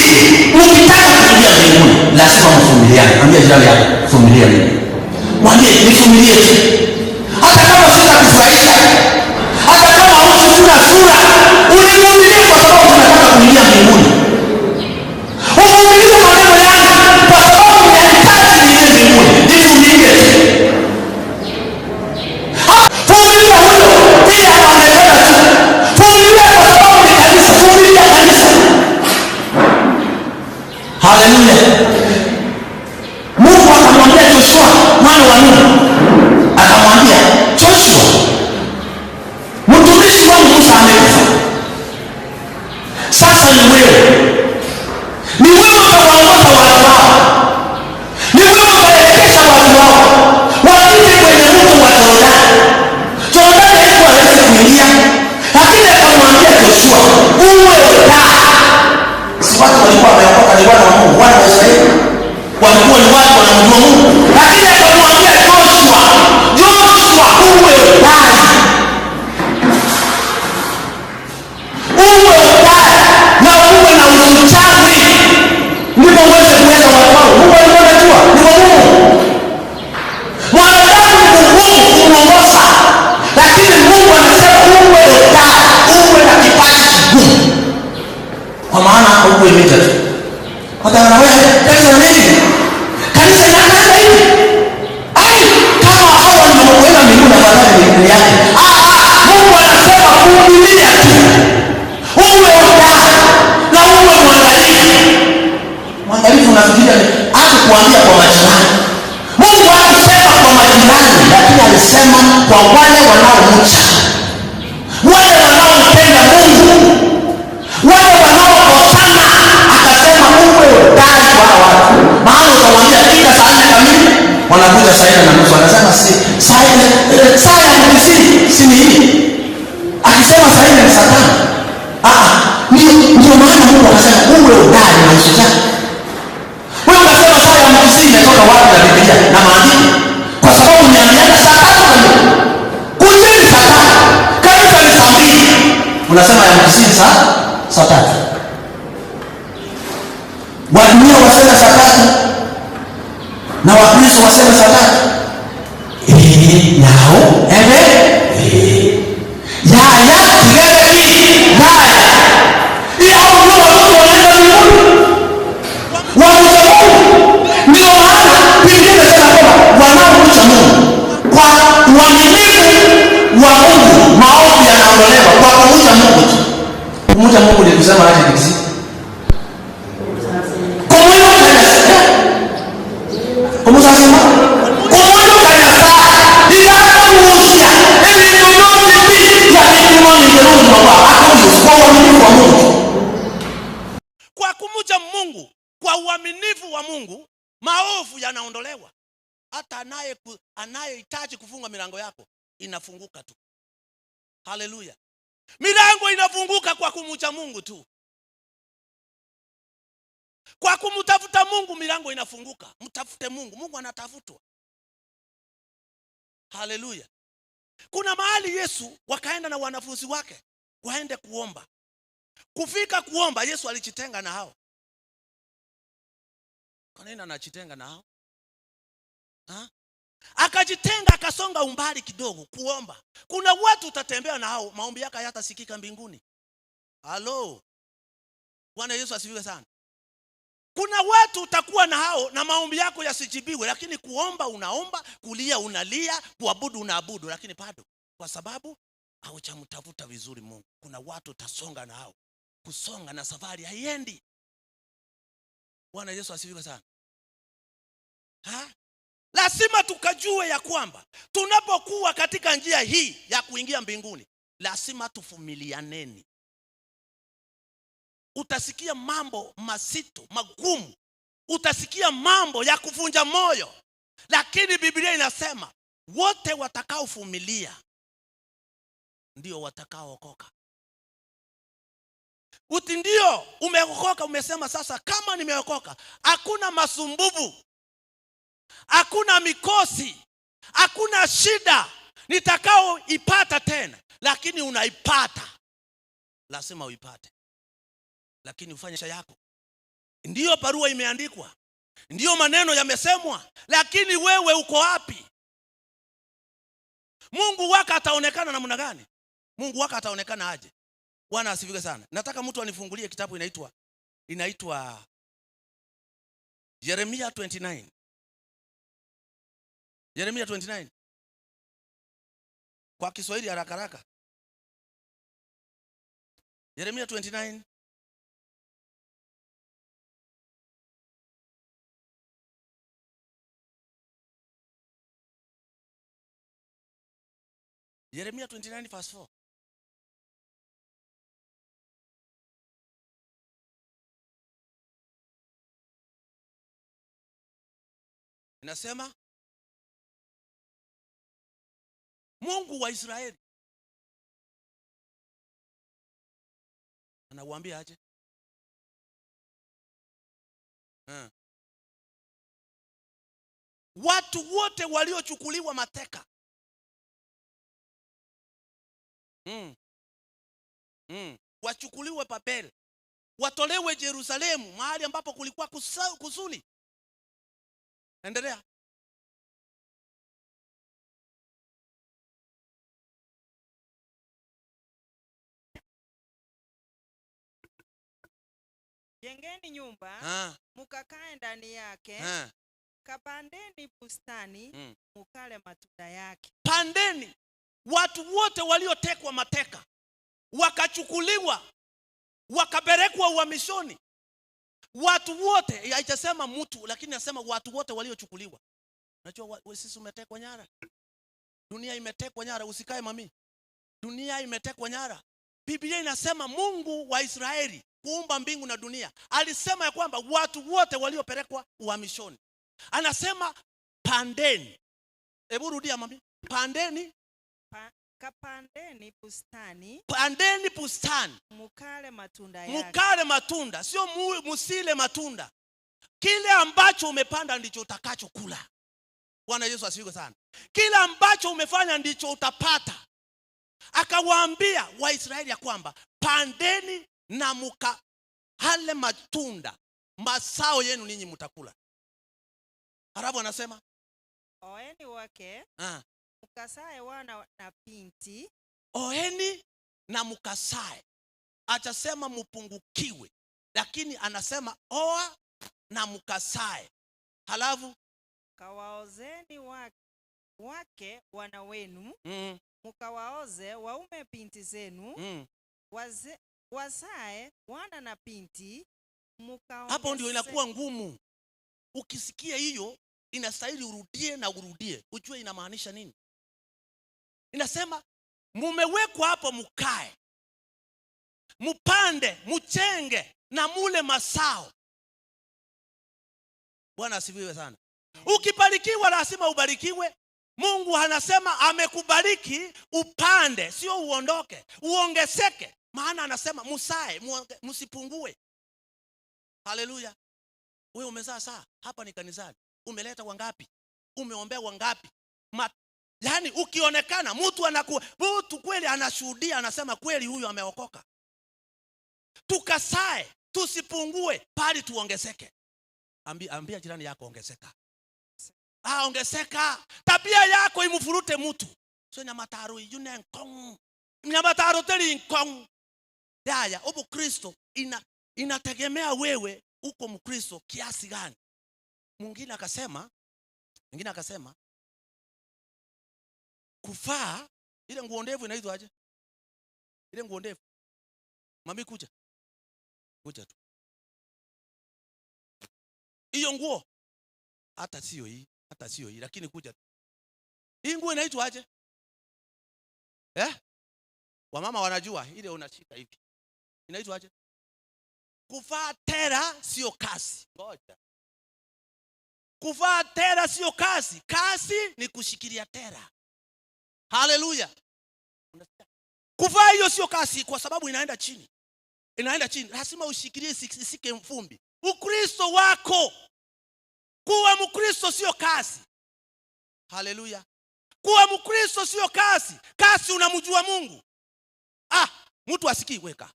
Ukitaka kuingia mbinguni lazima mvumiliane. Mwambie jirani yako, vumilia mimi. Mwambie nivumilie tu. Hata kama sitakufurahisha, hata kama huna sura, univumilie kwa sababu tunataka kuingia mbinguni. Uvumilie maneno yangu kwa sababu ninahitaji niingie mbinguni. Nivumilie tu. Vumilia huyo pia anaonekana tu. Vumilia kwa sababu ni kanisa. Vumilia kanisa. Haleluya. Mungu akamwambia Joshua mwana wa Nuni, akamwambia Joshua, mtumishi wangu Musa amekufa. Sasa ni wewe utawaongoza watu wao, ni wewe utaelekeza watu wao wapite kwenye mto wa Yordani. Yordani haikuwa rahisi kuingia, lakini akamwambia Joshua uwe hodari. Si watu walikuwa wameokoka, ni wana wa Mungu, wana wa Israeli walikuwa ni watu wanamjua Mungu, lakini akamwambia Joshua uwe hodari, na uwe na uchawi, ndipo uweze kuweza watu wao. Mungu alikuwa anajua ni wa Mungu. Mwanadamu ni ngumu kumwongoza, lakini Mungu anasema uwe hodari, uwe na kipaji kigumu, kwa maana uwe mita tu. Hata na wewe kanisa nini? Kanisa inaanza hivi. Kama hawa ni wanaoenda mbinguni na baadaye mbinguni yake. Mungu anasema vumilia tu. Uwe hodari na uwe mwangalifu. Mwangalifu unafikiria hata kuambia kwa majirani. Mungu hakusema kwa majirani, lakini alisema kwa wale wanaomcha. Wale wanaompenda Mungu. Wale wanaokosana, akasema uwe hodari kwa watu. Maana utamwambia fika saa 4 kamili, wanakuja saa 4:30, anasema saa ya mkisini si ni hii. Akisema saa 4 ni saa 5. Ndio maana Mungu anasema uwe hodari na ushujaa. Wewe unasema saa ya mkisini inatoka wapi na Biblia na maandiko? Kwa sababu niambiana saa 3 kamili. Kujeni saa 5. Kanisa ni saa 2. Unasema ya mkisini saa 3. Wadunia wasema saa 3 na Wakristo wasema saa 3. Yao ndio maana Biblia inasema kwamba wanaomcha Mungu kwa uaminifu wa Mungu maovu yanaondolewa kwa kumcha Mungu tu. Kumcha Mungu ni kusema aje kisi. Kwa kumcha Mungu, kwa uaminifu wa Mungu, maovu yanaondolewa. Hata anayehitaji kufunga milango yako inafunguka tu. Haleluya. Milango inafunguka kwa kumcha Mungu tu. Kwa kumtafuta Mungu milango inafunguka. Mtafute Mungu, Mungu anatafutwa. Haleluya. Kuna mahali Yesu wakaenda na wanafunzi wake waende kuomba. Kufika kuomba, Yesu alijitenga na hao. Kwa nini anajitenga na hao? Akajitenga, akasonga umbali kidogo kuomba. Kuna watu utatembea na hao, maombi yako hayatasikika mbinguni. Halo. Bwana Yesu asifiwe sana. Kuna watu utakuwa na hao na maombi yako yasijibiwe, lakini kuomba unaomba, kulia unalia, kuabudu unaabudu, lakini bado kwa sababu hauchamtafuta vizuri Mungu. Kuna watu utasonga na hao. Kusonga na safari haiendi. Bwana Yesu asifiwe sana. Lazima tukajue ya kwamba tunapokuwa katika njia hii ya kuingia mbinguni, lazima tuvumilianeni. Utasikia mambo mazito, magumu. Utasikia mambo ya kuvunja moyo. Lakini Biblia inasema wote watakaovumilia ndio watakaookoka. Ndio umeokoka, umesema sasa kama nimeokoka, hakuna masumbufu, hakuna mikosi, hakuna shida nitakao ipata tena. Lakini unaipata. Lazima uipate. Lakini ufanye maisha yako Ndiyo barua imeandikwa, ndiyo maneno yamesemwa, lakini wewe uko wapi? Mungu wako ataonekana namna gani? Mungu wako ataonekana aje? Bwana asifiwe sana. Nataka mtu anifungulie kitabu inaitwa Yeremia 29. Yeremia 29. Kwa Kiswahili haraka haraka. Yeremia 29. Yeremia 29 verse 4. Inasema Mungu wa Israeli anawaambia aje? Watu wote waliochukuliwa mateka wachukuliwe Babeli, watolewe Yerusalemu, mahali ambapo kulikuwa kusuni. Endelea. Jengeni nyumba, mukakae ndani yake. Kapandeni bustani, mukale matunda yake. Pandeni. Watu wote waliotekwa mateka, wakachukuliwa, wakapelekwa uhamishoni. Watu wote, haijasema mtu, lakini nasema watu wote waliochukuliwa. Unajua sisi umetekwa nyara. Dunia imetekwa nyara, usikae mami. Dunia imetekwa nyara. Biblia inasema Mungu wa Israeli kuumba mbingu na dunia alisema ya kwamba watu wote waliopelekwa uhamishoni. Anasema pandeni. Hebu rudia mami. Pandeni. Kapandeni bustani. Pandeni bustani. Mukale matunda yake. Mukale matunda, sio musile matunda. Kile ambacho umepanda ndicho utakachokula. Bwana Yesu asifiwe sana. Kile ambacho umefanya ndicho utapata. Akawaambia Waisraeli ya kwamba pandeni na mukale matunda, mazao yenu ninyi mtakula. Arabu anasema oeni wake, mukasae wana na binti. Oeni na mukasae. Achasema mupungukiwe, lakini anasema oa na mukasae. Halafu kawaozeni wake wana wenu, mukawaoze waume binti zenu, wazae wana na binti, mukaongeze. Hapo ndio inakuwa ngumu. Ukisikia hiyo inastahili urudie na urudie, ujue inamaanisha nini. Inasema mumewekwa hapo mukae, mupande, muchenge na mule masao. Bwana asifiwe sana. Ukibarikiwa lazima ubarikiwe. Mungu anasema amekubariki upande, sio uondoke, uongezeke. Maana anasema musae, musipungue. Haleluya. Wewe umezaa saa, hapa ni kanisani. Umeleta wangapi? Umeombea wangapi? Yaani ukionekana mtu kweli anashuhudia, anasema kweli huyu ameokoka. Tukasae, tusipungue, bali tuongezeke. Ambia jirani yako ongezeka. Ongezeka. Tabia yako imfurute mtu. So nyamataro yune nkong. Nyamataro teli nkong. Yaya, upo Kristo inategemea wewe uko Mkristo kiasi gani. Mwingine akasema kufaa ile nguo ndefu inaitwa aje? Ile nguo ndefu. Mami kuja tu. Hiyo nguo hata sio hii, lakini kuja tu. Hii nguo inaitwa aje? Wamama wanajua ile unashika hivi. Inaitwa aje? Kuvaa tera sio kazi. Ngoja. Kuvaa tera sio kazi. Kazi ni kushikilia tera. Haleluya. Kuvaa hiyo sio kazi kwa sababu inaenda chini. Lazima ushikilie isike mfumbi. Ukristo wako. Kuwa Mkristo sio kazi. Haleluya. Kuwa Mkristo sio kazi. Kazi unamjua Mungu. Mtu asikii weka.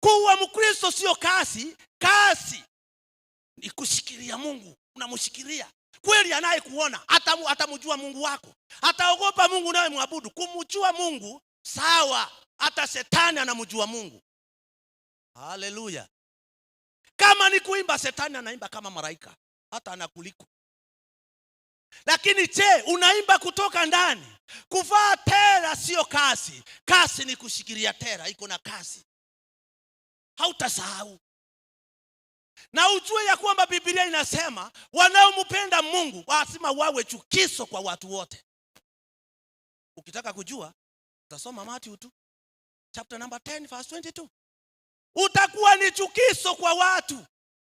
Kuwa Mkristo sio kazi. Kazi Ikushikilia Mungu, unamshikilia. Kweli anayekuona atamjua Mungu wako. Ataogopa Mungu naye muabudu. Kumjua Mungu sawa, hata shetani anamjua Mungu. Haleluya. Kama ni kuimba, shetani anaimba kama malaika, hata anakuliko. Lakini je, unaimba kutoka ndani? Kuvaa tera sio kazi. Kazi ni kushikilia tera, iko na kazi. Hautasahau. Na ujue ya kwamba Biblia inasema wanaompenda Mungu lazima wawe chukizo kwa watu wote. Ukitaka kujua, utasoma Matthew 2 chapter number 10 verse 22. Utakuwa ni chukizo kwa watu.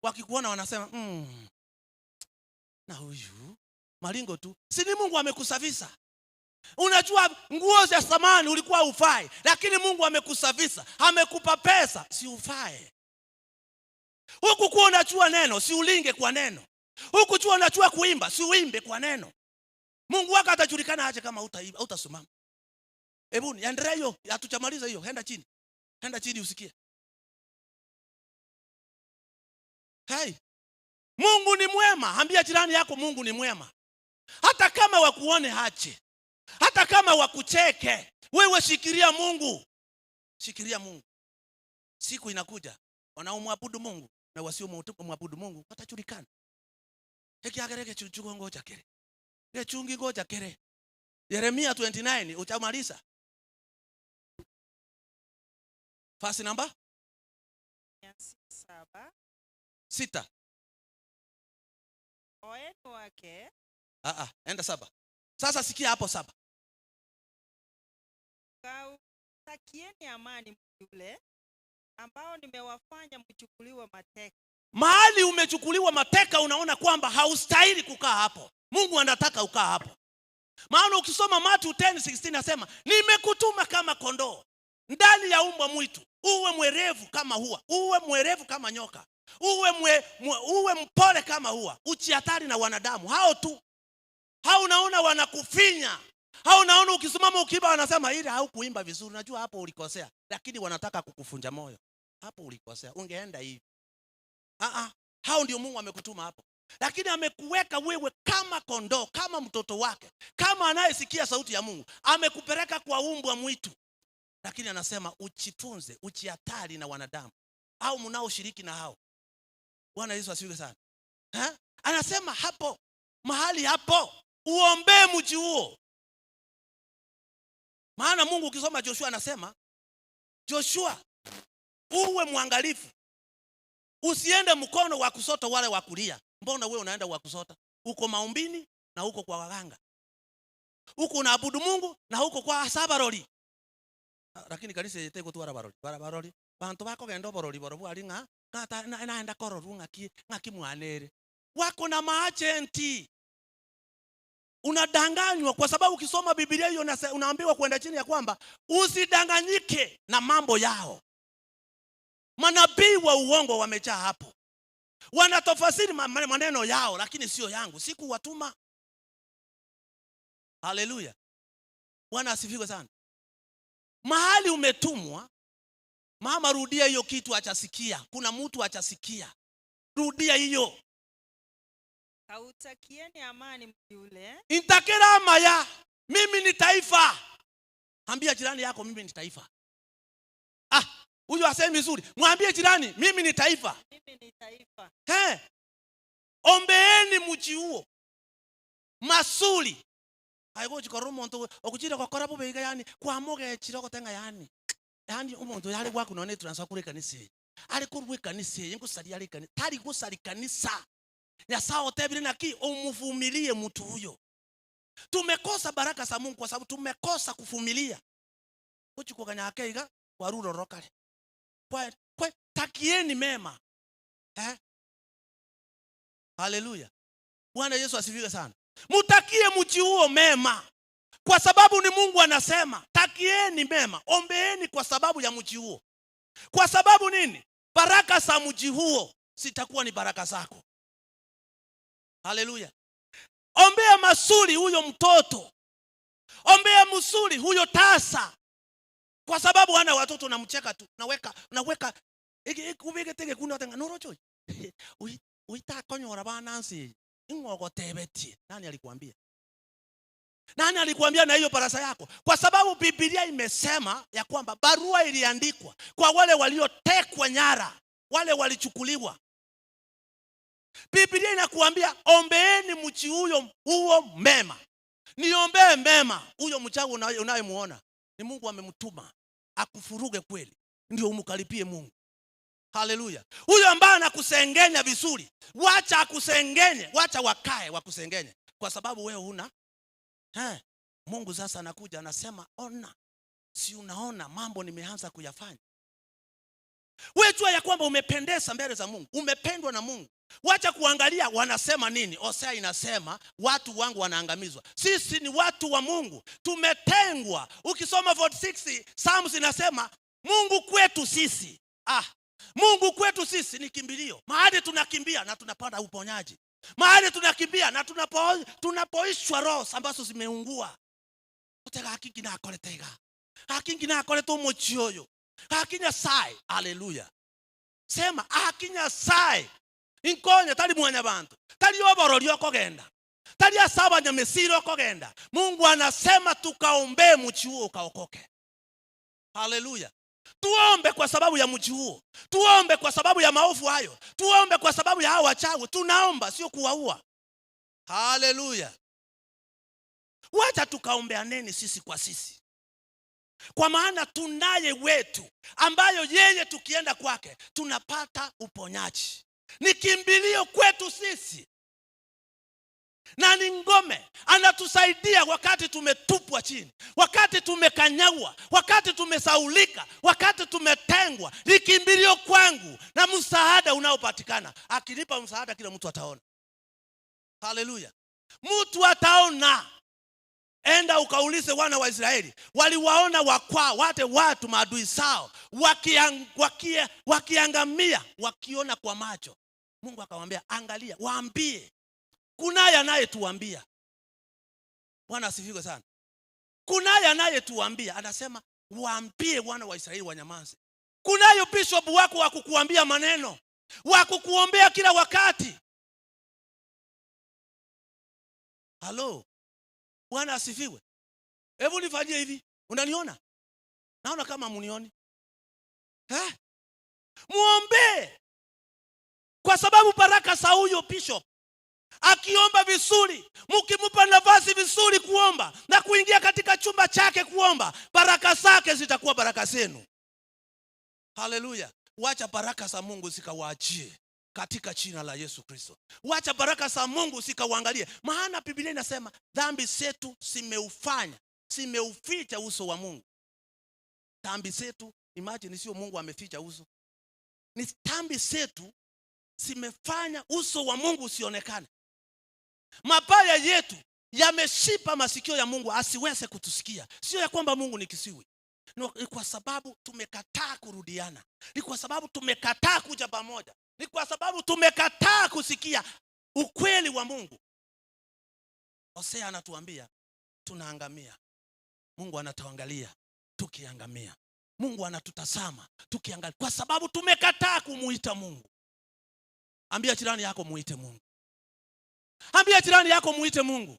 Wakikuona wanasema na huyu malingo tu. Si ni Mungu amekusafisha? Unajua nguo za zamani ulikuwa ufai, lakini Mungu amekusafisha, amekupa pesa, si ufae. Huku kuwa unajua neno, si ulinge kwa neno. Huku kuwa unajua kuimba, si uimbe kwa neno. Mungu wako atajulikana aje kama utasimama. Hebu endelea hiyo, hatuchamaliza hiyo. Henda chini. Henda chini usikie. Hey. Mungu ni mwema. Ambia jirani yako Mungu ni mwema. Hata kama wakuone hache, hata kama wakucheke, wewe shikilia Mungu. Shikilia Mungu. Siku inakuja wanaomwabudu Mungu na wasiomwabudu Mungu watajulikana. Hekiagereke chuchuko ngoja kere. Chungi ngoja kere. Yeremia 29 utamaliza. Verse number 6. Oeni wake. Enda 7. Sasa sikia hapo 7. Takieni amani yule ambao nimewafanya mchukuliwe mateka. Mahali umechukuliwa mateka, unaona kwamba haustahili kukaa hapo. Mungu anataka ukaa hapo. Maana ukisoma Matthew 10:16 nasema, nimekutuma kama kondoo ndani ya umbwa mwitu. Uwe mwerevu kama hua, uwe mwerevu kama nyoka, uwe mpole kama hua. Uchihatari na wanadamu hao tu. Hao unaona wanakufinya. Hao unaona ukisimama ukiimba wanasema ile haukuimba vizuri, najua hapo ulikosea, lakini wanataka kukufunja moyo. Hapo ulikosea, ungeenda hivi. Hao ndio Mungu amekutuma hapo. Lakini amekuweka wewe kama kondoo, kama mtoto wake, kama anayesikia sauti ya Mungu. Amekupeleka kwa umbwa mwitu. Lakini anasema uchitunze, uchihatari na wanadamu au mnaoshiriki na hao. Bwana Yesu asifiwe sana. Anasema hapo, mahali hapo uombee mji huo. Maana Mungu ukisoma Joshua anasema, Joshua uwe mwangalifu. Usiende mkono wa kushoto wale wa kulia. Mbona wewe unaenda wa kushoto? Uko maumbini na uko kwa waganga. Uko unaabudu Mungu na uko kwa sabaroli. Lakini kanisa yetu iko tu barabaroli. Bantu bako gendo boroli borobu alinga kata naenda kororu ngaki mwanere. Wako na maagenti. Unadanganywa kwa sababu ukisoma Biblia hiyo unaambiwa kwenda chini ya kwamba usidanganyike na mambo yao. Manabii wa uongo wamejaa hapo. Wanatofasiri maneno yao lakini sio yangu. Sikuwatuma. Haleluya. Bwana asifiwe sana. Mahali umetumwa, mama rudia hiyo kitu achasikia. Kuna mtu achasikia. Rudia hiyo. Hautakieni amani yule. Intakera maya. Mimi ni taifa. Ambia jirani yako mimi ni taifa. Huyo asemi vizuri. Mwambie jirani mimi ni taifa. Mimi ni taifa. Ombeeni mji huo. Masuli. Aigo chikoro muntu okuchira kwa korapo beiga yani kwa moge chiroko tenga yani. Yani umuntu yali gwa kunone turansa kure kanisa. Ali kurwe kanisa yengusali yali kanisa. Tari gusali kanisa. Ya sao tebile naki umuvumilie mtu huyo. Tumekosa baraka za Mungu kwa sababu tumekosa kuvumilia. Kuchukua kanyakeiga kwa ruro rokale. Kwa takieni mema. Haleluya. Bwana Yesu asifiwe sana. Mutakie mji huo mema. Kwa sababu ni Mungu anasema, takieni mema, ombeeni kwa sababu ya mji huo. Kwa sababu nini? Baraka za mji huo sitakuwa ni baraka zako. Haleluya. Ombea masuli huyo mtoto. Ombea musuli huyo tasa. Kwa sababu hana watoto unamcheka tu. Naweka kubige tege kuna tanga norocho. uitakonyora banansi ingogotebetie. Nani alikuambia? Nani alikuambia na hiyo parasa yako? Kwa sababu Biblia imesema ya kwamba barua iliandikwa kwa wale waliotekwa nyara, wale walichukuliwa. Biblia inakuambia ombeeni mchi huo mema. Niombee mema. Huyo mchawi unayemuona ni Mungu amemtuma akufuruge kweli, ndio umkaribie Mungu. Haleluya. Huyo ambaye anakusengenya vizuri, wacha akusengenye, wacha wakae wakusengenye, kwa sababu wewe huna. Mungu sasa anakuja anasema, ona, si unaona mambo nimeanza kuyafanya. Wewe jua ya kwamba umependeza mbele za Mungu, umependwa na Mungu. Wacha kuangalia wanasema nini. Hosea inasema watu wangu wanaangamizwa. Sisi ni watu wa Mungu, tumetengwa. Ukisoma 46 Psalms inasema Mungu kwetu sisi, Mungu kwetu sisi ni kimbilio. Mahali tunakimbia na tunapata uponyaji. Mahali tunakimbia na tunapoishwa roho ambazo zimeungua. Utega hakiki na akoletega. Hakiki na akoleto mochioyo. Hakinya sai. Haleluya. Sema hakinya sai. Inkonya tali mwanya bantu. Tali oborolio kogenda. Tali asaba nyamesiro kogenda. Mungu anasema tukaombe mchi huo ukaokoke. Haleluya. Tuombe kwa sababu ya mchi huo. Tuombe kwa sababu ya maovu hayo. Tuombe kwa sababu ya hao wachawi. Tunaomba sio kuwaua. Haleluya. Wacha tukaombeaneni sisi kwa sisi. Kwa maana tunaye wetu ambayo yeye tukienda kwake tunapata uponyaji. Ni kimbilio kwetu sisi. Na ni ngome, anatusaidia wakati tumetupwa chini, wakati tumekanyagwa, wakati tumesaulika, wakati tumetengwa. Ni kimbilio kwangu na msaada unaopatikana. Akinipa msaada kila mtu ataona. Haleluya. Mtu ataona. Enda ukaulize wana wa Israeli, waliwaona watu maadui sao wakiangamia, wakiona kwa macho. Mungu akamwambia, angalia, waambie. Kunaye anayetuambia. Bwana asifiwe sana. Kunaye anayetuambia, anasema waambie wana wa Israeli wanyamaze. Kunayo bishop wako wa kukuambia maneno, wa kukuombea kila wakati. Halo. Bwana asifiwe. Hebu nifanyie hivi. Unaniona? Naona kama munioni. Muombe. Kwa sababu baraka za huyo bishop akiomba vizuri, mkimupa nafasi vizuri kuomba na kuingia katika chumba chake kuomba, baraka zake zitakuwa baraka zenu. Haleluya. Wacha baraka za Mungu zikawaachie katika jina la Yesu Kristo. Wacha baraka za Mungu zikawaangalie. Maana Biblia inasema dhambi zetu zimeuficha uso wa Mungu. Dhambi zetu, imagine sio Mungu ameficha uso. Ni dhambi zetu zimefanya uso wa Mungu usionekane. Mabaya yetu yameshipa masikio ya Mungu asiweze kutusikia. Sio ya kwamba Mungu ni kisiwi. Ni kwa sababu tumekataa kurudiana. Ni kwa sababu tumekataa kuja pamoja. Ni kwa sababu tumekataa kusikia ukweli wa Mungu. Hosea anatuambia tunaangamia. Mungu anatuangalia tukiangamia. Mungu anatutazama tukiangalia, kwa sababu tumekataa kumuita Mungu. Ambia jirani yako muite Mungu. Ambia jirani yako muite Mungu.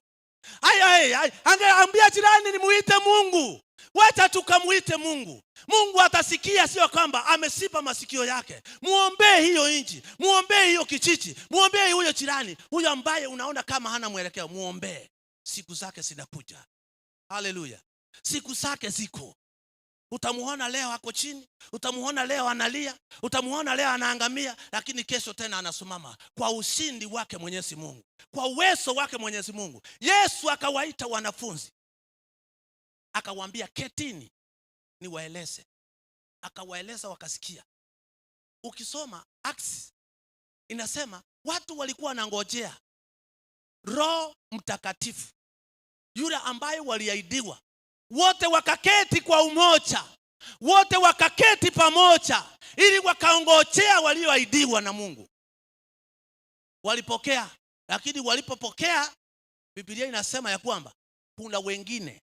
Ambia jirani ni muite Mungu. Wacha tukamuite Mungu. Mungu atasikia, sio kwamba amesipa masikio yake. Muombe hiyo inji, muombe hiyo kichichi, muombe huyo jirani, huyo ambaye unaona kama hana mwelekeo, muombe. Siku zake zinakuja. Haleluya. Siku zake ziko. Utamuona leo ako chini, utamuona leo analia, utamuona leo anaangamia, lakini kesho tena anasimama kwa ushindi wake Mwenyezi Mungu, kwa uwezo wake Mwenyezi Mungu. Yesu akawaita wanafunzi, akawaambia ketini niwaeleze. Akawaeleza wakasikia. Ukisoma Acts inasema watu walikuwa wanangojea Roho Mtakatifu, yule ambaye waliahidiwa. Wote wakaketi kwa umoja, wote wakaketi pamoja ili wakaongojea walioahidiwa na Mungu. Walipokea, lakini walipopokea, Biblia inasema ya kwamba kuna wengine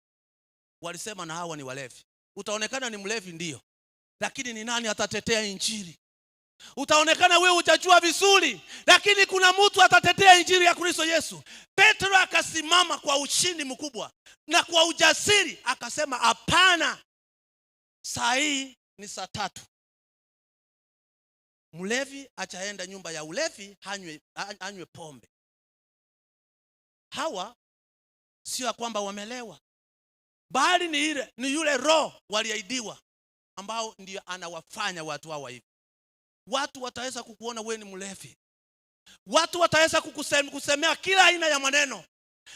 walisema na hawa ni walevi. Utaonekana ni mlevi ndio, lakini ni nani atatetea injili? utaonekana wewe hujajua vizuri, lakini kuna mtu atatetea injili ya Kristo Yesu. Petro akasimama kwa ushindi mkubwa na kwa ujasiri akasema, hapana, saa hii ni saa 3. Mlevi achaenda nyumba ya ulevi hanywe pombe. Hawa sio kwamba wamelewa, bali ni yule roho waliahidiwa ambao ndio anawafanya watu hawa hivi. Watu wataweza kukuona wewe ni mlevi. Watu wataweza kukusemea kila aina ya maneno.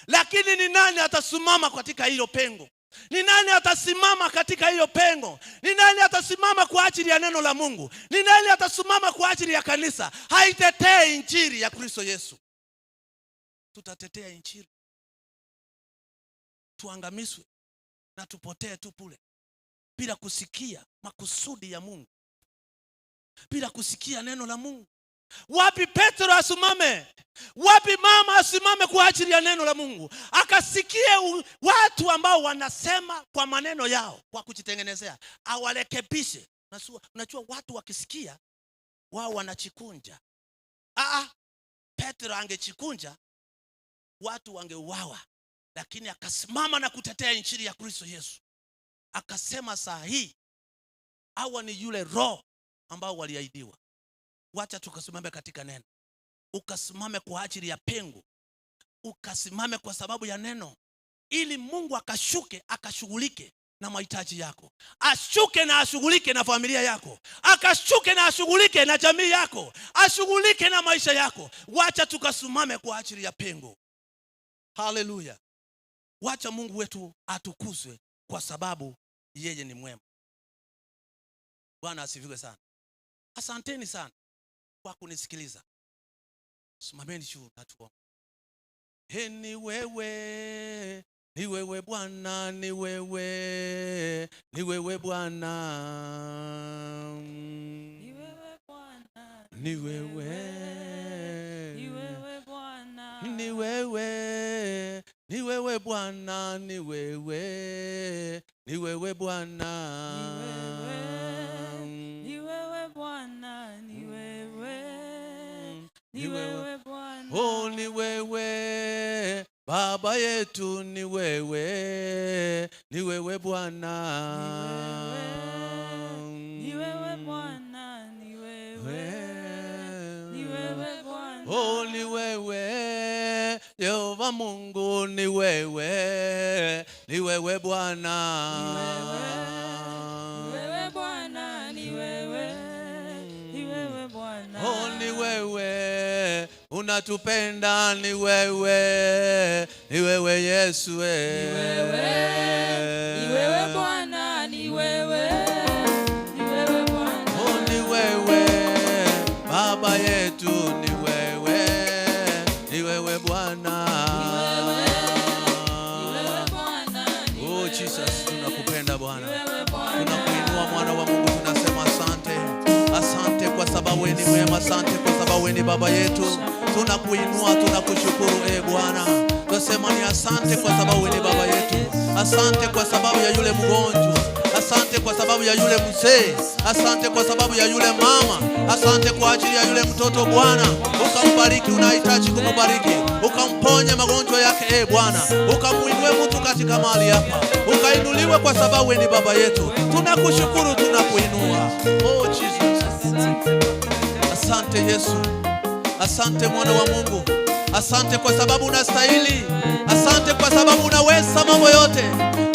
Lakini ni nani atasimama katika hilo pengo? Ni nani atasimama katika hiyo pengo? Ni nani atasimama kwa ajili ya neno la Mungu? Ni nani atasimama kwa ajili ya kanisa? Haitetee injili ya Kristo Yesu. Tutatetea injili, tuangamizwe na tupotee tu pule, bila kusikia makusudi ya Mungu, bila kusikia neno la Mungu. Wapi Petro asimame? Wapi mama asimame kwa ajili ya neno la Mungu? Akasikie watu ambao wanasema kwa maneno yao, kwa kujitengenezea, awalekebishe. Unajua watu wakisikia wao wanachikunja. Petro angechikunja watu wangeuawa, lakini akasimama na kutetea injili ya Kristo Yesu. Akasema saa hii hawa ni yule roho ambao waliahidiwa. Wacha tukasimame katika neno. Ukasimame kwa ajili ya pengo. Ukasimame kwa sababu ya neno, ili Mungu akashuke akashughulike na mahitaji yako. Ashuke na ashughulike na familia yako. Akashuke na ashughulike na jamii yako. Ashughulike na maisha yako. Wacha tukasimame kwa ajili ya pengo. Haleluya. Wacha Mungu wetu atukuzwe kwa sababu yeye ni mwema. Bwana asifiwe sana. Asanteni sana kwa kunisikiliza. Simameni juu na tuombe. Ni wewe, ni wewe Bwana, ni wewe, ni wewe Bwana, Ni wewe Bwana, ni wewe, ni wewe Bwana, ni wewe, ni wewe Bwana, ni wewe, ni wewe Bwana, ni wewe Bwana, ni wewe, ni wewe Bwana. Oh, ni wewe Baba yetu, ni wewe, ni wewe Bwana, ni wewe Bwana, ni wewe, ni wewe Bwana. oh, ni wewe Yehova Mungu, ni wewe, ni wewe Bwana, ni wewe Bwana, ni wewe, ni wewe Bwana. oh, ni wewe unatupenda, ni wewe, ni wewe Yesu, ni wewe Bwana, ni wewe, ni wewe Bwana. oh, ni wewe Baba yetu, ni wewe, ni wewe Bwana, oh Jesus, tunakupenda Bwana, tunakuinua mwana wa Mungu, tunasema asante. Asante kwa sababu wewe ni mwema, asante kwa sababu wewe ni baba yetu. Tunakuinua, tunakushukuru Bwana. Tunasema ni asante kwa sababu wewe ni baba yetu. Asante kwa sababu ya yule mgonjwa. Asante kwa sababu ya yule mzee. Asante kwa sababu ya yule mama. Asante kwa ajili ya yule mtoto Bwana. Ukambariki, unahitaji kumbariki. Ukamponye magonjwa yake Bwana. Ukamuinue mtu katika mahali hapa. Ukainuliwe kwa sababu wewe ni baba yetu. Tunakushukuru, tunakuinua. Oh Jesus. Asante Yesu. Asante mwana wa Mungu. Asante kwa sababu unastahili. Asante kwa sababu unaweza mambo yote.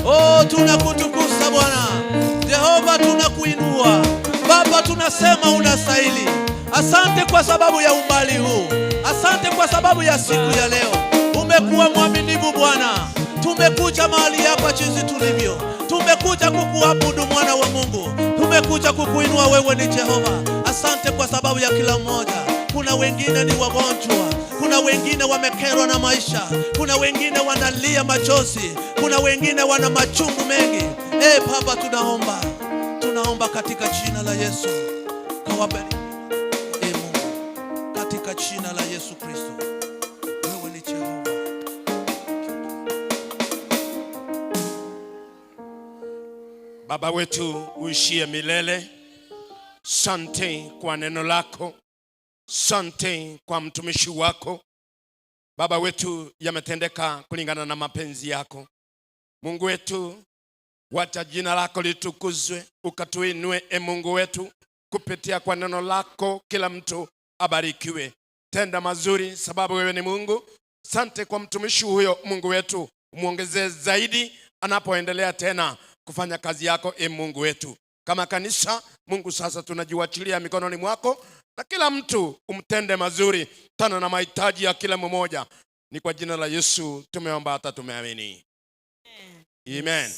Oh, tunakutukuza Bwana. Jehova, tunakuinua. Baba, tunasema unastahili. Asante kwa sababu ya umbali huu. Asante kwa sababu ya siku ya leo. Umekuwa mwaminifu Bwana. Tumekuja mahali hapa jinsi tulivyo. Tumekuja kukuabudu mwana wa Mungu. Tumekuja kukuinua, wewe ni Jehova. Asante kwa sababu ya kila mmoja. Kuna wengine ni wagonjwa. Kuna wengine wamekerwa na maisha. Kuna wengine wanalia machozi. Kuna wengine wana machungu mengi. Baba, tunaomba katika jina la Yesu. Kawabariki Mungu, katika jina la Yesu Kristo. Wewe ni Jehova. Baba wetu uishie milele, Sante kwa neno lako. Sante kwa mtumishi wako. Baba wetu, yametendeka kulingana na mapenzi yako. Mungu wetu, wacha jina lako litukuzwe, ukatuinue Mungu wetu kupitia kwa neno lako, kila mtu abarikiwe. Tenda mazuri sababu wewe ni Mungu. Sante kwa mtumishi huyo Mungu wetu, muongezee zaidi anapoendelea tena kufanya kazi yako Mungu wetu. Kama kanisa Mungu, sasa tunajiwachilia mikononi mwako, na kila mtu umtende mazuri tana na mahitaji ya kila mmoja. Ni kwa jina la Yesu tumeomba hata tumeamini. Amen.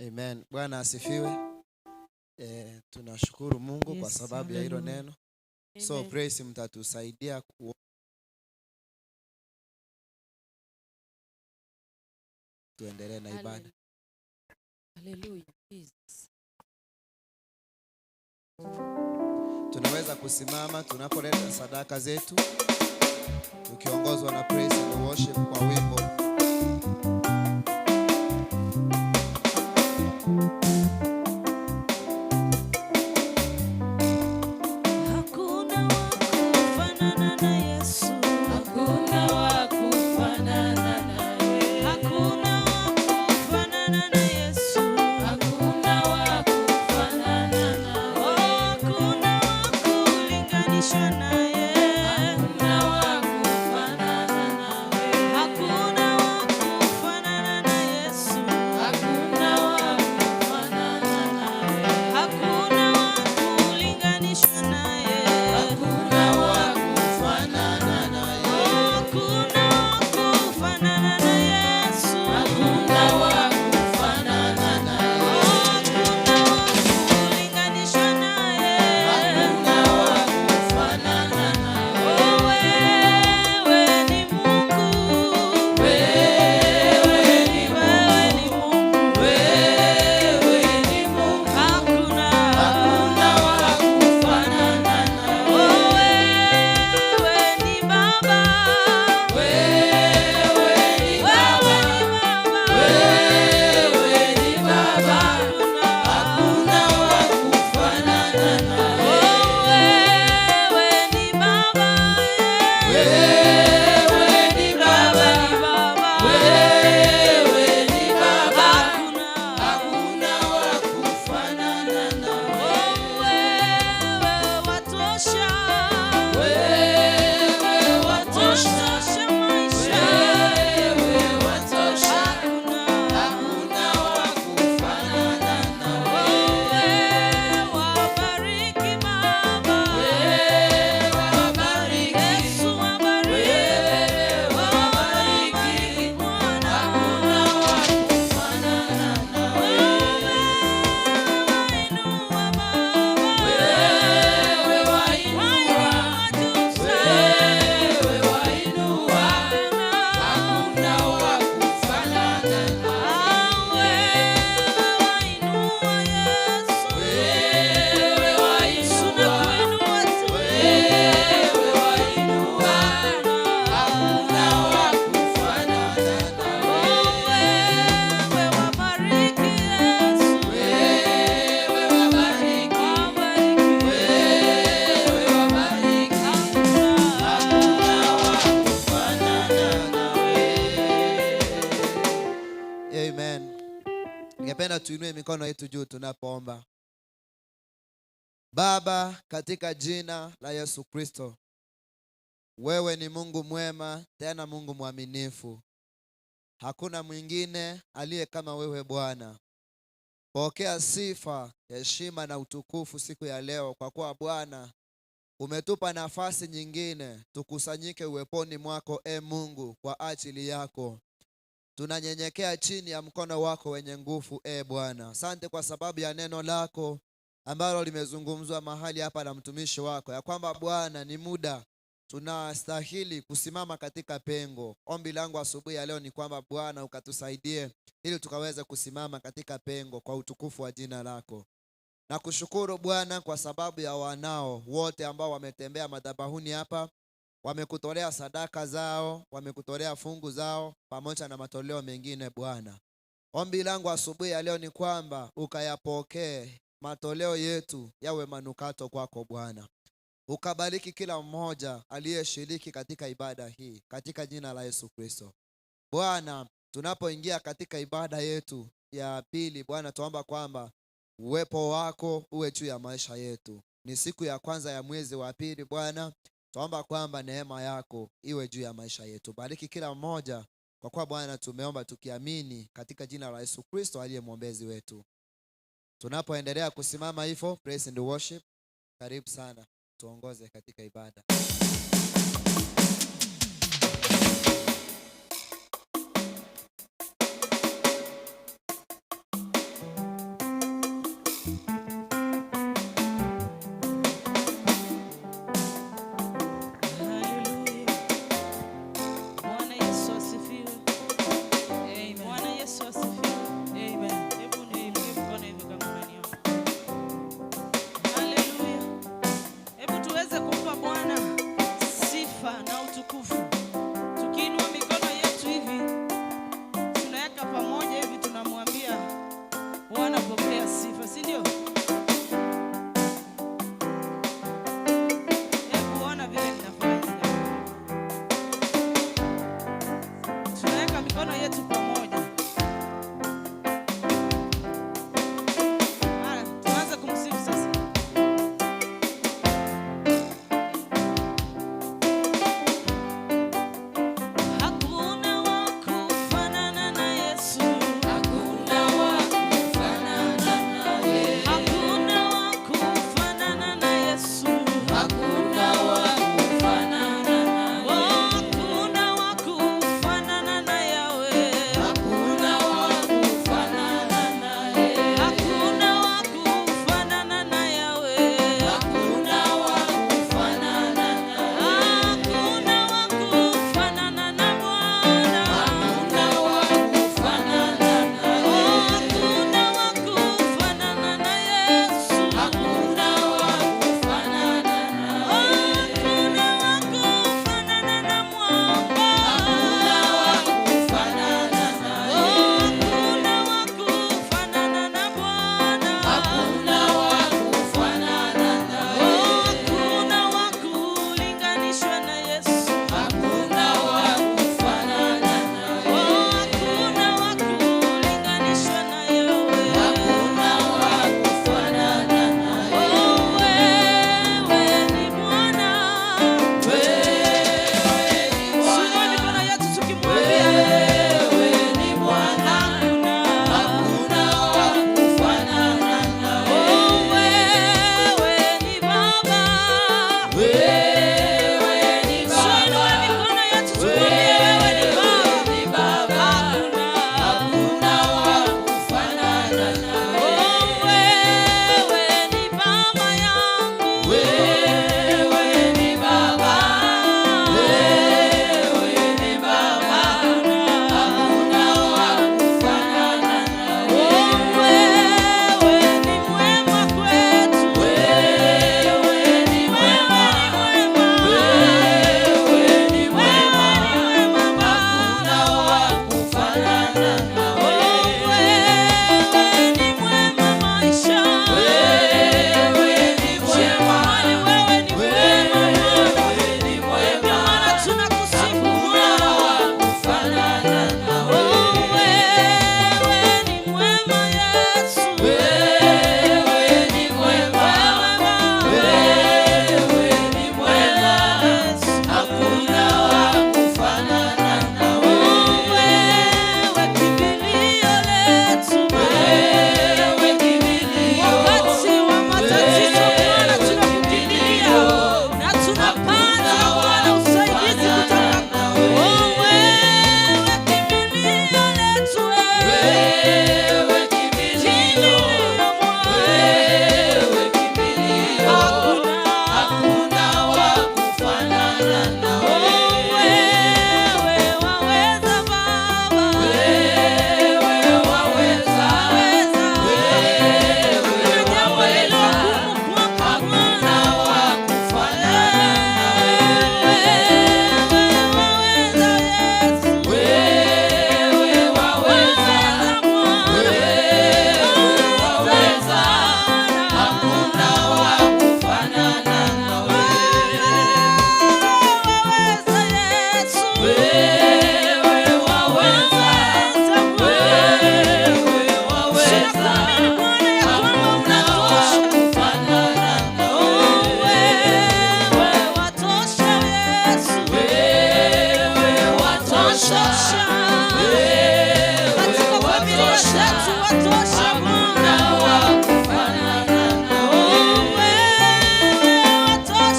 Amen. Bwana asifiwe. Tunashukuru Mungu kwa sababu ya hilo neno. So praise, mtatusaidia tuendelee na ibada. Hallelujah. Jesus. Tunaweza kusimama tunapoleta sadaka zetu tukiongozwa na praise and worship kwa wimbo. Tuinue mikono yetu juu tunapoomba. Baba, katika jina la Yesu Kristo, wewe ni Mungu mwema, tena Mungu mwaminifu. Hakuna mwingine aliye kama wewe Bwana. Pokea sifa, heshima na utukufu siku ya leo, kwa kuwa Bwana umetupa nafasi nyingine tukusanyike uweponi mwako Mungu kwa ajili yako. Tunanyenyekea chini ya mkono wako wenye nguvu Bwana. Asante kwa sababu ya neno lako ambalo limezungumzwa mahali hapa na mtumishi wako, ya kwamba Bwana ni muda tunastahili kusimama katika pengo. Ombi langu asubuhi ya leo ni kwamba Bwana ukatusaidie ili tukaweze kusimama katika pengo kwa utukufu wa jina lako. Na kushukuru Bwana kwa sababu ya wanao wote ambao wametembea madhabahuni hapa, wamekutolea sadaka zao, wamekutolea fungu zao pamoja na matoleo mengine Bwana. Ombi langu asubuhi ya leo ni kwamba ukayapokee matoleo yetu yawe manukato kwako Bwana. Ukabariki kila mmoja aliyeshiriki katika ibada hii katika jina la Yesu Kristo. Bwana, tunapoingia katika ibada yetu ya pili Bwana, tuomba kwamba uwepo wako uwe juu ya maisha yetu. Ni siku ya kwanza ya mwezi wa pili Bwana, tuomba kwamba neema yako iwe juu ya maisha yetu. Bariki kila mmoja, kwa kuwa Bwana tumeomba tukiamini katika jina la Yesu Kristo aliye mwombezi wetu. Tunapoendelea kusimama hivyo, praise and worship, karibu sana tuongoze katika ibada. Hakuna wa kufanana na Yesu. Hakuna wa kufanana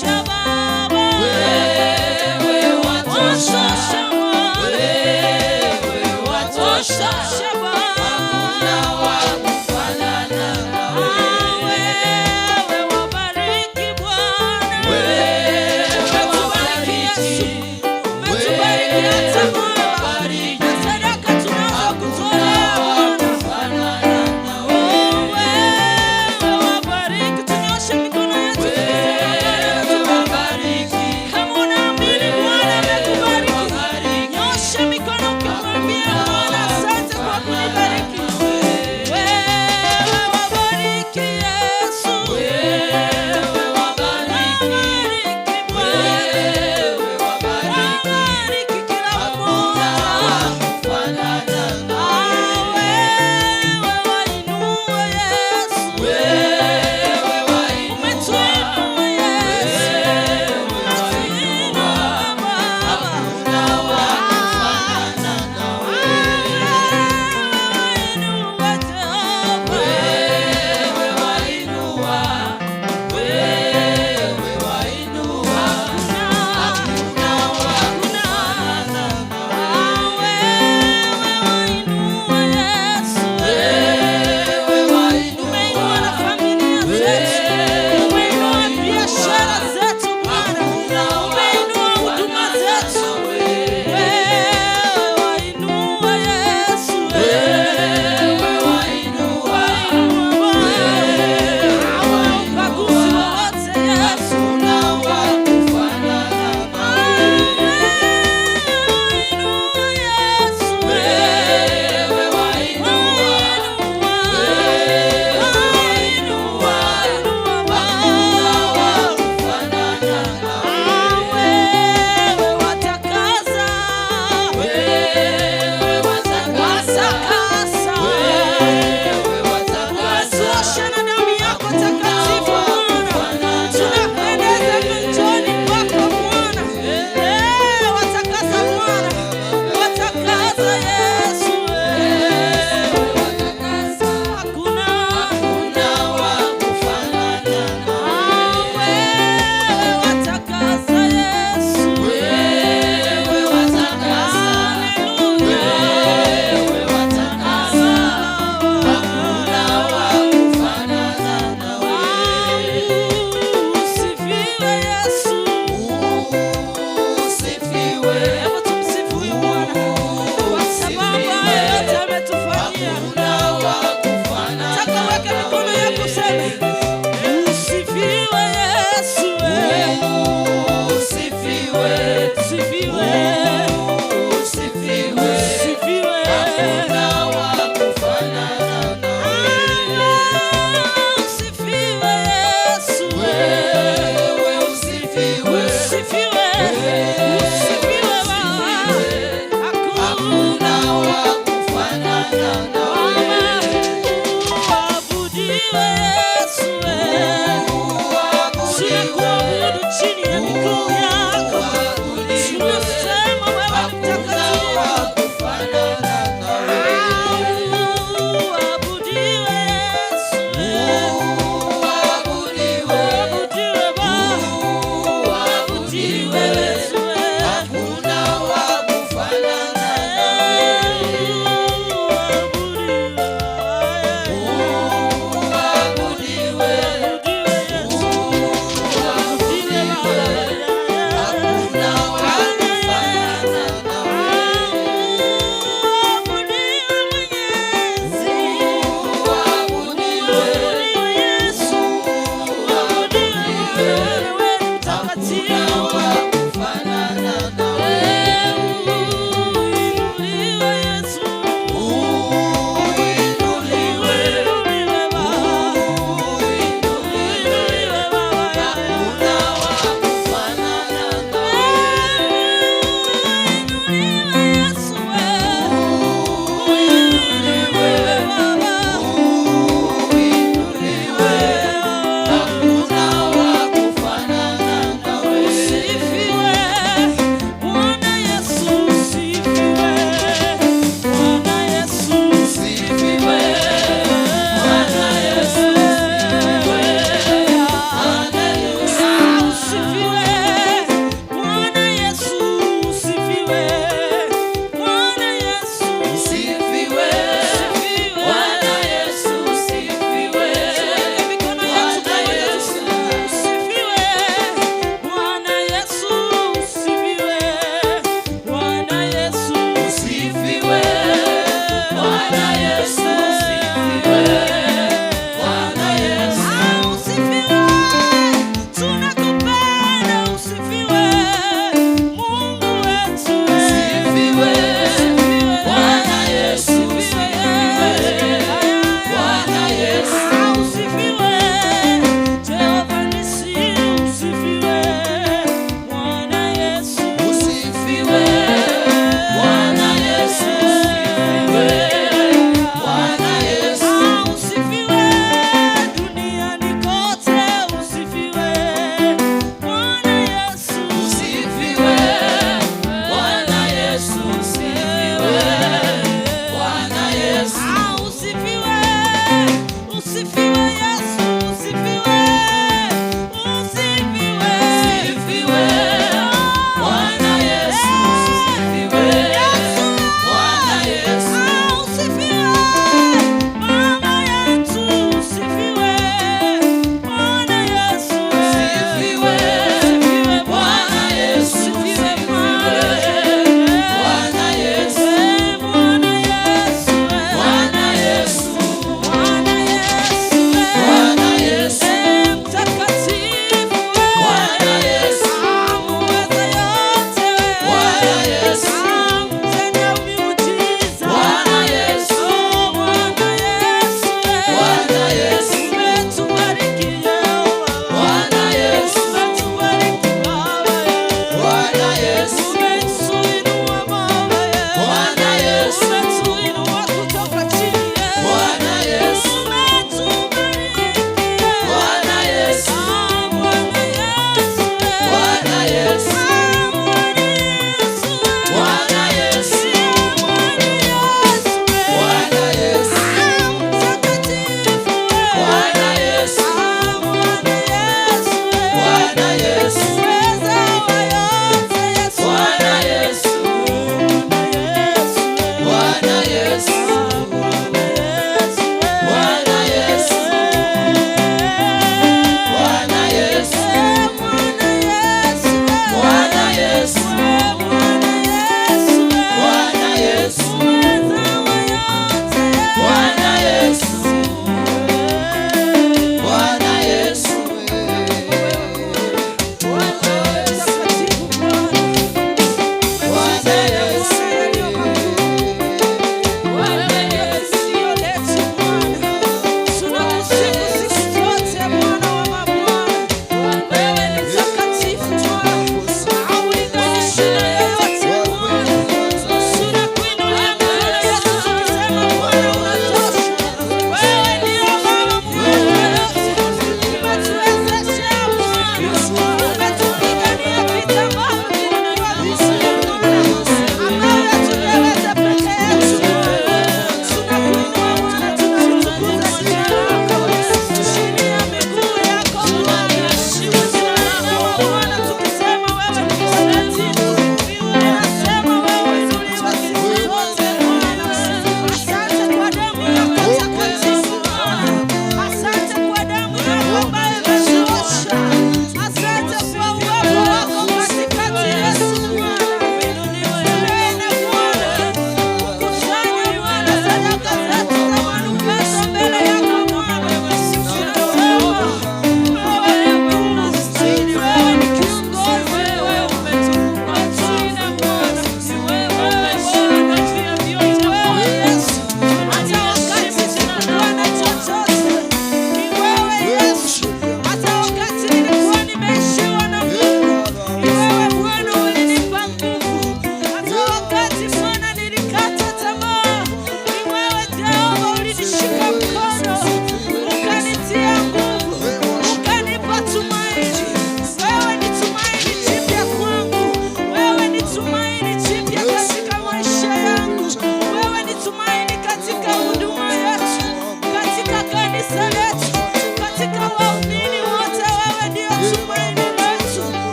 Shaba,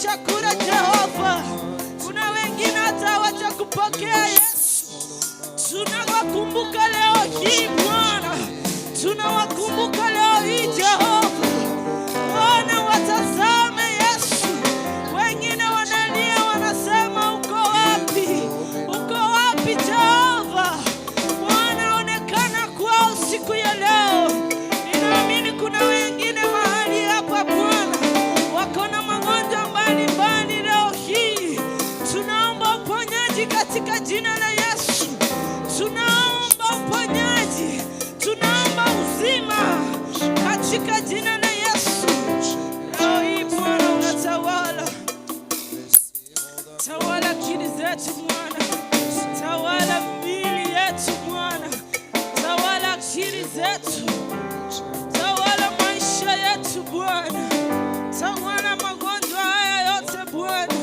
chakula Jehova. Kuna wengine hata hawajakupokea Yesu. Tunawakumbuka leo hii Bwana, tunawakumbuka leo hii Jehova. Bwana, watazame Yesu. Wengine wanalia wanasema uko wapi? Uko wapi Jehova? Bwana, onekana kwao siku ya leo. Ninaamini kuna wengine mahali hapa Bwana wako na magonjwa mbalimbali leo hii. Tunaomba uponyaji katika jina la Yesu. Tunaomba uponyaji, tunaomba uzima katika jina la Yesu. Leo hii Bwana unatawala. Tawala akili zetu Bwana, tawala miili yetu Bwana, tawala akili zetu, tawala maisha yetu Bwana, tawala magonjwa haya yote Bwana,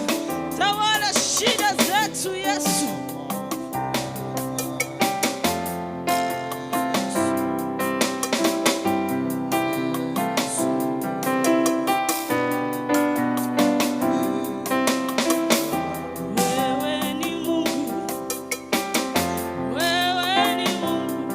tawala shida zetu Yesu. Wewe ni Mungu, wewe ni Mungu,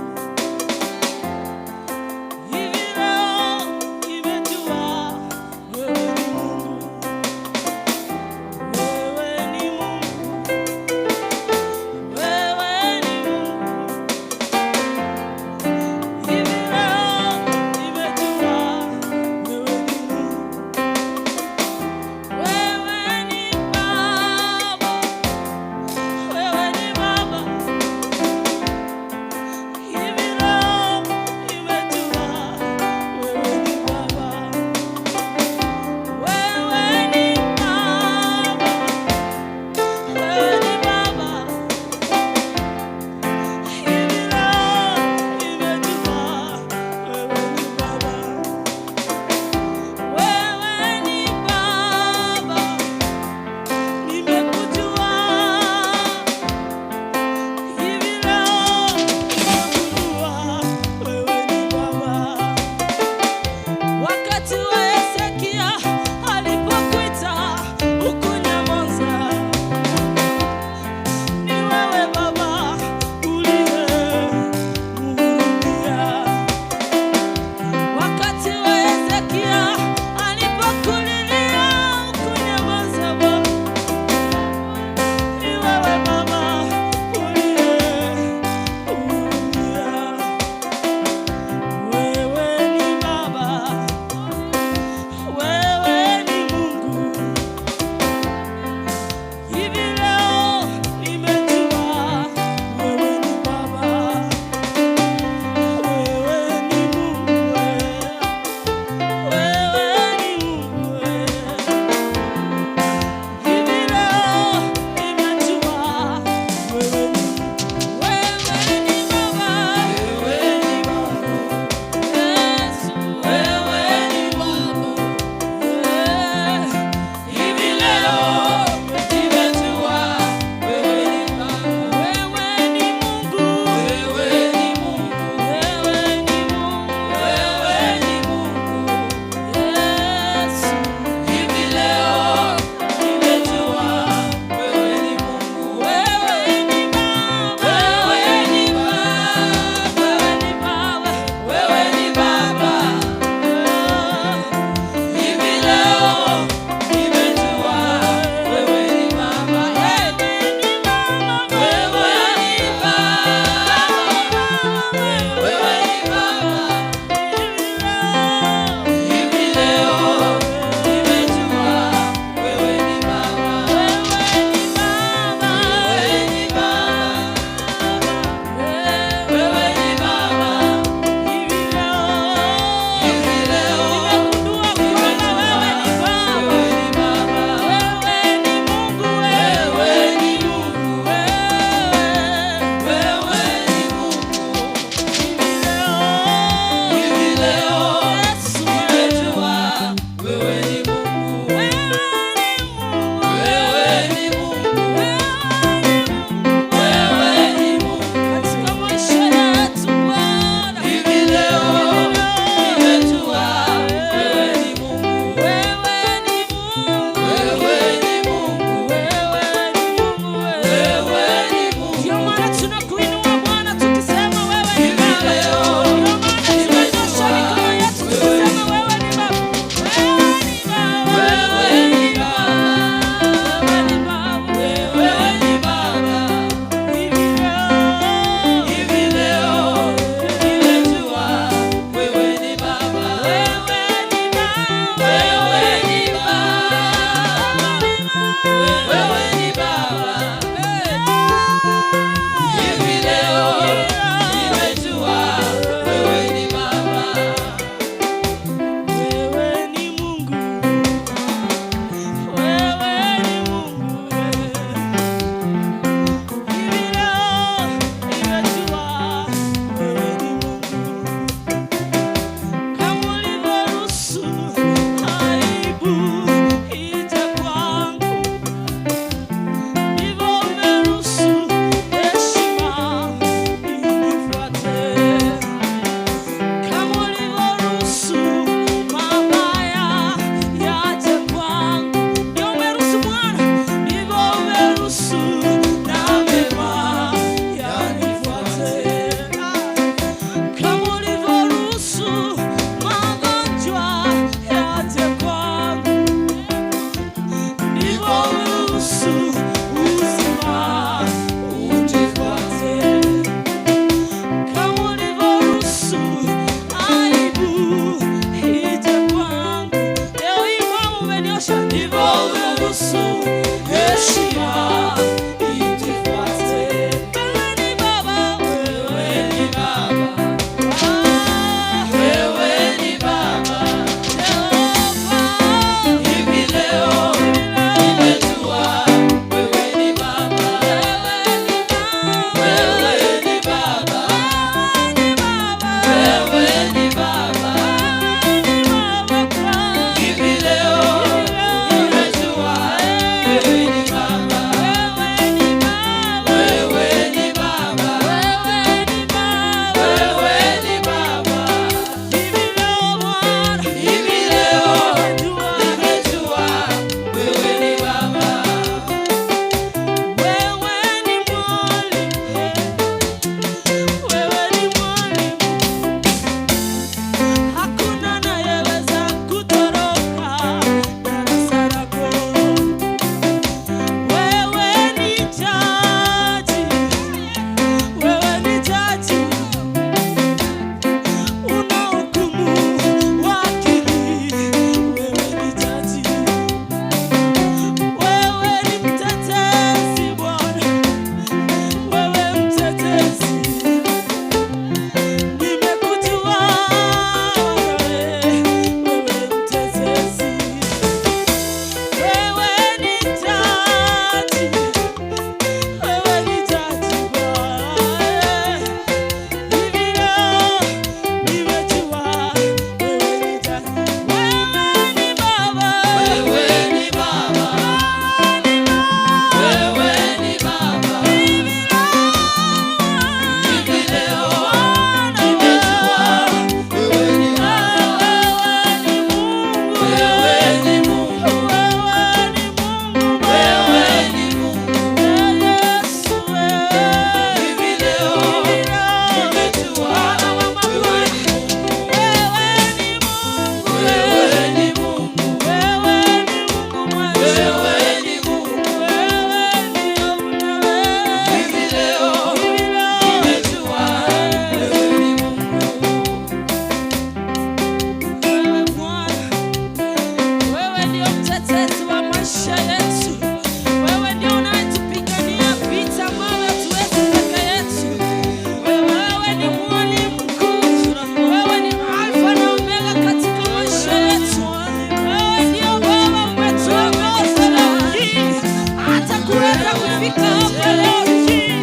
kufika hapa leo hii.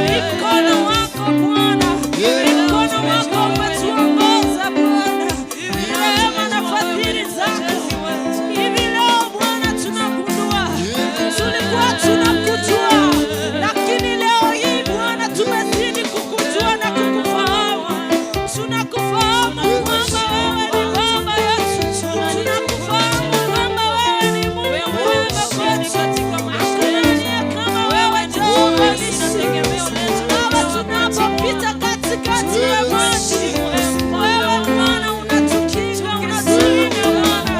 Ni mkono wako Bwana, mkono wako umetuongoza Bwana, rehema na fadhili zako. Hivi leo Bwana tunagundua, tulikuwa tunakujua, lakini leo hii Bwana tumezidi kukujua na kukufahamu. Tunakufahamu kwamba wewe ni Baba yetu, tunakufahamu kwamba wewe ni Mungu mwema kwetu. Hakuna aliye kama wewe Jehova Nisi. Baba, tunapopita katikati ya maji, wewe Bwana unatukinga, unatulinda Bwana.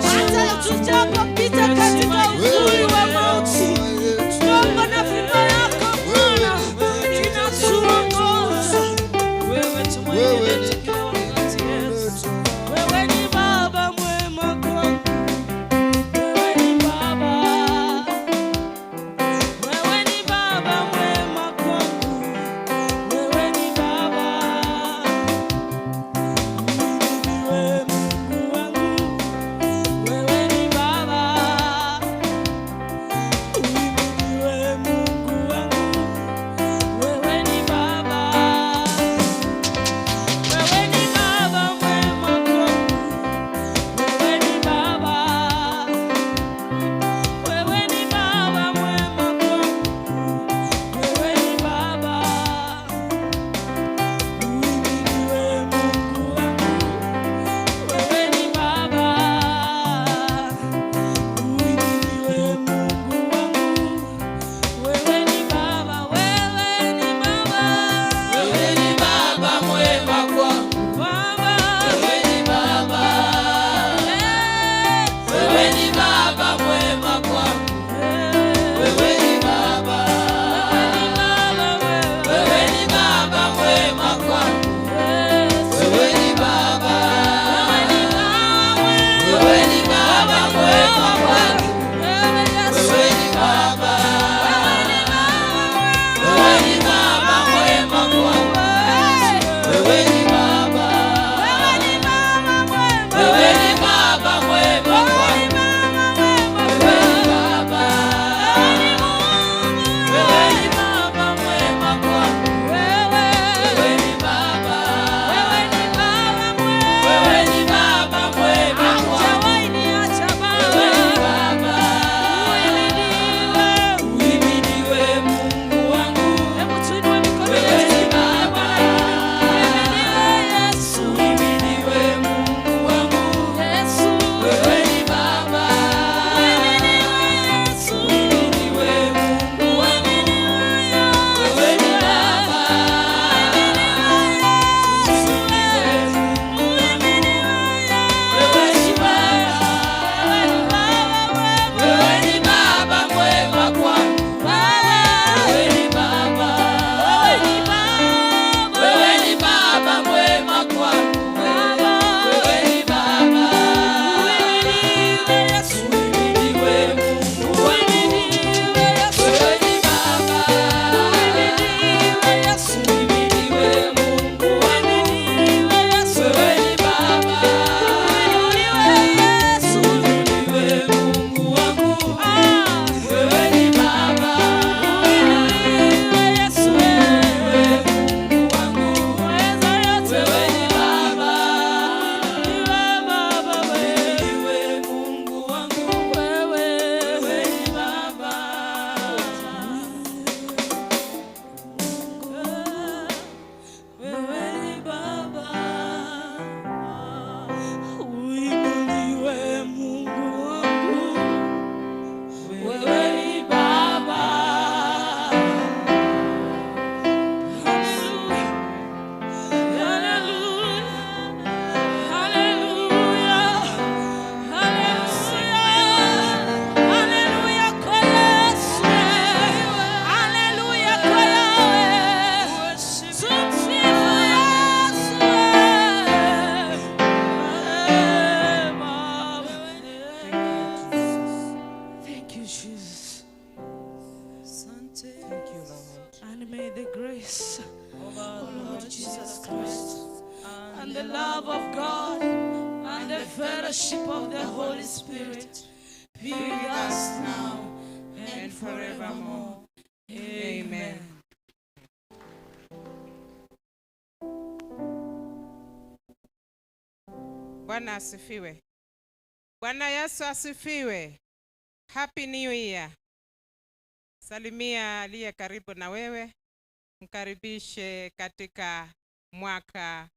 Hata tujapopita katika uvuli wa mauti, gongo na fimbo yako Bwana inatuongoza. Wewe ni Baba mwema kwangu. Wewe ni Baba. Wewe ni Baba mwema kwangu. Wewe ni Baba. Wewe Mungu wangu. Wewe ni Baba. Wewe Mungu wangu. Wewe ni Baba. Wewe ni Baba mwema kwangu. Wewe ni Baba. Wewe ni Baba mwema kwangu. Wewe ni Baba. Uhimidiwe Mungu wangu. Wewe ni Baba. Uhimidiwe Mungu wangu. Wewe ni Baba. Wewe ni Baba. Wewe ni Baba mwema kwangu. Baba. Wewe ni Baba. Wewe ni Baba mwema kwangu. Wewe ni Baba. Wewe ni Baba mwema kwangu. Wewe ni Baba. Wewe ni Baba mwema kwangu. Wewe ni Baba. Wewe ni Baba mwema kwangu. Wewe ni Baba. Wewe ni Baba mwema kwangu. Wewe ni Baba. Wewe ni Baba mwema kwangu. Wewe ni Baba. Wewe ni Baba mwema kwangu. Wewe ni Baba. Uhimidiwe Mungu wangu. Wewe ni Baba. Uhimidiwe Mungu wangu. Wewe ni Baba. Uhimidiwe Mungu wangu. Wewe ni Baba. Wewe ni Baba. Wewe ni Baba mwema kwangu. Wewe ni Baba. Wewe ni Baba mwema kwangu. Wewe ni Baba. Uhimidiwe Mungu wangu. Wewe ni Baba. Uhimidiwe Mungu wangu. Wewe ni Baba. Uhimidiwe Mungu wangu. Wewe ni Baba. and the love of God and the fellowship of the Holy Spirit be with us now and forevermore. Amen. Bwana asifiwe. Bwana Yesu asifiwe. Happy New Year. Salimia aliye karibu na wewe, mkaribishe katika mwaka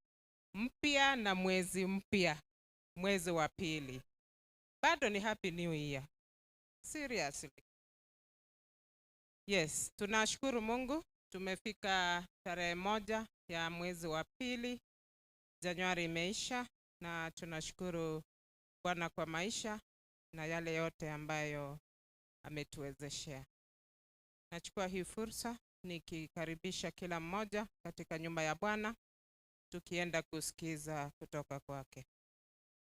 mpya na mwezi mpya, mwezi wa pili. Bado ni Happy New Year. Seriously. Yes, tunashukuru Mungu. Tumefika tarehe 1 ya mwezi wa pili. Januari imeisha na tunashukuru Bwana kwa maisha na yale yote ambayo ametuwezeshea. Nachukua hii fursa nikikaribisha kila mmoja katika nyumba ya Bwana, tukienda kusikiza kutoka kwake.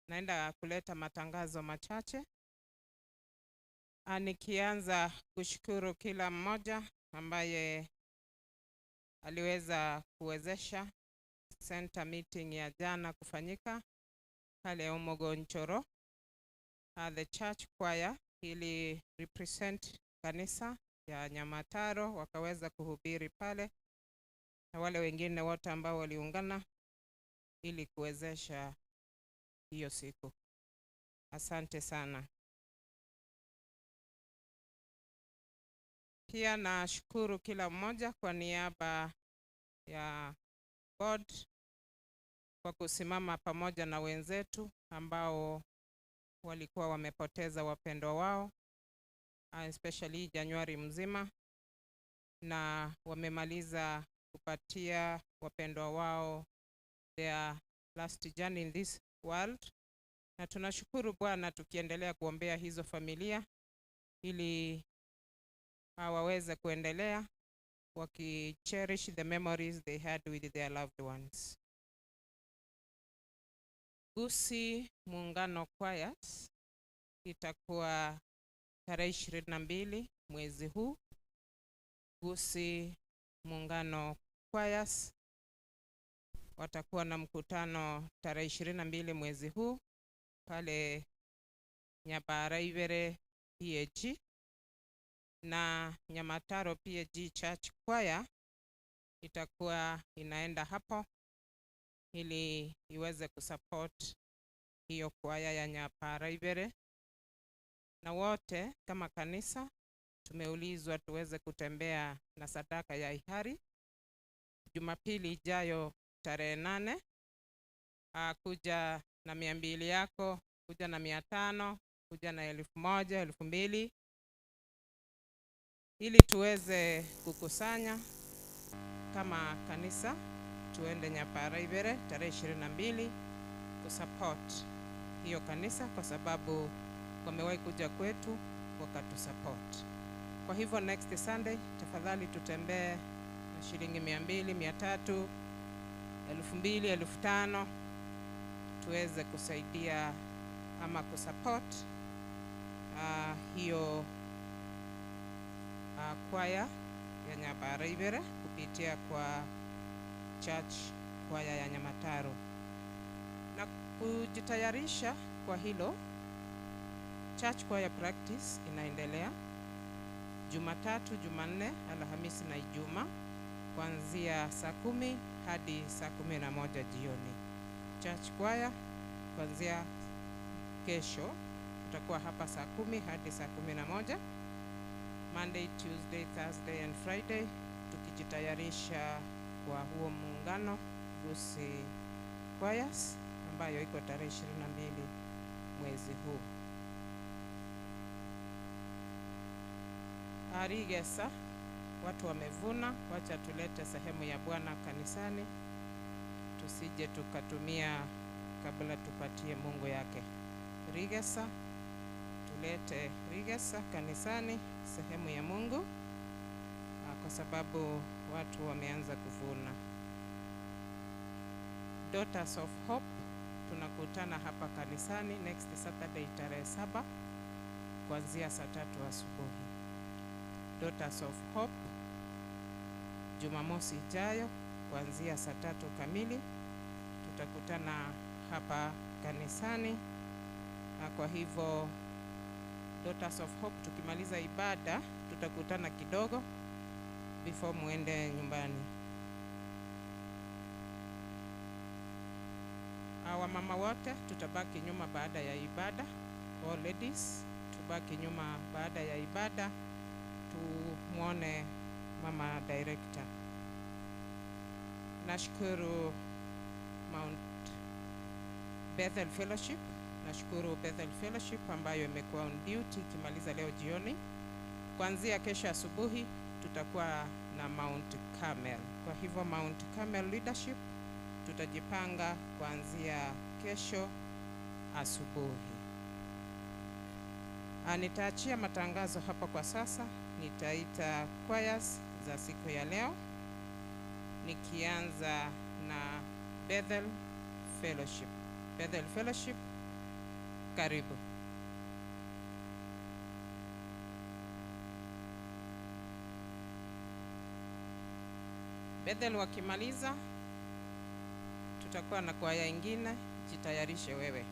Naenda kuleta matangazo machache. Nikianza kushukuru kila mmoja ambaye aliweza kuwezesha center meeting ya jana kufanyika pale Omogonchoro. The church choir ili represent kanisa ya Nyamataro wakaweza kuhubiri pale, na wale wengine wote ambao waliungana ili kuwezesha hiyo siku. Asante sana. Pia nashukuru kila mmoja kwa niaba ya board kwa kusimama pamoja na wenzetu ambao walikuwa wamepoteza wapendwa wao, especially Januari mzima, na wamemaliza kupatia wapendwa wao their last journey in this world. Na tunashukuru Bwana tukiendelea kuombea hizo familia ili waweze kuendelea wakicherish the memories they had with their loved ones. Gusii Muungano Choirs itakuwa tarehe 22 mwezi huu. Gusii Muungano Choirs watakuwa na mkutano tarehe 22 mwezi huu pale Nyabaraibere PAG, na Nyamataro PAG Church Choir itakuwa inaenda hapo ili iweze kusupport hiyo kwaya ya Nyabaraibere. Na wote kama kanisa tumeulizwa tuweze kutembea na sadaka ya ihari Jumapili ijayo tarehe 8. Kuja na 200 yako, kuja na 500, kuja na 1000, 2000 ili tuweze kukusanya kama kanisa tuende Nyabaraibere tarehe 22 kusupport hiyo kanisa, kwa sababu wamewahi kuja kwetu wakatusupport. Kwa hivyo next Sunday tafadhali tutembee na shilingi 200, 300, 2000, 5000 tuweze kusaidia ama kusupport hiyo kwaya ya Nyabaraibere kupitia kwa church kwaya ya Nyamataro. Na kujitayarisha kwa hilo, church choir practice inaendelea Jumatatu, Jumanne, Alhamisi na Ijumaa kuanzia saa 10 hadi saa 11 jioni. Church choir kuanzia kesho tutakuwa hapa saa 10 hadi saa 11, Monday, Tuesday, Thursday and Friday, tukijitayarisha kwa huo muungano Gusii Choirs ambayo iko tarehe 22 mwezi huu. Rigesa, watu wamevuna, wacha tulete sehemu ya Bwana kanisani, tusije tukatumia kabla tupatie Mungu yake. Rigesa, tulete Rigesa kanisani, sehemu ya Mungu, kwa sababu watu wameanza kuvuna. Daughters of Hope tunakutana hapa kanisani next Saturday tarehe 7 kuanzia saa 3 asubuhi. Daughters of Hope Jumamosi ijayo kuanzia saa 3 kamili tutakutana hapa kanisani. Kwa hivyo Daughters of Hope, tukimaliza ibada tutakutana kidogo before muende nyumbani. Wamama wote tutabaki nyuma baada ya ibada. All ladies tubaki nyuma baada ya ibada, tumuone mama director. Nashukuru Mount Bethel Fellowship. Nashukuru Bethel Fellowship ambayo imekuwa on duty kimaliza leo jioni. Kuanzia kesho asubuhi tutakuwa na Mount Carmel. Kwa hivyo Mount Carmel leadership tutajipanga kuanzia kesho asubuhi. Nitaachia matangazo hapa kwa sasa. Nitaita choirs za siku ya leo, nikianza na Bethel Fellowship. Bethel Fellowship, karibu. Bethel wakimaliza tutakuwa na kwaya ingine, jitayarishe wewe.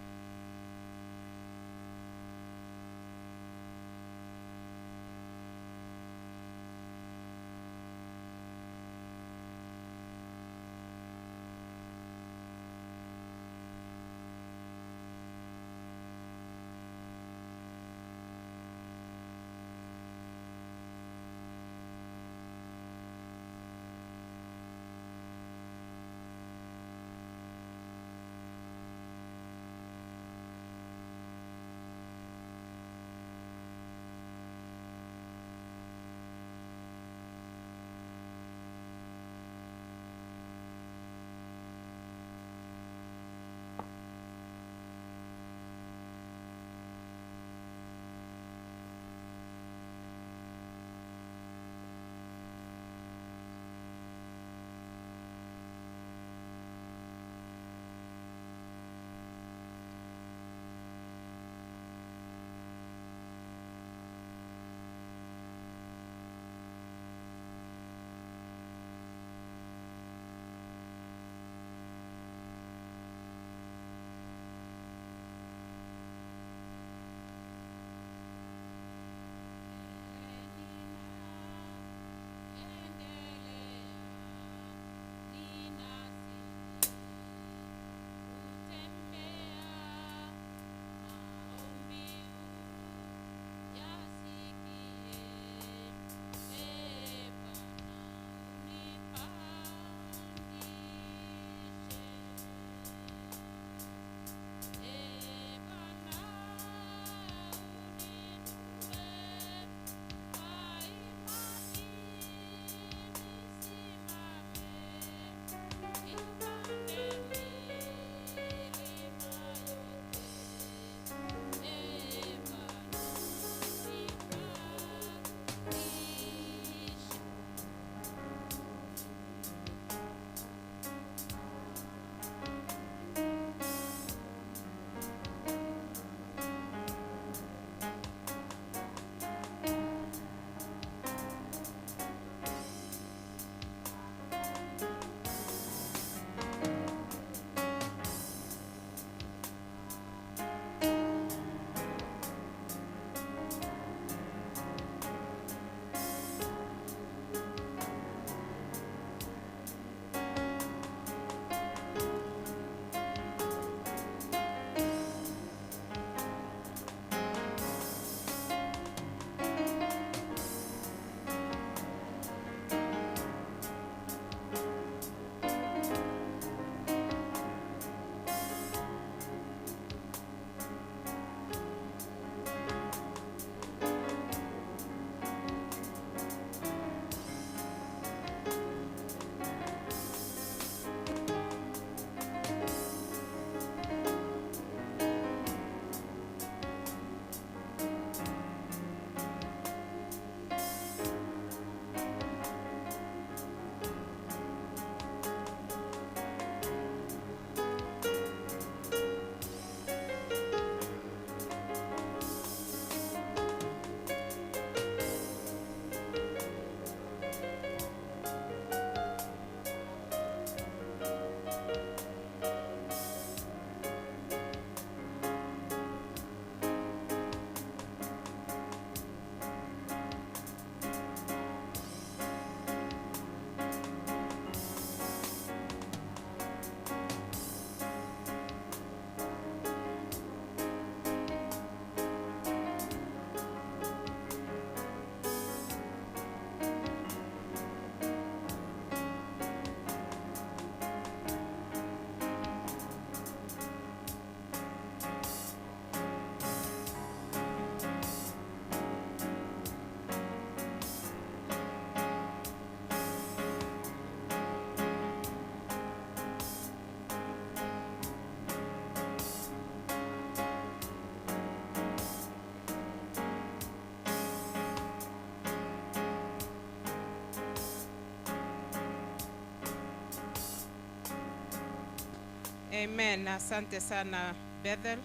Amen. Asante sana Bethel.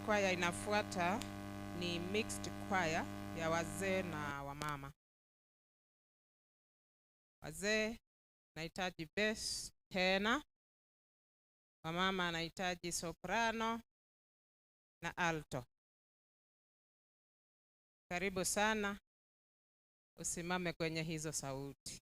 Kwaya inafuata ni mixed choir ya wazee na wamama. Wazee nahitaji bass tena, wamama nahitaji soprano na alto. Karibu sana, usimame kwenye hizo sauti.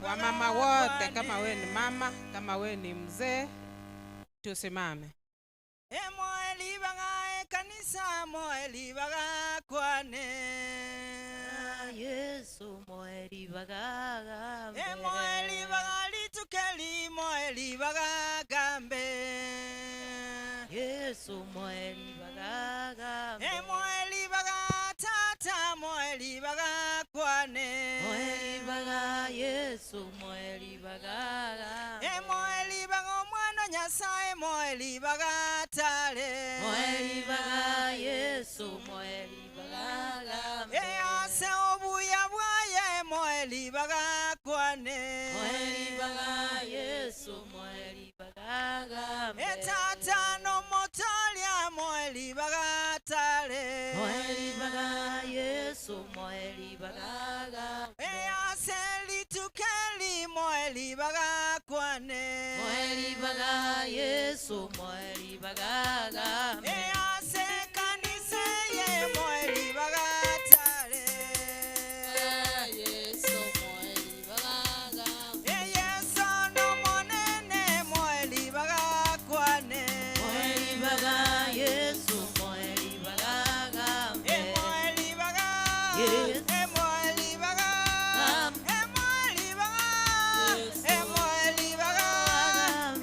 Wamama wote, kama we ni mama, kama we ni mzee, tusimame. Moeli baga kanisa moeli baga kwane Yesu moeli baga gambe moeli baga litukeli moeli baga gambe Yesu moeli baga gambe moeli baga tata moeli baga kwane moeli baga Yesu moeli baga gambe moeli baga mwana nyasaye moeli baga tale moeli baga Yesu moeli baga gambe ase obuya bwaye moeli baga kwane moeli baga Yesu moeli baga gambe tata no motolia moeli baga tale moeli baga Yesu moeli baga gambe ase litukeli moeli baga kwane moeli baga Yesu moeli baga gambe ase kanise ye moeli baga tale Yesu moeli baga gambe yeso no monene moeli baga kwane moeli baga Yesu moeli baga gambe moeli baga Yes. moeli baga moeli baga Yes. moeli baga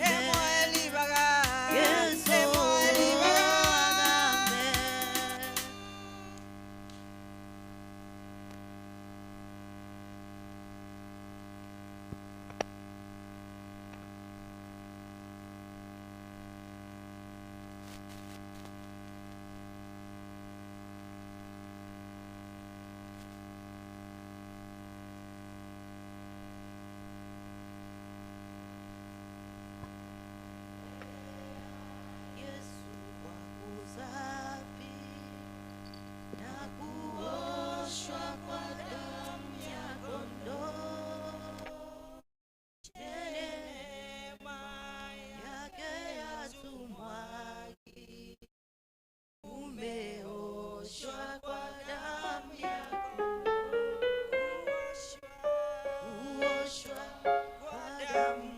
moeli baga Yesu moeli baga gambe Yesu kwa kusafi na kuoshwa kwa damu ya kondoo, neema yake yatumwagi, umeoshwa kwa damu ya kondoo, kuoshwa kwa damu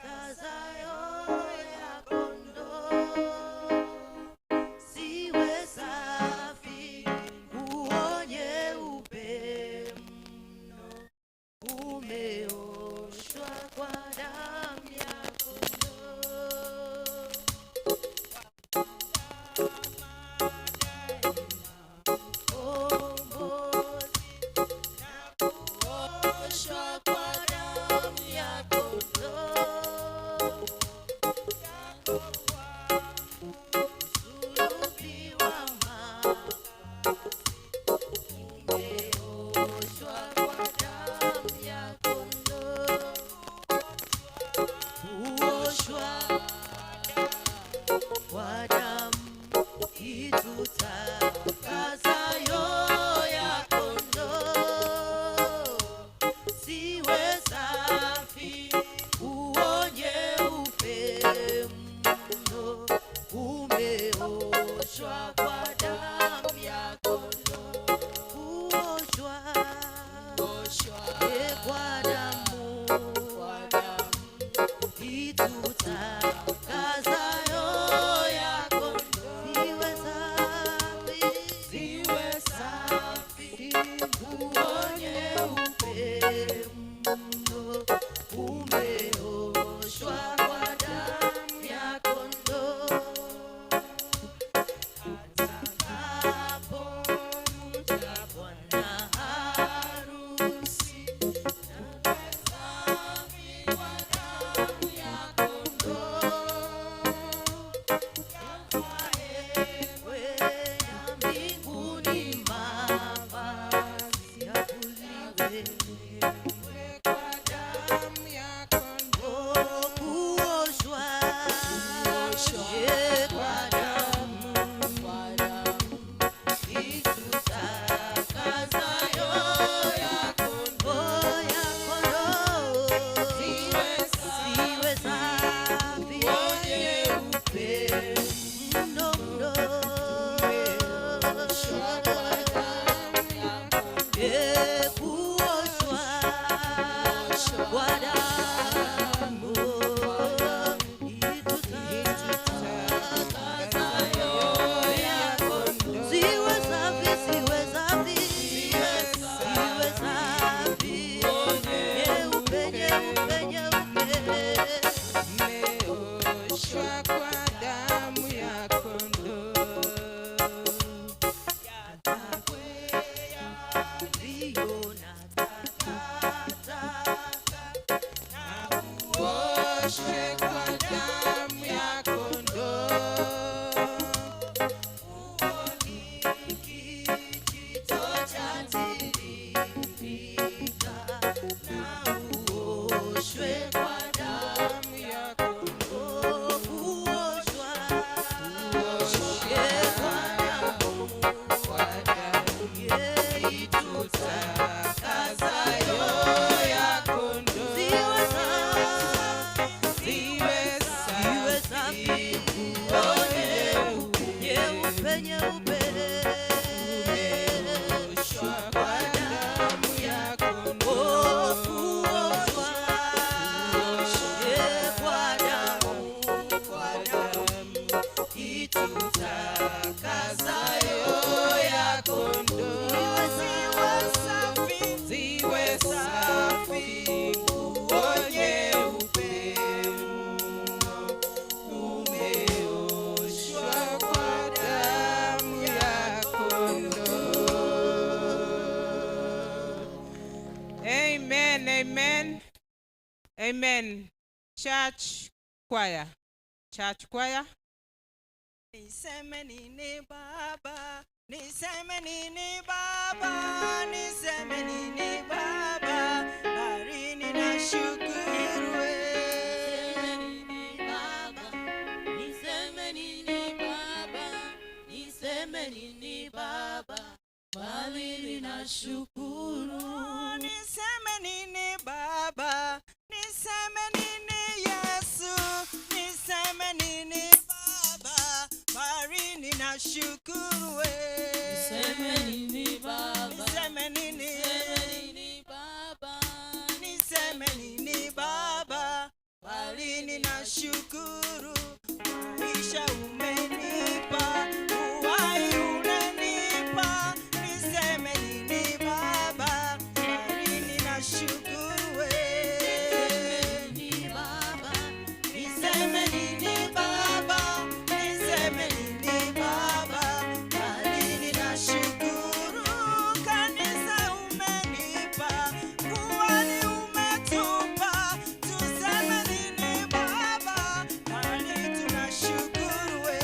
itutakasayo ya kondoo, siwe safi nguo nyeupe mno, umeoshwa kwa damu ya kondoo. Kombozi na kuoshwa kwa damu ya kondoo, msulubiwa umeoshwa kwa damu ya kondoo, kuoshwa kwa damu itutakasayo ya kondoo, siwe safi nguo nyeupe mno, umeoshwa kwa damu ya kondoo, kuoshwa kwa damu itutakasayo ya kondoo, siwe safi nguo nyeupe nyeupe. Umeoshwa kwa damu ya kondoo. Kuoshwa kwa damu itutakasayo ya kondoo. Ziwe safi, nguo nyeupe mno. Umeoshwa kwa damu ya kondoo. Amen, amen, amen. Church choir, church choir. Niseme nini baba, niseme nini baba, niseme nini baba, barini na shukuru we. Niseme nini baba, niseme nini baba, bali na shukuru. Niseme nini baba, niseme nini Yesu, niseme nini baba, barini na shukuru we. Niseme nini baba, Niseme nini, baba, niseme nini baba, barini na shukuru. Maisha umenipa, uhai unanipa, niseme nini baba, barini na shukuru we. nini baba, Niseme nini baba, niseme nini baba, barini na shukuru. Kanisa umenipa, kuhani umetupa, tuseme nini baba, bali tunashukuru we.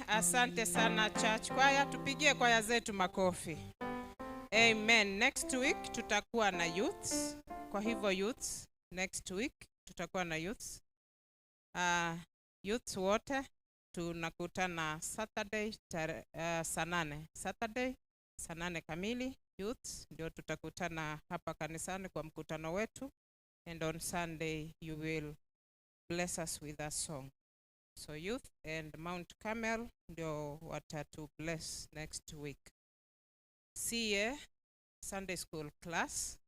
Asante sana church choir, tupigie kwaya zetu makofi. Amen. Next week tutakuwa na youths. Kwa hivyo youths, next week tutakuwa na youths. Youths wote tunakutana Saturday saa 8. Saturday saa 8 kamili youths ndio tutakutana hapa kanisani kwa mkutano wetu, and on Sunday you will bless us with a song. So youth and Mount Carmel ndio watatu bless next week. CA Sunday school class.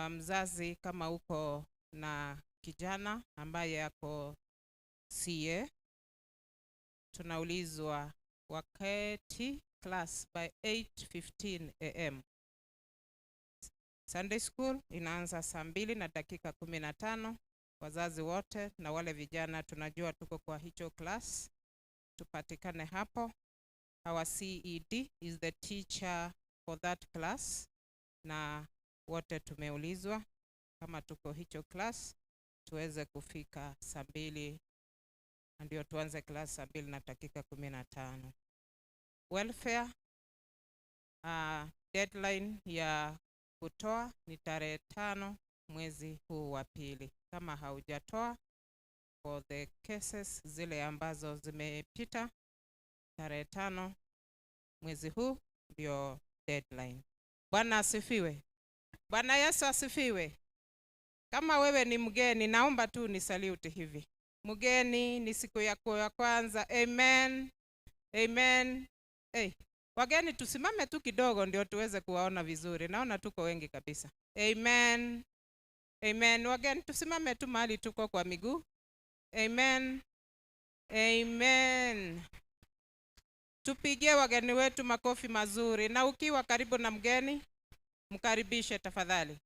Mzazi kama uko na kijana ambaye ako CA, tunaulizwa wakati class by 8:15 am. Sunday school inaanza saa 2:15. Wazazi wote na wale vijana tunajua tuko kwa hicho class, tupatikane hapo. Our CED is the teacher for that class, na wote tumeulizwa kama tuko hicho class tuweze kufika saa 2 ndio tuanze class saa 2:15. Welfare deadline ya kutoa ni tarehe 5 mwezi huu wa pili. Kama haujatoa for the cases zile ambazo zimepita, tarehe 5 mwezi huu ndio deadline. Bwana asifiwe. Bwana Yesu asifiwe. Kama wewe ni mgeni, naomba tu ni salute hivi. Mgeni ni siku yako ya kwanza. Amen. Amen. Wageni tusimame tu kidogo ndio tuweze kuwaona vizuri. Naona tuko wengi kabisa. Amen. Amen. Wageni tusimame tu mahali tuko kwa miguu. Amen. Amen. Tupigie wageni wetu makofi mazuri, na ukiwa karibu na mgeni mkaribishe tafadhali.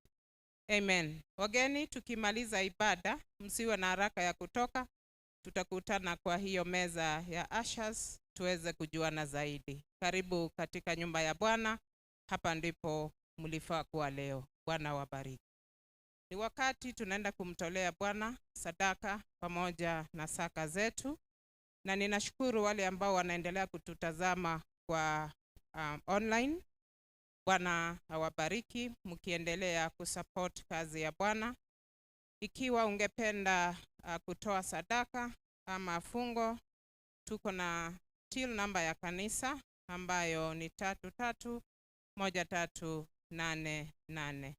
Amen. Wageni, tukimaliza ibada msiwe na haraka ya kutoka. Tutakutana kwa hiyo meza ya ushers tuweze kujuana zaidi. Karibu katika nyumba ya Bwana. Hapa ndipo mlifaa kuwa leo. Bwana wabariki. Ni wakati tunaenda kumtolea Bwana sadaka pamoja na saka zetu, na ninashukuru wale ambao wanaendelea kututazama kwa online. Bwana awabariki mkiendelea kusupport kazi ya Bwana. Ikiwa ungependa kutoa sadaka ama fungo, tuko na till number ya kanisa ambayo ni 331388.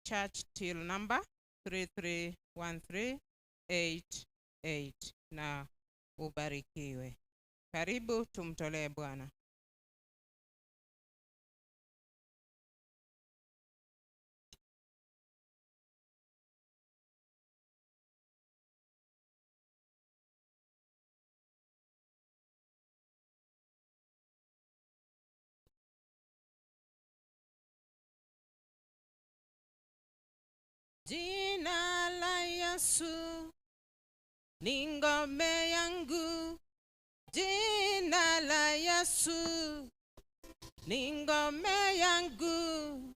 Church till number 331388, na ubarikiwe. Karibu tumtolee Bwana. Jina la Yesu ni ngome yangu. Jina la Yesu ni ngome yangu.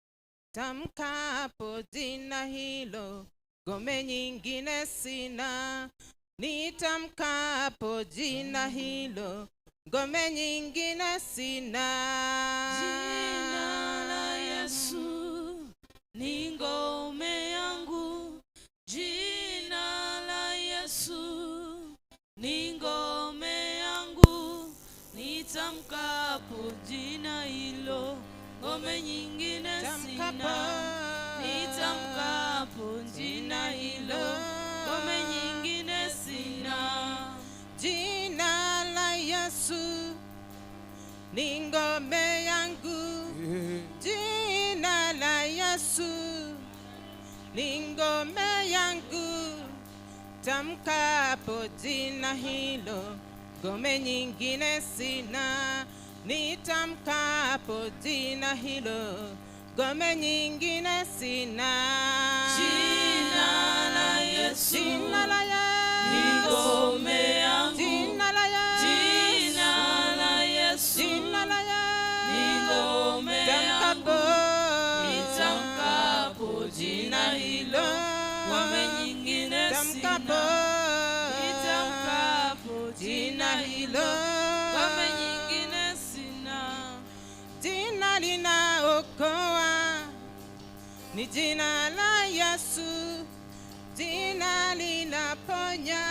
Tamkapo jina hilo, ngome nyingine sina. Nitamkapo jina hilo, ngome nyingine sina. Jina la Yesu ni ngome yangu. Jina la Yesu ni ngome yangu. Nitamkapo jina hilo, ngome nyingine sina. Nitamkapo jina hilo, ngome nyingine sina. Jina la Yesu ni ngome yangu. Jina la Yesu ni ngome yangu. Tamkapo jina hilo, ngome nyingine sina. Nitamkapo jina hilo, ngome nyingine sina. Jina la Yesu Jina la Yesu ni ngome yangu. Jina la Yesu Jina la Yesu Jina la Yesu ni ngome yangu. Nitamkapo jina hilo, ngome nyingine sina. Nitamkapo jina hilo, ni jina la Yesu, jina linaponya,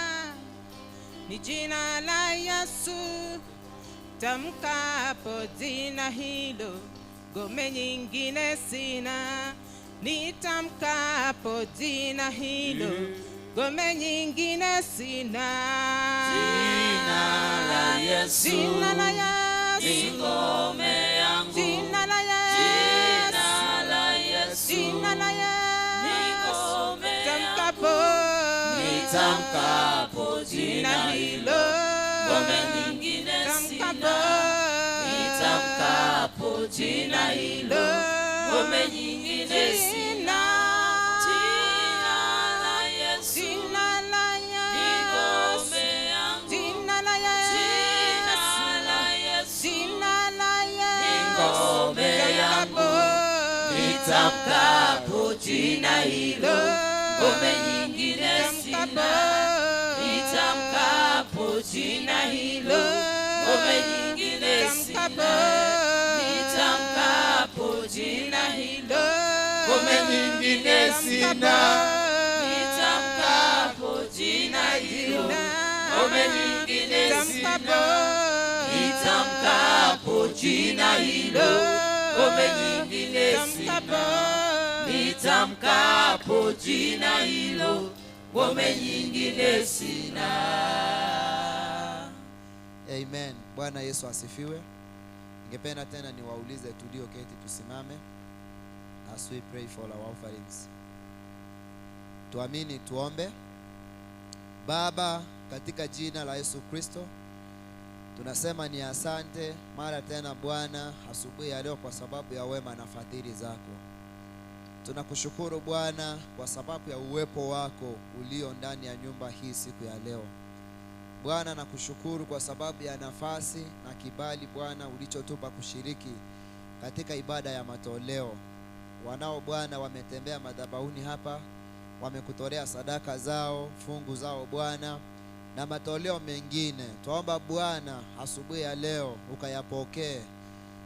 ni jina la Yesu, tamkapo jina hilo, ngome nyingine sina. Nitamkapo jina hilo, ngome nyingine sina. Jina la Yesu, Jina la Yesu, ni ngome yangu. jina la Yesu, Jina la Yesu, jina la ni Yesu, ngome tamkapo, nitamkapo jina hilo, ngome nyingine tamkapo, sina. Nitamkapo jina hilo, ngome nyingine sina. Jina la Yesu, jina la ni Yesu, ngome yangu. jina la Yesu, Jina la Yesu, jina la Yesu, ngome yangu. Nitamkapo jina hilo, ngome nyingine sina. Nitamkapo jina hilo, ngome nyingine sina. Nitamkapo jina hilo, ngome nyingine sina. Nitamkapo jina hilo, ngome nyingine sina. Nitamkapo jina hilo, ngome nyingine sina. Nitamkapo jina hilo, ngome nyingine sina. Amen. Bwana Yesu asifiwe. Ningependa tena niwaulize tulioketi tusimame as we pray for our offerings. Tuamini, tuombe. Baba, katika jina la Yesu Kristo, tunasema ni asante mara tena Bwana asubuhi ya leo kwa sababu ya wema na fadhili zako. Tunakushukuru Bwana kwa sababu ya uwepo wako ulio ndani ya nyumba hii siku ya leo. Bwana, nakushukuru kwa sababu ya nafasi na kibali Bwana ulichotupa kushiriki katika ibada ya matoleo. Wanao Bwana wametembea madhabahuni hapa, wamekutolea sadaka zao, fungu zao Bwana na matoleo mengine. Tuomba Bwana asubuhi ya leo ukayapokee,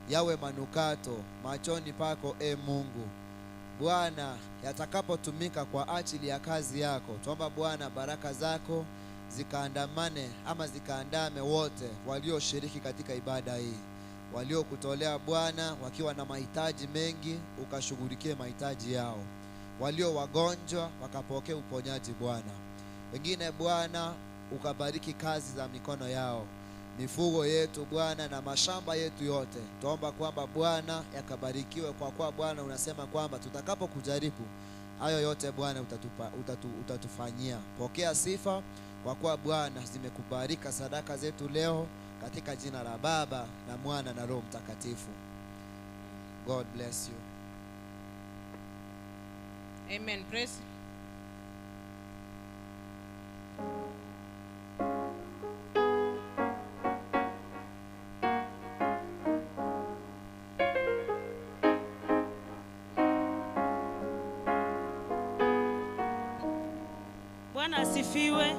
yawe manukato machoni pako Mungu. Bwana, yatakapotumika kwa ajili ya kazi yako, tuomba Bwana baraka zako zikaandamane ama zikaandame wote walioshiriki katika ibada hii, waliokutolea Bwana wakiwa na mahitaji mengi, ukashughulikie mahitaji yao. Walio wagonjwa wakapokea uponyaji Bwana. Wengine Bwana ukabariki kazi za mikono yao, mifugo yetu Bwana na mashamba yetu yote. Tuomba kwamba Bwana yakabarikiwe, kwa kuwa Bwana unasema kwamba tutakapokujaribu hayo yote Bwana utatufanyia. Pokea sifa kwa kuwa Bwana zimekubarika sadaka zetu leo, katika jina la Baba na Mwana na Roho Mtakatifu. God bless you. Amen. Praise. Bwana asifiwe.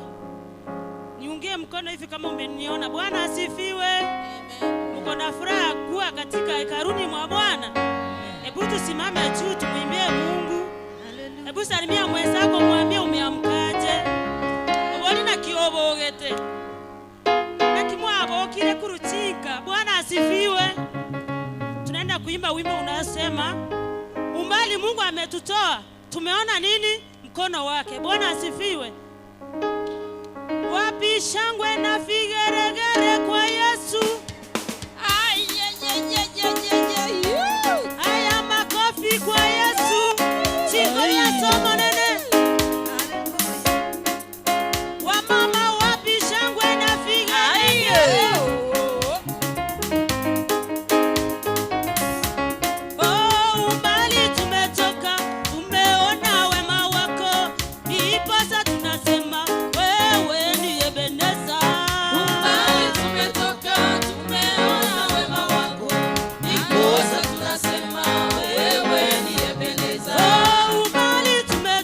Niungie mkono hivi kama umeniona. Bwana asifiwe. Mko na furaha kuwa katika hekaruni mwa Bwana? Hebu tusimame juu tumwimbie Mungu. Hebu salimia mwenzako, mwambie umeamkaje. Uboni na kiobogete. Na kimwabo kile kuruchika. Bwana asifiwe. Tunaenda kuimba wimbo unasema umbali Mungu ametutoa, tumeona nini? Mkono wake. Bwana asifiwe. Wapi shangwe na vigeregere kwa Yesu? Haya makofi kwa Yesu. Chiko ya somo nene. Wamama wapi shangwe na vigeregere? Oh, umbali tumetoka, tumeona wema wako. Iposa tunasema wewe ni Ebeneza. Umbali tumetoka, tumeona wema wako. Ndiposa tunasema wewe ni Ebeneza. Oh, umbali tumetoka,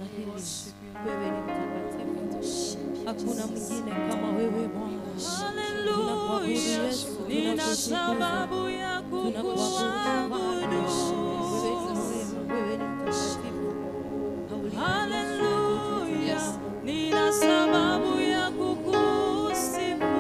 unastahili. Wewe ni mtakatifu. Hakuna mwingine kama wewe Bwana. Tunakuabudu Yesu. Nina sababu ya kukuabudu. Wewe ni mtakatifu. Haleluya. Nina sababu ya kukusifu.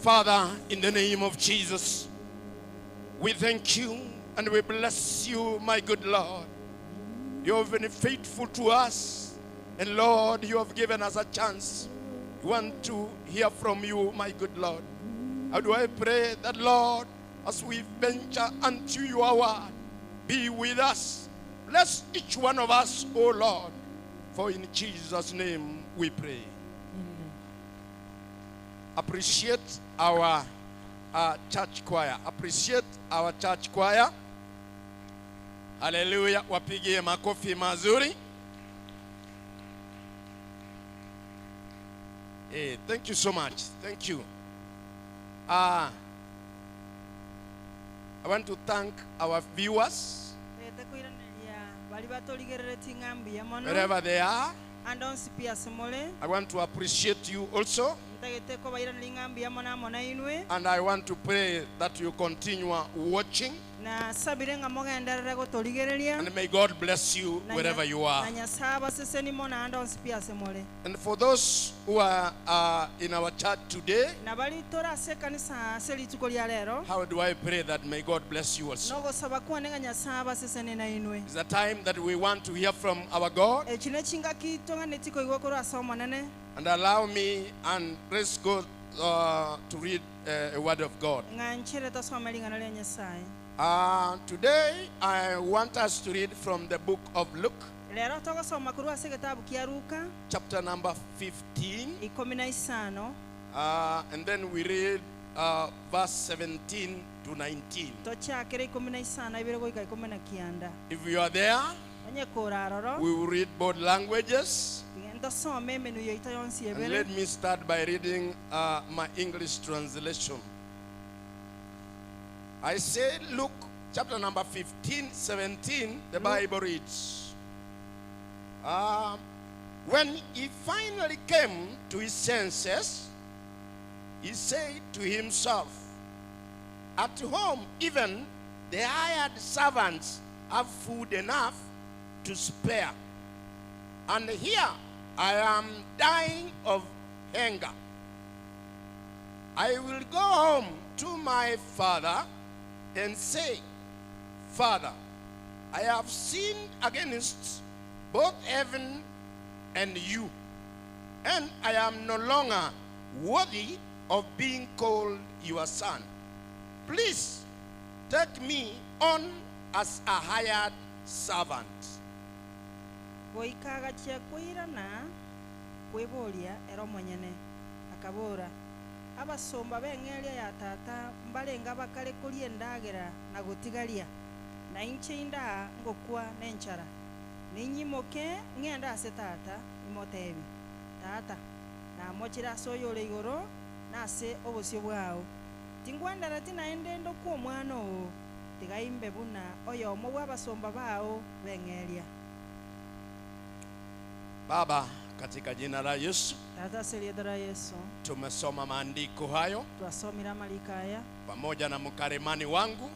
Father, in the name of Jesus, we thank you and we bless you, my good Lord. You have been faithful to us, and Lord, you have given us a chance. We want to hear from you, my good Lord. How do I pray that, Lord, as we venture unto your word, be with us. Bless each one of us, O Lord, for in Jesus' name we pray. Appreciate our church choir. Appreciate our church choir. Hallelujah. Wapigie makofi mazuri. Hey, thank you so much. Thank you. I want to thank our viewers wherever they are. I want to appreciate you also. And I want to pray that you continue watching. And may God bless you wherever you are. And for those who are in our church today, how do I pray that may God bless you also? It's a time that we want to hear from our God. And allow me and praise God to read a word of God. Today I want us to read from the book of Luke, chapter number 15, and then we read verse 17 to 19. If you are there, we will read both languages. And let me start by reading my English translation. I say Luke chapter number 15, 17, the Bible reads, when he finally came to his senses, he said to himself, at home even the hired servants have food enough to spare, and here I am dying of hunger. I will go home to my father and say, Father, I have sinned against both heaven and you, and I am no longer worthy of being called your son. Please take me on as a hired servant. Goikagachia kwirana kwiburia ero mwenyene akabura abasomba beng'eria ya tata mbalenga bakale kulie ndagera na gutigaria na inche inda ngokwa nenchara ninyimoke ngenda ase tata imotebi tata na mochira soyole igoro na ase obosio bwao tingwandara tinaende ndo kwa mwana o tigaimbe buna oyo omo bwabasomba bao beng'eria. Baba, katika jina la Yesu, Yesu, tumesoma maandiko hayo pamoja na mkarimani wangu.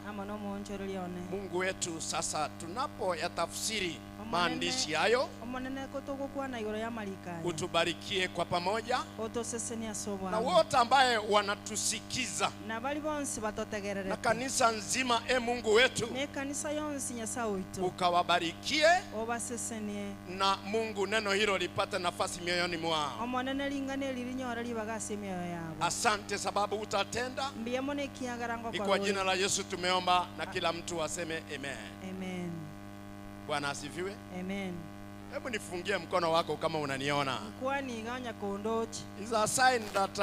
Mungu wetu, sasa tunapo yatafsiri maandishi hayo, omonene kotogokwana igoro ya marikaya utubarikie kwa pamoja, otosesenia sobo na wote ambaye wanatusikiza na bali bonsi batotegerere na kanisa nzima, Mungu wetu, ne kanisa yonsi nyasa oito ukawabarikie, obasesenie na Mungu neno hilo lipate nafasi mioyoni mwao. omonene lingane lirinyora libagase mioyo yabo. Asante sababu utatenda. Mbiyemo ne kiagarango Ni kwa jina la Yesu tumeomba, na kila mtu aseme amen. Amen. Bwana asifiwe. Amen. Hebu nifungie mkono wako kama unaniona. Kwani nganya kondochi It's a sign that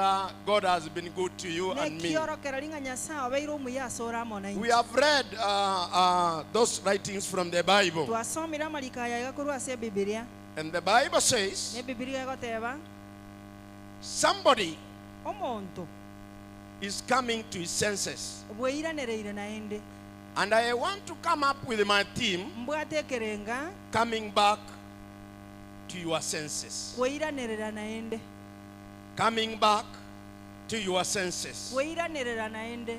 God has been good to you ne and me. kioro keralinga nyasa obeiro muyasora mona We have read those writings from the Bible, twasomira marikaya gakuru ase Biblia and the Bible says ne Biblia goteba somebody omonto is coming to his senses. bweiranereire naende And I want to come up with my theme, mbwatekerenga coming back to your senses. bweiranerera naende Coming back to your senses. bweiranerera naende.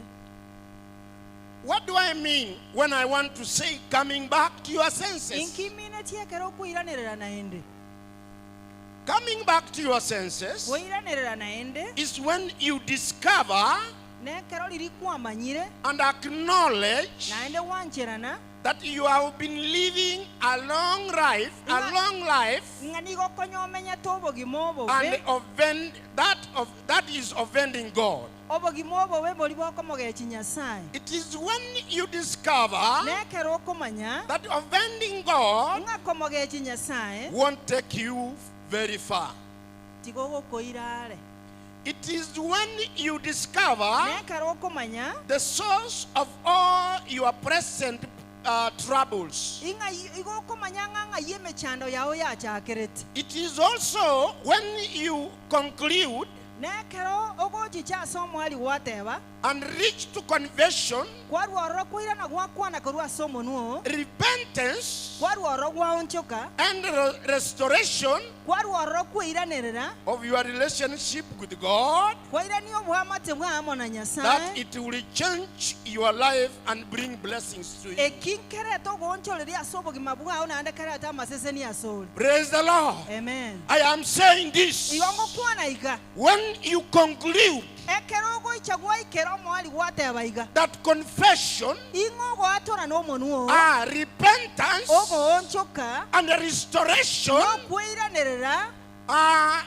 What do I mean when I want to say coming back to your senses? inkimine tiekero bweiranerera naende Coming back to your senses bweiranerera naende is when you discover nekero liri kwamanyire and acknowledge naende wancherana that you have been living a long life, ngani gokonya omenya tobogima obobe and that is offending God. obogima obobe boli bokomogechi nyasaye. It is when you discover nekero okomanya that offending God ngakomogechi nyasaye won't take you very far. tigogokoirare. It is when you discover nekero okomanya the source of all your present troubles. igokomanya ng'ang'a yemechando yao yachakereti. It is also when you conclude nekero ogochicha somo ali wateba and reach to confession, kwarworo kwirana gwakwana korwa somo nuo repentance, kwarworo gwaonchoka and restoration kwarworo kwiranerera of your relationship with God, kwairanio bwamate bwamo na that nyasaye it will change your life and bring blessings to you. ekinkereto gonchoreria sobogima bwao naende kereta amaseseni asoli. Praise the Lord. Amen. I am saying this. igongo kwana iga When you conclude ekero goichagwa ikero mwali wateba iga that confession, ingogo atora no monuo repentance, ogo onchoka and restoration no kwiranerera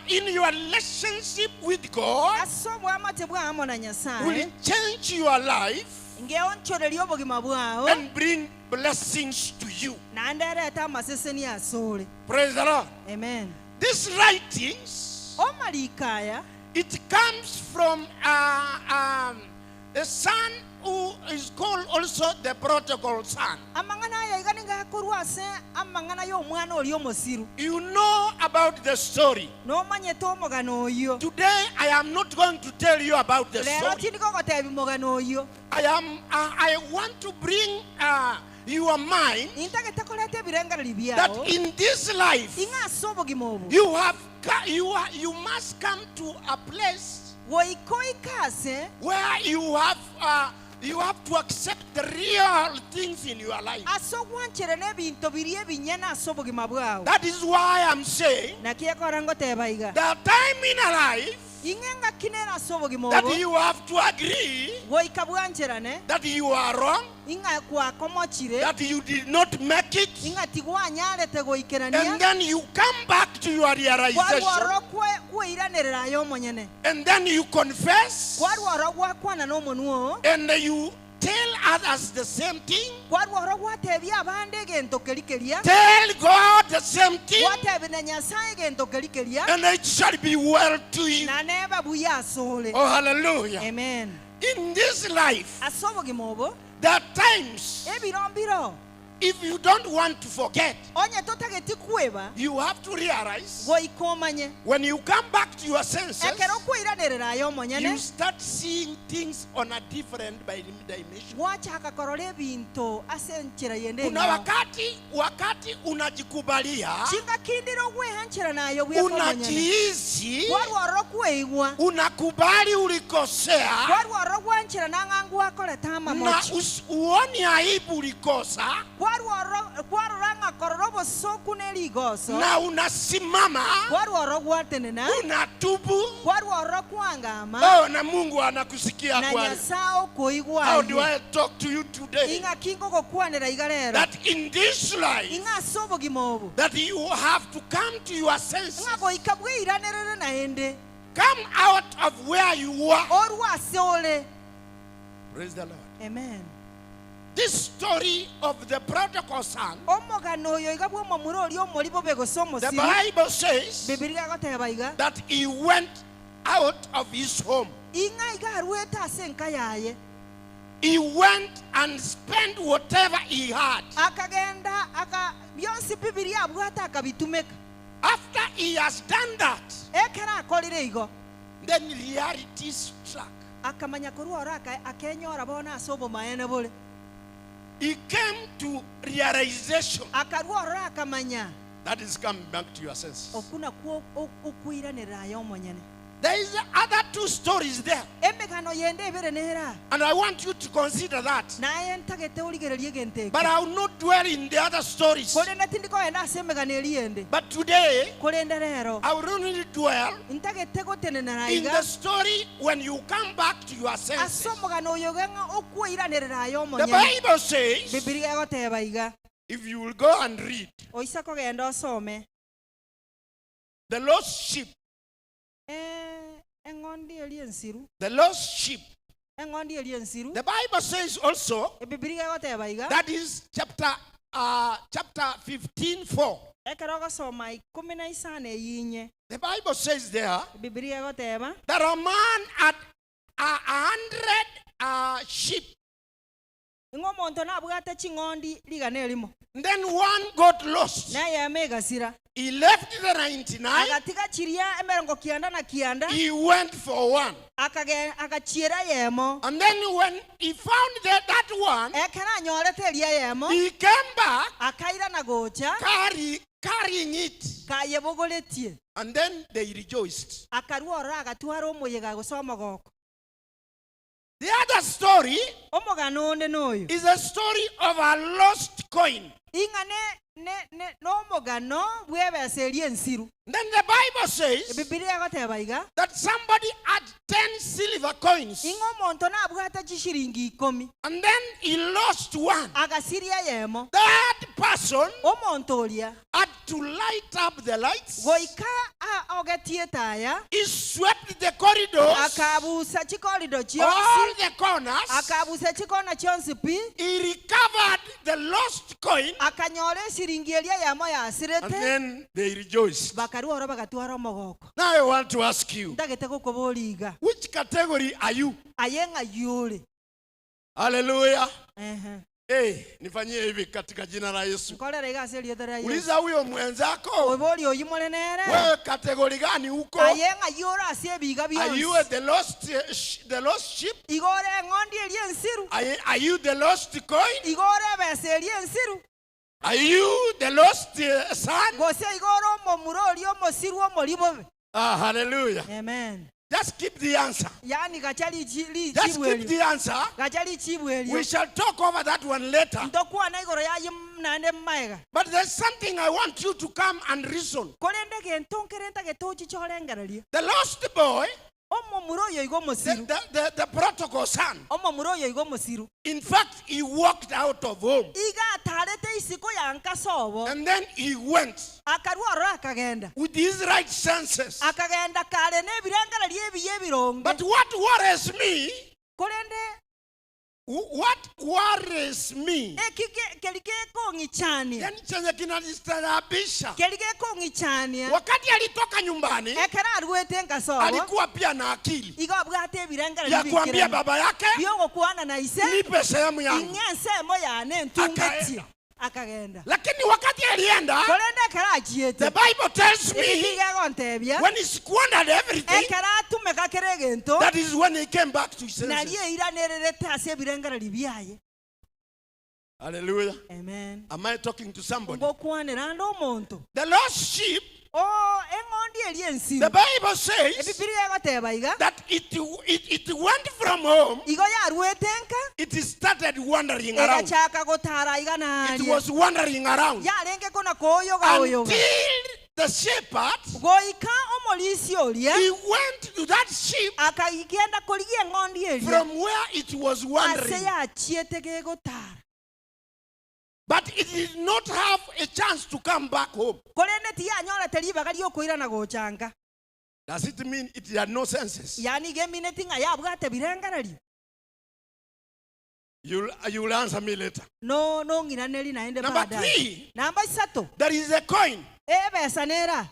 in your relationship with God asobo amate bwamo na will nyasaye change your life ngeonchoreria obogima bwao and bring blessings to you. naende ereta amaseseni asoli. Praise the Lord. Amen. These writings, omarikaya it comes from a son who is called also the prodigal son. amang'ana aya iga ningakorwa ase amang'ana y'omwana oli omosiru You know about the story. nomanyete omogano oyo. Today I am not going to tell you about the lero story. tindi gogotebi mogano oyo I want to bring your mind intagete koreta ebirengereri that byao in this life ing'a ase obogima obo you must come to a place goikoika ase where you have to accept the real things in your life. ase ogwanchere n'ebinto biri ebinyene ase obogima bwao. That is why I'm saying nakiekora ngoteba iga the time in a life ing'e ng'akinera ase obogima that obo you have to agree goika bwancherane that you are wrong, ing'a kwakomochire that you did not make it, ing'a tigwanyarete and goikerania then you come back to your realization, kwarworo kwiranerera yo monyene and then you confess, kwarworo gwakwana n'omonuo and you tell others the same thing, kwarworo gwatebia abande egento kerikeria tell God the same thing, gwatebi na nyasaye egento kerikeria and it shall be well to you. na neba buya asole. Oh, hallelujah. Amen. In this life, ase obogima obo there are times, ebirombiro if you don't want to forget, onye totageti kweba you have to realize goika omanye when you come back to your senses, ekero kwiranerera yo you monyene start seeing things on a different dimension. gwachaka korora ebinto ase enchera yende Kuna eng'ao. wakati unajikubalia, chinga kindiro gwehanchera nayo bweko monyene unajihisi, kwarworo kweigwa unakubali ulikosea, kwarworo gwanchera nang'angu akoreta na amamochi uoni aibu ulikosa, kwaroranga kororobo soku neligoso na unasimama, kwarworo gwatenena unatubu, kwarworo kwangama na Mungu anakusikia na kweli. nyasao koigwa How do I talk to you today? inga kingo kokwanera igalera That in this life, inga sobo gimobo that you have to come to your senses. inga koikabwiiranerere naende Come out of where you were. orwase ole. Praise the Lord. Amen. This story of the prodigal son, omogano oyo iga bwa omomura oli omori bobego the somosiri Bible says bibiliya goteba iga that he went out of his home. inga iga arwete ase enka yaye He went and spent whatever he had. akagenda byonsi bibiliya abwate akabitumeka. After he has done that, ekera akorire igo then reality struck. akamanya korwora akenyora bona ase obomaene bore He came to realization akarwora akamanya that is coming back to your senses. okuna okwiranira ayo omonyene. There is other two stories there, emekano yende ebere nera and I want you to consider that. naye ntagete oligererie genteke But I will not dwell in the other stories. kolenda tindikoenda ase emekano eriende But today, kolenda rero I will only dwell ntagete gotenenera in the iga story when you come back to your ase senses. omogano oyo genga okwiranirira ayo The omonyene. Bible says, bibiliya egoteba iga if you will go and read oisa kogenda osome the lost sheep, eng'ondi eri ensiru the lost sheep, eng'ondi eri ensiru the Bible says also, ebibiliya egoteba iga that is chapter 15:4. ekero ogosoma 15 eyinye The Bible says there ebibiliya egoteba that a man had 100 sheep, ing'o omonto nabwate ching'ondi ligana erimo and then one got lost. nayema egasira He left the 99. agatiga chiria emerongo kianda na kianda He went for one. akachiera yemo And then when he found that one, ekera anyorete eria yemo he came back akaira na gocha carrying it. kayebogoretie And then they rejoiced. akarwora agatwara omoyega gosoma goko. The other story omogano onde noyo is a story of a lost coin. inga n'omogano bwebesa eri ensiru. Then the Bible says ebibiliya egoteba iga that somebody had 10 silver coins. inga omonto nabwate chishiringi 10 And then he lost one. agasiria yemo That person omonto oria had to light up the lights. goika ogetie taya He swept the corridors, akabusa chikorido all chionsi the corners. akabusa chikona chionsi pi He recovered the lost coin. akanyora esiringi eria yamo And yasirete then they rejoiced. bakarwora bagatwara omogoko. Now I want to ask you, ndagete gokoboriga which category are you? ayenga yule Hallelujah. ehe Nifanyie hivi katika jina la Yesu. nkorera igase erietera Yesu Uliza huyo mwenzako, obori oyimonenere wewe kategori gani huko? ayenga yura ase ebiga Are you byonsi the lost sheep? igore eng'ondi eri ensiru Are you the lost coin? igore ebesa eri ensiru Are you the lost son? gose igore omomura ori omosiru omori bobe. Hallelujah. Amen. Just keep the answer. yani gachali Just keep lichibweri the answer. gachali chibweri We shall talk over that one later. ndokwana igoro yayi nande mmaega But there's something I want you to come and reason. kolende gentonkere ntagetochi chorengereria The lost boy, omomura oyo igo omosiru the prodigal son, omomura oyo igo omosiru in fact, he walked out of home. iga atarete isiko yankasobo And then he went akarwara akagenda with his right senses. akagenda kare n'ebirangareria ebiye ebironge But what worries me, kolende keri gekong'ichania yani chenye kinanistaarabisha, keri gekong'ichania wakati alitoka nyumbani ekera arwete enkasobo alikuwa pia na akili iga abwate ebirangareria ya kuambia baba yake, byogokwana na ise nipe sehemu yangu. ing'ensemo yane ntungetie akagenda Lakini wakati alienda, kolende ekera achiete the Bible tells me ibigegontebia when he squandered everything, ekera atumeka kere egento that is when he came back to his nari senses. eiranererete ase ebirengereri byaye. Hallelujah. Amen. Am I talking to somebody? ngokwanira ande omonto The lost sheep eng'ondi eri The ensiru Bible says ebibiria egoteba iga that it went from home, igo yarwete enka it started wandering around. egachaka gotara iga It naria was wandering around yarenge kona koyoga oyoga until the shepherd, goika omorisi oria he went to that sheep akagenda korigia eng'ondi eria from where it was ase wandering. yachiete gegotara But it did not have a chance to come back home. korende tiyanyorete ribaga riokoirana gochanga Does it mean it had no senses? yani gemineti ng'a yabwate birengarario You'll answer me later. no ng'inaneri naende Number baadaye 3, namba isato there is a coin. ebesa nera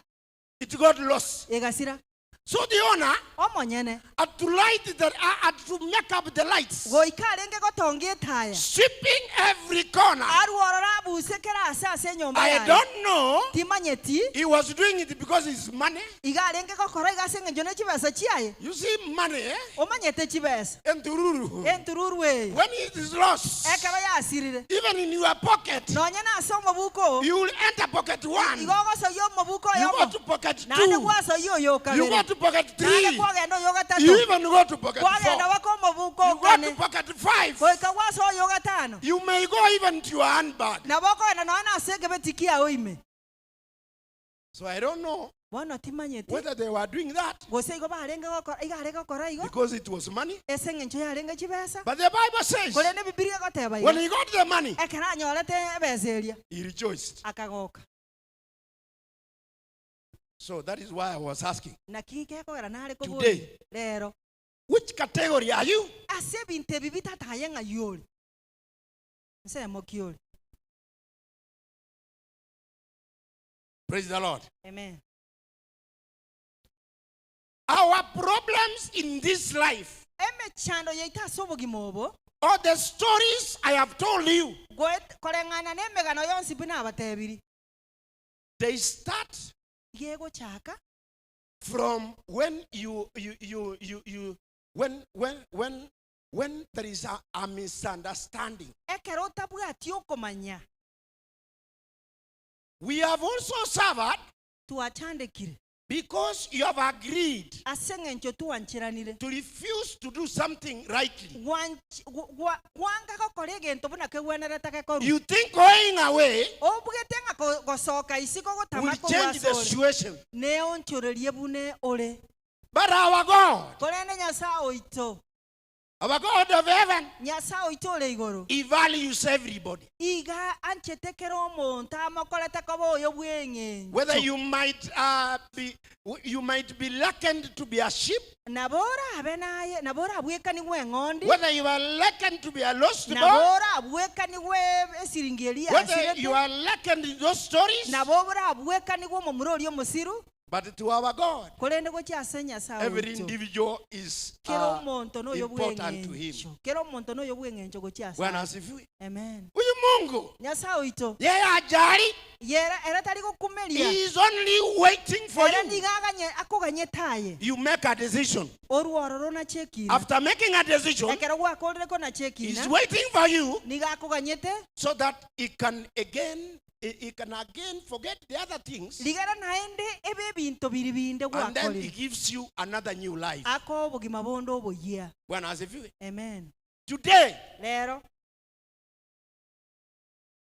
It got lost. egasira So the owner omonyene had to had to make up the lights, goika arenge gotongia etaya sweeping every corner. aruorora abusekera ase enyomba I yaye don't know. timanyeti He was doing it because it's money. iga arenge gokora iga ase eng'encho ne chibesa chiaye You see, money, omanyete chibesa and tururu. entururu eyo When it is lost, ekaba yasirire even in your pocket, nonye nase omobuko you will enter pocket 1. igo ogosoia omobuko You go oyomo to pocket nande 2. gwasoia oyo You go okabere to pocket nande 3. kwagenda oyo You gatatu even go to pocket 4. kwagenda wako omobuko You go to okane pocket 5. goika gwasoia oyo gatano You may go even to your handbag. nabo okogenda nonya nase egebeti kiago ime So I don't know bono timanyeti whether they were doing that gose igo barenge gokora iga arenge gokora igo because it was money. ase eng'encho yarenge chibesa But the Bible says korende bibiria goteba when iga he got the money, ekera anyorete ebesa eria he rejoiced. akagoka So that is why I was asking, naki gekogera nare Today. kobori rero which category are you? ase ebinto ebi bitataye ng'a yori nsemo kiori Praise the Lord. amen Our problems in this life, emechando yaita ase obogima obo or the stories I have told you, koreng'ana n'emegano yonsi pi nabatebiri they start gegochaka from when when there is a misunderstanding. ekero otabwati okomanya We have also suffered twachandekire because you have agreed ase eng'encho twanchiranire to refuse to do something rightly. kwanga gokora egento buna kegwenerete gekoru You think going away obugete ng'a gosoka isi gogotama will change the korwasore situation. neonchorerie bune ore But our God, korende nyasaye oito our God of heaven, nyasaye oito ore igoro He values everybody. iga anchetekera omonto amokorete koba oyo bweng'encho Whether you might be likened to be a sheep, nabora abe naye nabora abwekanigwe eng'ondi whether you are likened to be a lost boy, nabora abwekanigwe esiringi eri whether you asirete are likened in those stories, nabobora abwekanigwe omomura ori omosiru but to our God, korende gochi ase nyasaye every oito individual is kera omonto noyo important to him. bweng'encho kera omonto noyo bweng'encho gochi ase Bwana asifiwe. amen Huyu Mungu nyasaye oito yeye ajali, yera era tari gokumeria he is only waiting for era you. ndigaganye akoganye taye You make a decision. oruororo na chekina After making a decision, ekero gwakorire ko na he's chekina waiting for you nigakoganyete so that he can again forget the other things, ligara naende ebe ebinto biri binde and then he gwakorire gives you another new life. ako obogima bondo oboyia Bwana asifiwe. amen Today, lero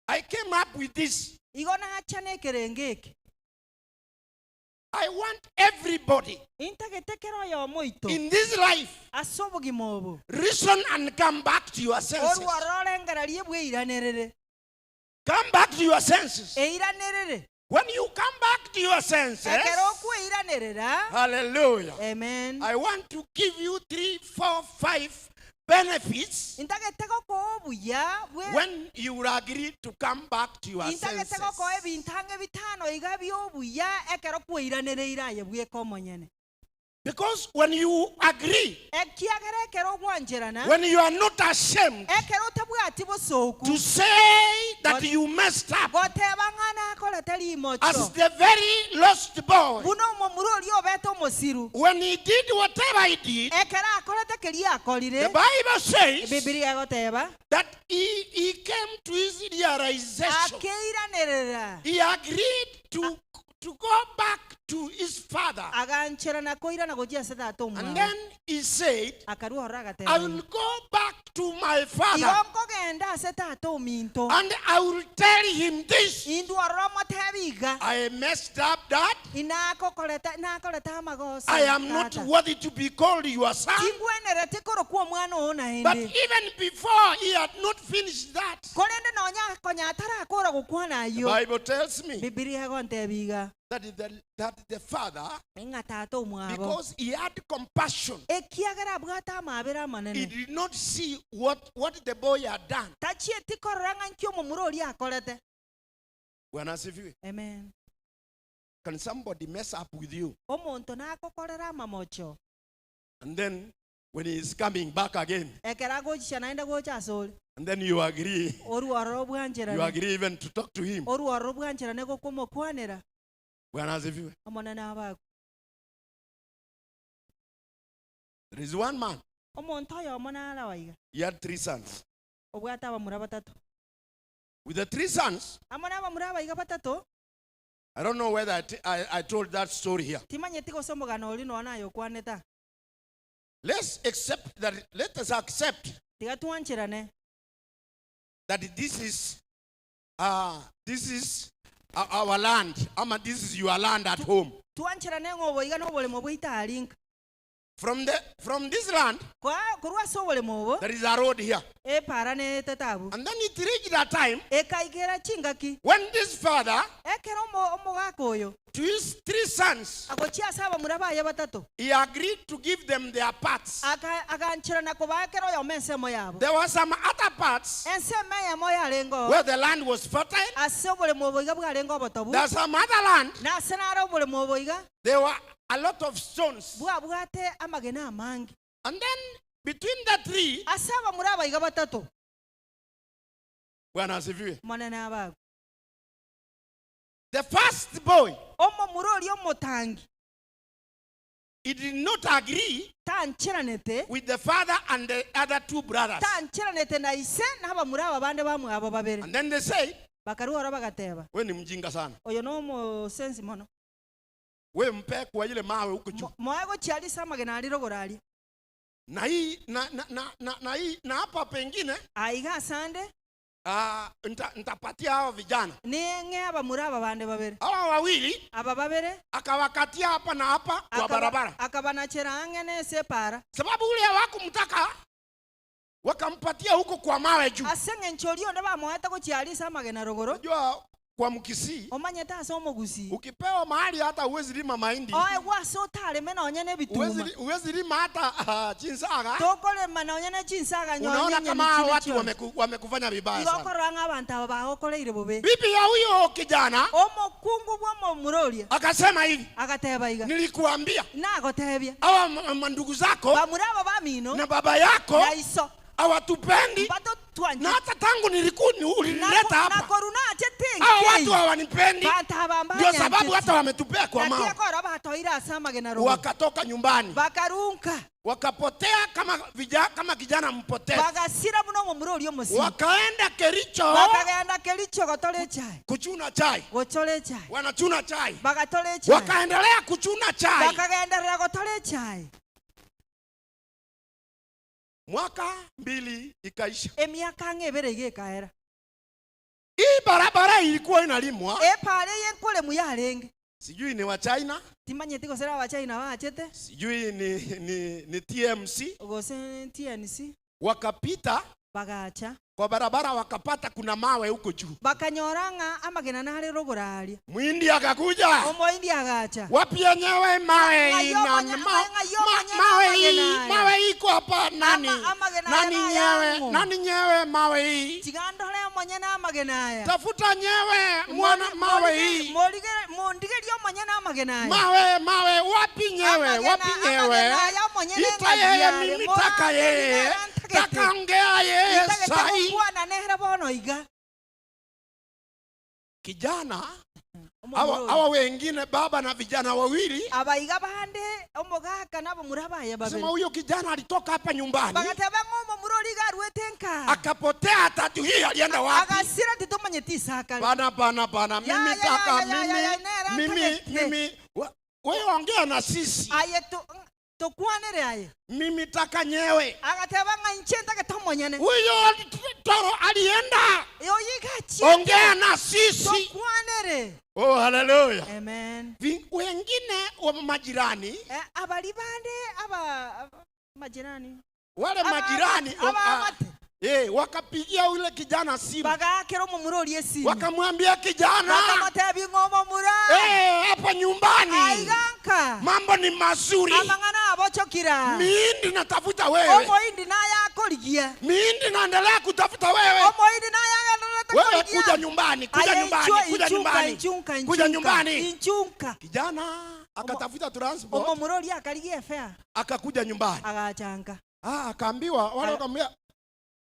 I came up with this. igo nacha nekerenge eke I want everybody intagetekera oyo omoito in this life ase obogima obo reason and come back to your senses. oruororo orengerarie bweiranirire Come back to your senses. eiranirire When you come back to your senses, ekero okweiranirira hallelujah. amen I want to give you 3, 4, 5 benefits intageteka ko obuya when you will agree to come back to your senses. intageteka ko ebintange bitano iga byobuya ekero kweiranire iraye bweka omonyene Because when you agree, ekiagera ekero gwanjerana when you are not ashamed ekero otabwati bosoku to say that you messed up goteba ng'ana akorete as rimocho the very lost boy, buno omomuro ori obete omosiru when he did whatever he did, ekero akorete keria akorire the Bible says bibilia egoteba that he came to his realization. akeiranirira He agreed to to go back to his father. aganchera na koira na gojia seta to And mwa then he said, akaru horaga te I will go back to my father igonko genda seta to minto and I will tell him this. indu oromo tebiga I messed up that. inako koleta magosa I am not worthy to be called your son. ingwenerete koro kwa mwana ona But ende even before he had not finished that, kolende nonya konyatara akora gukwana the yo Bible tells me bibilia gonte biga that the father, ingata to mwabo because he had compassion, ekiagera bwata mabera he manene did not see what the boy had done. tachie tikoranga nkyo mumurori akorete Bwana asifiwe. amen Can somebody mess up with you? omuntu nakokorera mamocho And then when he is coming back again, ekera gochisha naenda gocha sole and then you agree oruoro bwanjera even to talk to him. oruoro bwanjera ne gokomo kwanera Bwana asifiwe. amona nabako There is one man. omuntu oyo omona ala waiga He had 3 sons. obwata abamura batatu With the 3 sons, amona abamura abaiga batatu I don't know whether I told that story here. timanye tigosomogana oli nonayo kwaneta Let us accept tigatwanchirane that this is our land. This is your land at home. twanchirane ngobo iga nobolemo bwitalinga From this land, kurwa sobolemo obo there is a road here. epara ne tetabu And then it reached a time ekaigera chingaki when this father, ekera omogaka oyo to his 3 sons, agochia saba murabaya batatu he agreed to give them their parts. aganchirana kubakera oyo mensemo yabo There were some other parts enseme yamo yalengo where the land was fertile. ase obolemo obo iga bwalengo obotobu There's some other land. nase nara obolemo obo iga There were a lot of stones. bwabwate amagena amangi And then between the 3, ase abamura abaiga batatu Bwana asifiwe, monene abago the first boy, omomura oli omotangi he did not agree tanchiranete with the father and the other 2 brothers. tanchiranete na ise n'abamura aba bande bamwe abo babere And then they say, bakaruhora bagateba we ni mjinga sana. oyo nomosensi mono We mpe kwa ile mawe huko juu. moego chialisa amagena alirogorali Na hii na hapa pengine aiga asande nitapatia hao vijana. nenge abamura aba bande babere Hawa wawili aba babere akawakatia hapa na hapa kwa barabara. akabanachera angene separa Sababu ule hawakumtaka wakampatia huko kwa mawe juu. asenge ncholi nda bamuhata ko chialisa amagena rogoro Unajua kwa Mkisii omanyeta ase omogusi ukipewa mahali hata uwezi lima mahindi. oe gwase otaleme nonyene bituma Uwezi lima hata chinsaga. tokolema nonyene chinsaga Unaona kama watu wamekufanya vibaya sana. igokoranga abantu aba bagokoreire bobe Bibi ya huyo kijana omokungu bw'omomuroria akasema hivi, agateba iga nilikuambia nagotebia hawa mandugu zako bamura aba bamino na baba yako na iso hawatupendi, bato twanje na hata tangu ulinileta hapa nakoruna achetengi hao watu hawanipendi, bantabamba ndio sababu hata wametupea kwa mawe. nakira batoira asama genaro Wakatoka nyumbani bakarunka wakapotea kama kijana mpotevu, bagasira muno mu murori omusi wakaenda Kericho bakagenda Kericho gotole chai kuchuna chai, gotole chai wanachuna chai, bagatole chai wakaendelea kuchuna chai. bakagenderera gotole chai Mwaka 2 ikaisha. emyaka ng'ebere igekaera Hii barabara ilikuwa inalimwa, epare yenkole muyarenge sijui ni wa China, timanyete gosera abachina bachete sijui ni TMC, gose TNC wakapita bagacha kwa barabara wakapata kuna mawe huko juu. bakanyoranga amagena nare rogorali Mwindi akakuja, omoindi agacha wapi yenyewe mawe hii mawe iko hapa nani nyewe mawe hii tigandole omonyana amagena aya tafuta nyewe mwana mawe hii mondigerio omonyana amagena aya mawe wapi nyewe ita yeye mimi taka yeye takaongea yeye sahi. Bwana nehera bono iga Kijana hawa wengine baba na vijana wawili abaiga bande omogaka nabo murabaya babiri sema huyo kijana alitoka hapa nyumbani bagateba ngomo muroli garwetenka akapotea, tatu hii alienda wapi? agasira titomanye tisaka Bana mimi taka mimi wewe ongea na sisi aye to kwanere aye mimi taka nyewe agateba nganchenta gatomonyane huyo toro alienda yo yigachi ongea na sisi to kwanere. Oh, haleluya. Amen. Wengine wa majirani abali bande aba majirani wale majirani wakapigia yule kijana simu bagakero mu muroli esimu wakamwambia kijana bakamatabi ngomo mura hapa nyumbani aiganka mambo ni mazuri amangana abochokira mindi natafuta wewe omoindi naya akoligia mindi naendelea kutafuta wewe omoindi naya wewe kuja nyumbani inchunka kijana akatafuta transport omo muroli akaligie fare akakuja nyumbani agachanga akaambiwa wale wakamwambia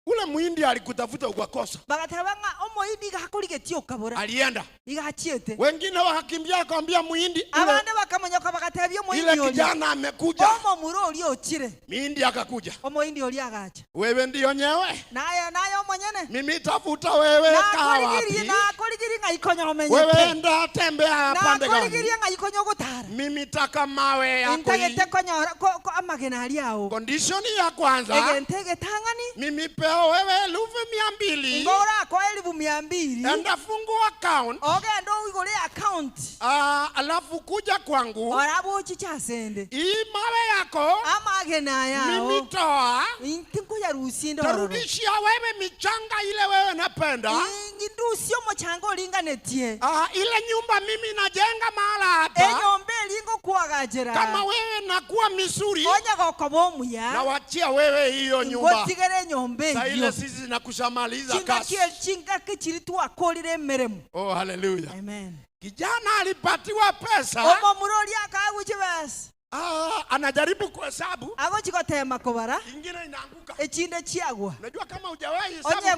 ule muhindi alikutafuta ukakosa bagatabanga omoindi gakuligetie ukabura alienda igachiete wengine wakakimbia akamwambia muhindi abande bakamonyoka bagatabia muhindi ile kijana amekuja omo muroli ochire muhindi akakuja omoindi oli agacha wewe ndio nyewe naye omonyene mimi tafuta wewe kawapi na koligiri ngaikonyo omenye wewe enda tembea pande gani na koligiri ngaikonyo gutara mimi taka mawe yako intagete konyo ko amagena ali awo condition ya kwanza egentege tangani mimi peo wewe 200,000 ngora kwa 200,000 enda fungua account ogendo igole account alafu kuja kwangu orabo chichasende hii mawe yako amagena yao mimi toa intinku ya rusindo tarudishia wewe michanga ile wewe napenda ngindusio mochanga olinganetie ile nyumba mimi najenga mahala hapa enyombe lingo kuagajera kama wewe nakuwa misuri onya gokobomu ya na wachia wewe hiyo nyumba ngotigere nyombe sasa ile sisi nakushamaliza kazi chinga kichiri tu akolire meremu. Oh, hallelujah. Amen. Kijana alipatiwa pesa omo muroli akaguche basi anajaribu kuhesabu ago chikotema kobara ingine inaanguka echinde chiagwa unajua kama hujawahi hesabu onye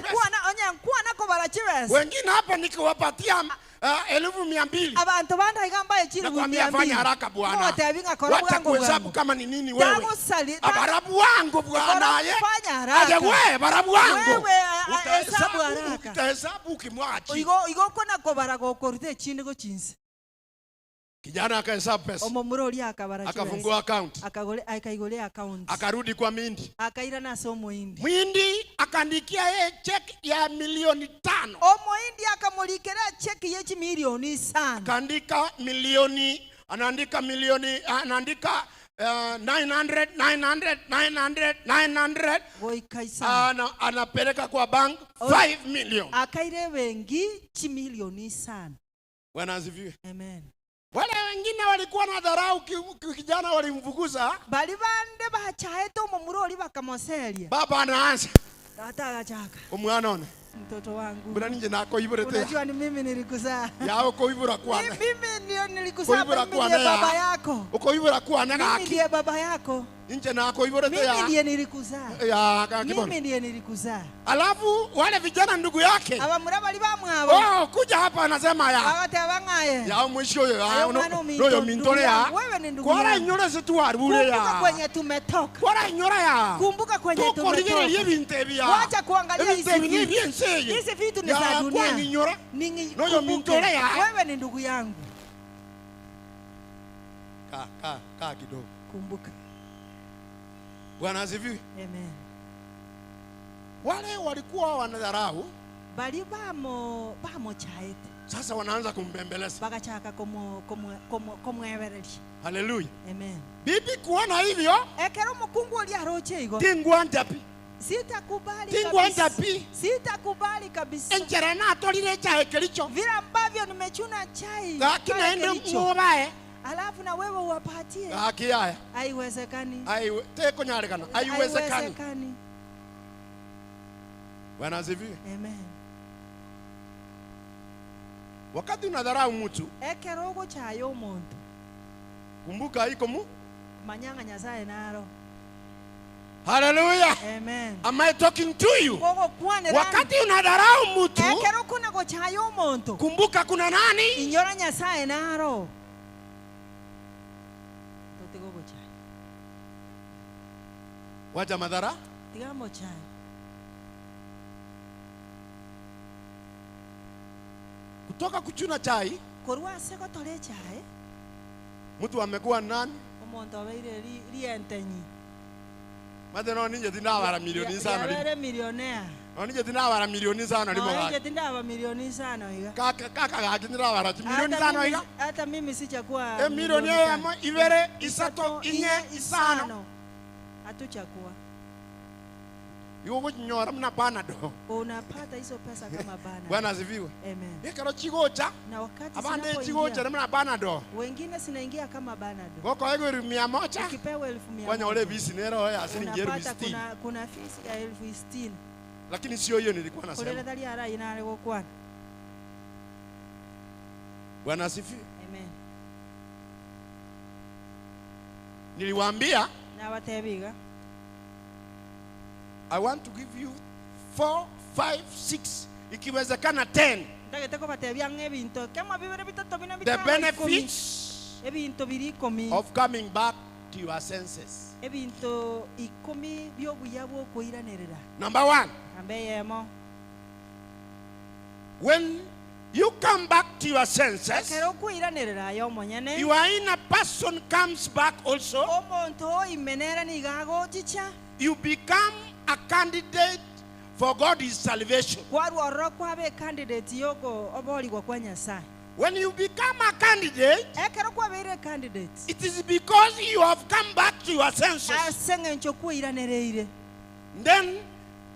nkuana kobara chibesi wengine hapa nikiwapatia 200,000 abantu banda igamba echinde 200 fanya haraka bwana watabinga kora wacha kuhesabu kama ni nini wewe barabu wangu bwana fanya haraka wewe barabu wangu wewe hesabu haraka utahesabu ukimwachi igo kona kobara gokorute echinde go chinse kijana akahesabu pesa omo muroli akabara akafungua account akaigolea account akarudi kwa Mindi akaira na somo indi Mindi akaandikia yeye check ya 5,000,000 omo indi akamulikera check yechi milioni sana akaandika milioni anaandika milioni anaandika 900 anapeleka kwa bank 5 million akaire wengi chi milioni sana. Bwana asifiwe. Amen. Wale wengine walikuwa na dharau kijana walimfukuza bali bande bachaeto mu muroli bakamoselia baba anaanza tata agachaka umwana one mtoto wangu mbona ninje nako iburete unajua ni mimi nilikuzaa yao ko ibura kwana mimi ndio nilikuzaa mimi ndiye baba yako uko ibura kwana ngaki mimi ndiye baba yako nje nako iburete ya mimi ndiye nilikuzaa ya kakibona mimi ndiye nilikuzaa alafu wale vijana ndugu yake aba murabali bamwabo kuja hapa anasema ya abatebangaye ya mwisho yo ndio mintole ya wewe ni ndugu kwa nyora zetu warure ya kumbuka kwenye tumetoka kwa nyora ya kumbuka kwenye tumetoka wacha kuangalia hizi vitu ni za dunia ndio mintole ya wewe ni ndugu yangu ka kidogo kumbuka. Bwana asifiwe. Amen. Wale walikuwa wanadharau bali bamo chaete sasa wanaanza kumbembeleza bagachaka komwebereri. Haleluya. Amen. Bibi kuona hivyo ekero mukungu oli aroche igo tingwa ndapi sitakubali kabisa enjera na tolile chai kilicho vile ambavyo nimechuna chai lakini aende mubae alafu na wewe uwapatie haki haya haiwezekani teko nyarekana haiwezekani. Bwana asifiwe. Amen. Wakati unadharau mtu ekerogo chayo umuntu kumbuka iko mu manyanga nyasaye naro Hallelujah. Amen. Am I talking to you? Gogo kwanira. Wakati unadharau mtu, Ekero kuna gochayo omonto. kumbuka kuna nani? Inyora Nyasaye naro. Totigo gochayo. Wacha madhara. Tigamo chayo. Kutoka kuchuna chai, Korwa seko tole chaye. mtu amekuwa nani? Omonto abeire rientenyi. Mate no ninje tinawara milioni sana limo. Yabere millionaire. No ninje tinawara milioni sana limo. Nje tindaba milioni sana iga. Kaka gakinira milioni sana iga. Hata mimi sichakuwa Milioni ya ivere isato inye isano. Hatuchakuwa. Yuko nyora mna panado. Unapata hizo pesa kama bana. Bwana asifiwe. Amen. Yekaro chigocha. Na wakati Abande chigocha mna panado. wengine sinaingia kama banado. Goko ego 100. Ukipewa 1,100. Wanya ole bisi nero ya shilingi Unapata 60. kuna fees ya 60,000. Lakini sio hiyo nilikuwa Kolera nasema. dali ara inare gokwana. Bwana asifiwe. Amen. Niliwaambia Na watebiga. I want to give you 4, 5, 6, ikiwezekana 10. Ndagete batebya ngebinto kama bibere bitatu bina The bitano. benefits Ebinto biri 10. of coming back to your senses. Ebinto 10 byobuya bwokuiranerera. Number 1, Ambeyemo. when you come back to your senses, Ekero kuiranerera yo monyene. your inner person comes back also. Omonto imenera ni gago chicha. You become a candidate for God's salvation. Kwarwo kwabe candidate yoko oboli kwa Nyasaye. When you become a candidate, Ekero kwabe candidate. it is because you have come back to your senses. Asenge nchokuiranereire. Then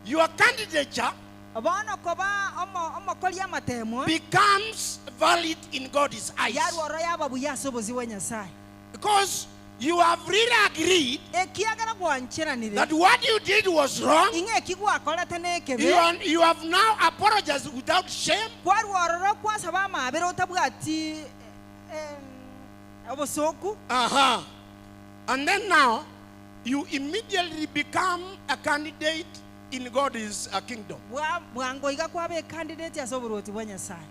your candidature Abana koba omokoli amatemwa. becomes valid in God's eyes. Yarwo yaba buyasobozi wa Nyasaye. Because you have really agreed Ekiagara gwanchiranire. that what you did was wrong. Inge kigwa kolete nekebe. You have now apologized without shame. Kwarwo kwasaba mabere otabwati obosoku. And then now, you immediately become a candidate in God's kingdom. Bwango iga kwabe candidate asoboroti wa Nyasaye.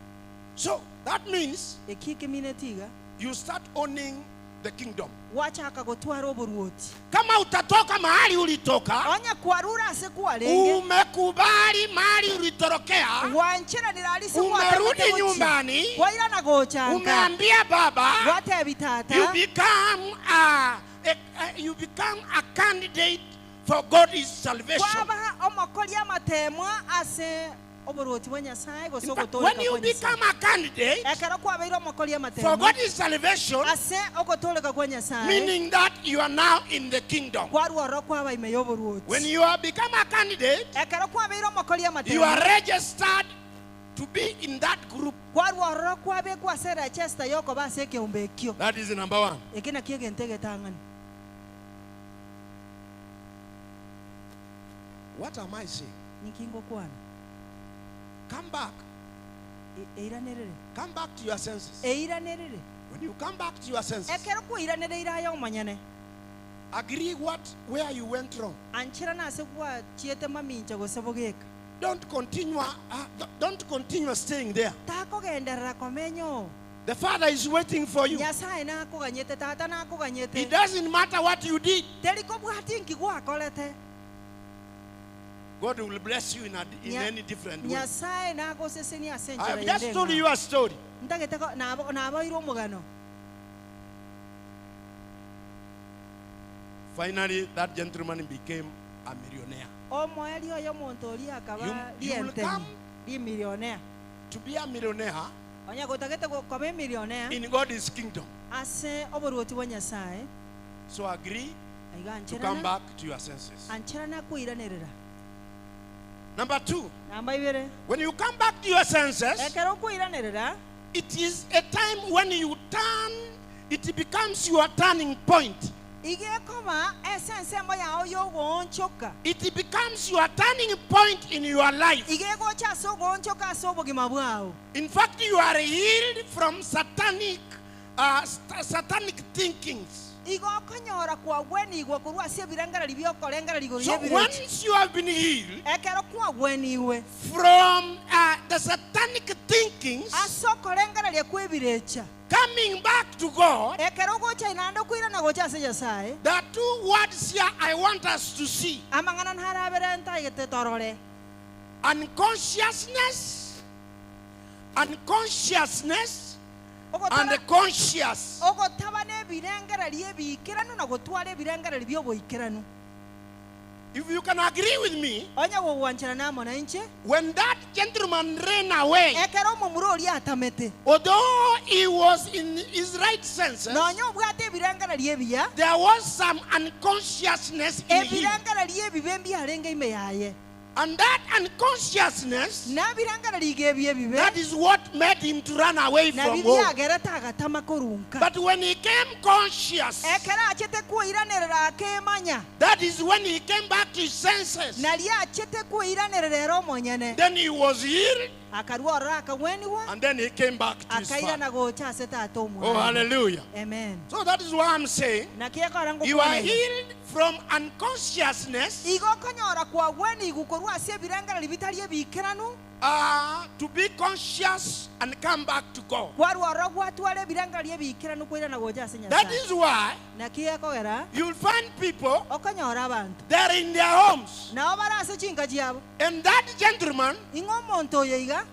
So that means Ekikiminetiga you start owning the kingdom. wachaka gotwara oboroti. Kama utatoka mahali ulitoka, Onya kwarura ase kwalenge. umekubali mahali ulitorokea, Wanchira niralise umerudi nyumbani, Waira na gochanga. umeambia baba, Wate bitata. you become a candidate for God's salvation. Kwaba omokoli amatemwa ase oboroti wa Nyasaye In fact, gosogotoka when you become a candidate ekero kwabeire omokoli for amatemwa God's salvation, ase ogotoleka kwa Nyasaye. meaning that you are now in the kingdom. Kwarwo kwaba imeyo oboroti. When you have become a candidate, Ekero kwabeire omokoli you amatemwa. are registered to be in that group. Kwarwo kwabe kwase register yoko base keumbe kyo. That is number 1. Ekina kiegentege tangani. What am I saying? Nikingo kwana. Come back. Eiranerere. Come back to your senses. Eiranerere. When you come back to your senses, Ekero kuiranerera yo manyane. agree where you went wrong. Anchira na se kwa chiete mamincha gosebogeka. Don't continue staying there. Tako genderera komenyo. The Father is waiting for you. Nyasaye na kuganyete tata na kuganyete. It doesn't matter what you did. Teliko bwati nkigwa kolete. God will bless you in any different way. Nyasaye na goseseni asenjera. I have just told you a story. Ndagete na abairo mugano. Finally, that gentleman became a millionaire. Omoeli oyo muntu oli akaba You will liente. come Li millionaire. to be a millionaire Onya gotagete kobe millionaire. in God's kingdom. Ase oboroti wa Nyasaye. So agree Aiga to come anchira. back to your senses. Anchira na kuiranerera. Number 2, Namba ibere. when you come back to your senses, Ekero kuiranerera. it is a time when you turn, it becomes your turning point. Ige koma essence mbo ya oyo gonchoka. It becomes your turning point in your life. Ige gocha so gonchoka so bogima bwao. In fact, you are healed from satanic thinkings. igo okonyora kwagwenigwe korwa ase ebirengera biokorengera ligoro So yebireki once you have been healed ekero kwagweniwe from the satanic thinkings, ase okorengera lyekwebirecha coming back to God, ekero gocha inando kwirana gocha ase Nyasaye there are 2 words here I want us to see. amang'ana ntarabere ntagete torore Unconsciousness, unconsciousness, and ogotaba conscious. ogotaba nebirengera lyebikiranu na gotwara ebirengera byoboikiranu. If you can agree with me, Onya gogwanchana namo na inche when that gentleman ran away, ekero omomuro oria atamete although he was in his right senses, nonya obwate ebirengera lyebia there was some unconsciousness in him. ebirengera lyebibe mbiarenge ime yaye And that unconsciousness, nabirengera ligebie ebibe that is what made him to run away na from home. bibiagereta agatama korunka But when he came conscious, ekero achete kwiranerera akemanya that is when he came back to his senses. na lyachete kwiranerera ero omonyene Then he was healed, akarwa orora akagweniwa and then he came back to his akaira father. na gocha ase tata Oh, omwana. hallelujah. Amen. So that is why I'm saying, Na kiekora you are ngokwana healed from unconsciousness igo konyora kwa gweni gukorwa ase ebirengera libitari ebikiranu to be conscious and come back to God. kwarwa orora gwatwara ebirengera lyebikiranu kwira na gocha ase That Nyasaye is why na kiekogera you'll find people, okonyora abantu they're in their homes. nao bara ase chinka chiabo And that gentleman, ing'o omonto oyo iga.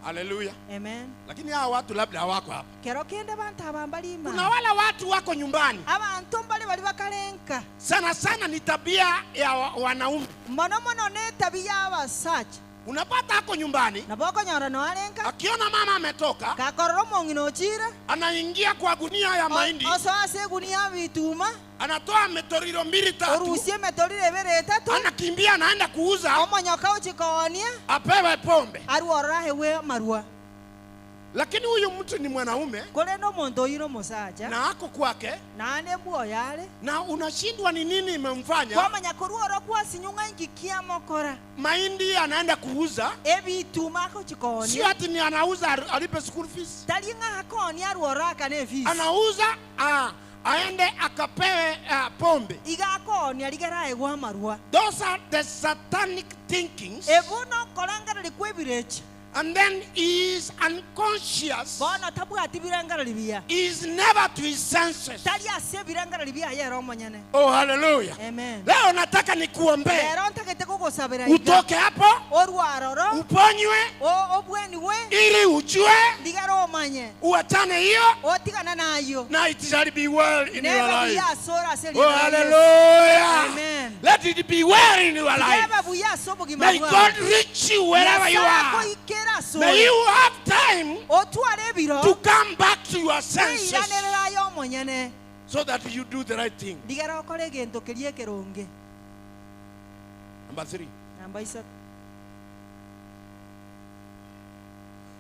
hallelujah. Amen. Lakini hawa watu labda hawako hapa. Kero kende bantu abambali Kuna ima wala watu wako nyumbani. abantu mbali bali bakalenka Sana sana ni tabia ya wanaume. mono mono ne tabia abasacha Unapata hako nyumbani, nabokonyora noalenka akiona mama ametoka, kakorora omongi nochira anaingia kwa gunia ya mahindi, oso ase egunia bituma anatoa metoriro 2-3, orusie emetorire ebere etatu anakimbia anaenda kuuza, omonyoka ochikonia apewe pombe. arworora hewe marua Lakini huyu mtu ni mwanaume kore no omonto oyo omosacha na ako kwake, naende bwoyare na unashindwa ni nini imemfanya. kwamanya korworo kwasinyung'a ingikia mokora Mahindi anaenda kuuza, ebituma sio akochikonia ati ni anauza alipe school fees. tari ng'a akonia arworora akane efisi Anauza aende akapewe pombe. iga akonia rigera egwa marua Those are the satanic thinkings. ebuno korangara likwebirecha And then he is unconscious. bono tabwati birangara libia He is never to his senses. tari ase birangara libia yero omonyene. Oh, hallelujah. Amen. Leo nataka nikuombee Lero ntagete kugusabira iga utoke hapo, orwaroro uponywe, obweniwe ili ujue ndigara omanye uachane hiyo, otigana nayo na it shall be well in your neba life. buya asora ase Oh, libia hallelujah. Amen. Let it be well in your life. neba buya asobugima May God reach you wherever you are. May you have time otwara ebiro to come back to your senses iranererayo omonyene so that you do the right thing. ndigara okora egento keria ekeronge. Number 3. Namba isatu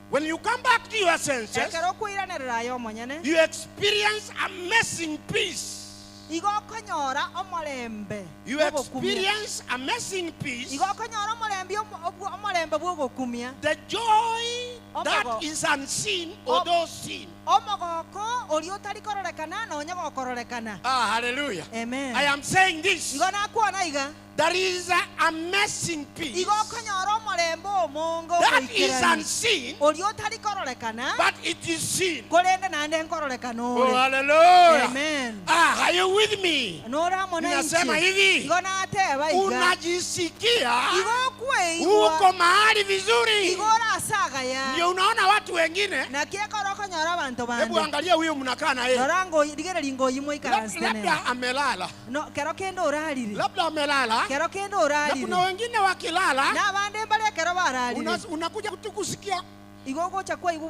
When you come back to your senses, ekero kwiranererayo omonyene you experience amazing peace. igo okonyora omorembe You bwogokumia. experience amazing peace. igo okonyora omorembe bwogokumia The joy that Omogo. is unseen, although seen. omogoko oria otari kororekana nonya gokororekana. Hallelujah. Amen. I am saying this. igo nakwona iga There is an amazing peace igo okonyora omorembe omongo that is goikerania. unseen, oria otari kororekana but it is seen. korende nande nkororekana Oh, ore. hallelujah. Amen. Are you with me? noramona Ninasema inchi hivi, igo nateba iga unajisikia igo okweigwa uko mahali vizuri, igo orasagaya ndio unaona watu wengine. na kiekora okonyora abantu Hebu bande angalia huyo mnakaa na yeye, norango digereri ngoyimo ikaranstene labda amelala, no kero kende orarire labda amelala, kero kende na orarire kuna wengine wakilala n'abandi mbale kero bararire unakuja tu kusikia igo gocha kwa igu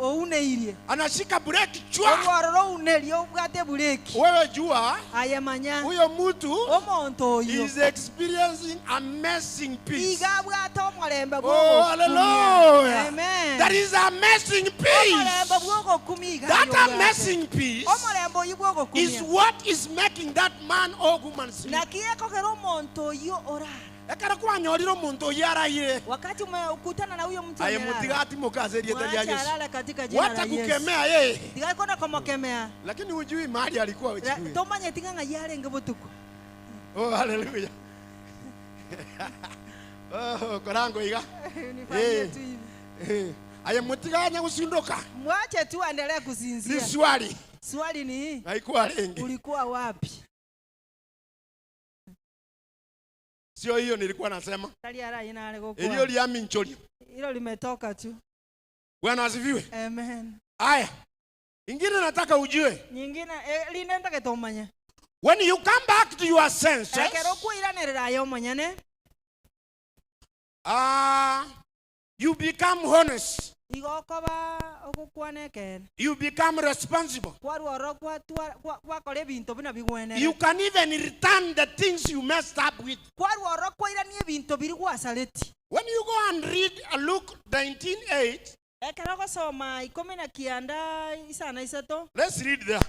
ouneirie anashika breki chwa. orwaroro unerie obwate bureki Wewe jua ayamanya huyo mtu omonto oyo is experiencing amazing peace. iga bwate omorembe Oh, hallelujah. Amen. That is amazing omorembe peace. bwogokumia iga That yobwate. amazing peace omorembe oyo is bwogokumia what is making that man or woman sleep. na kiekogera omonto oyo orara ekara kwanyoriro muntu yaraire Wakati umekutana na huyo mtu aye amelala, mutigati mukaze rieta ya mwache Yesu alale katika jina la wata Yesu. kukemea yeye Tigai kona kumukemea. lakini hujui mahali alikuwa wewe. Tomanye tinganga yale ngebutuku. Oh haleluya. Oh korango iga Nifanyie tu hivi. aye mutiganya kusindoka Mwache tu aendelee ni kusinzia. swali Swali ni hii. haikuwa lengi Ulikuwa wapi? sio hiyo nilikuwa nasema Tali ara ina ale ilio gokuwa. liami ncholi. Hilo limetoka tu. Bwana asifiwe. Amen. Aya, ingine nataka ujue, Nyingine linenda ketomanya. when you come back to your senses, Ekero kuiranirira yo manyane. you become honest, Igokoba okukwaneken. you become responsible. Kwaruoro kwa kole bintu bina bigwenere. You can even return the things you messed up with. Kwaruoro kwairanie bintu biri kwasaleti. When you go and read Luke 19:8, Ekero gosoma 19 isana isato. let's read there.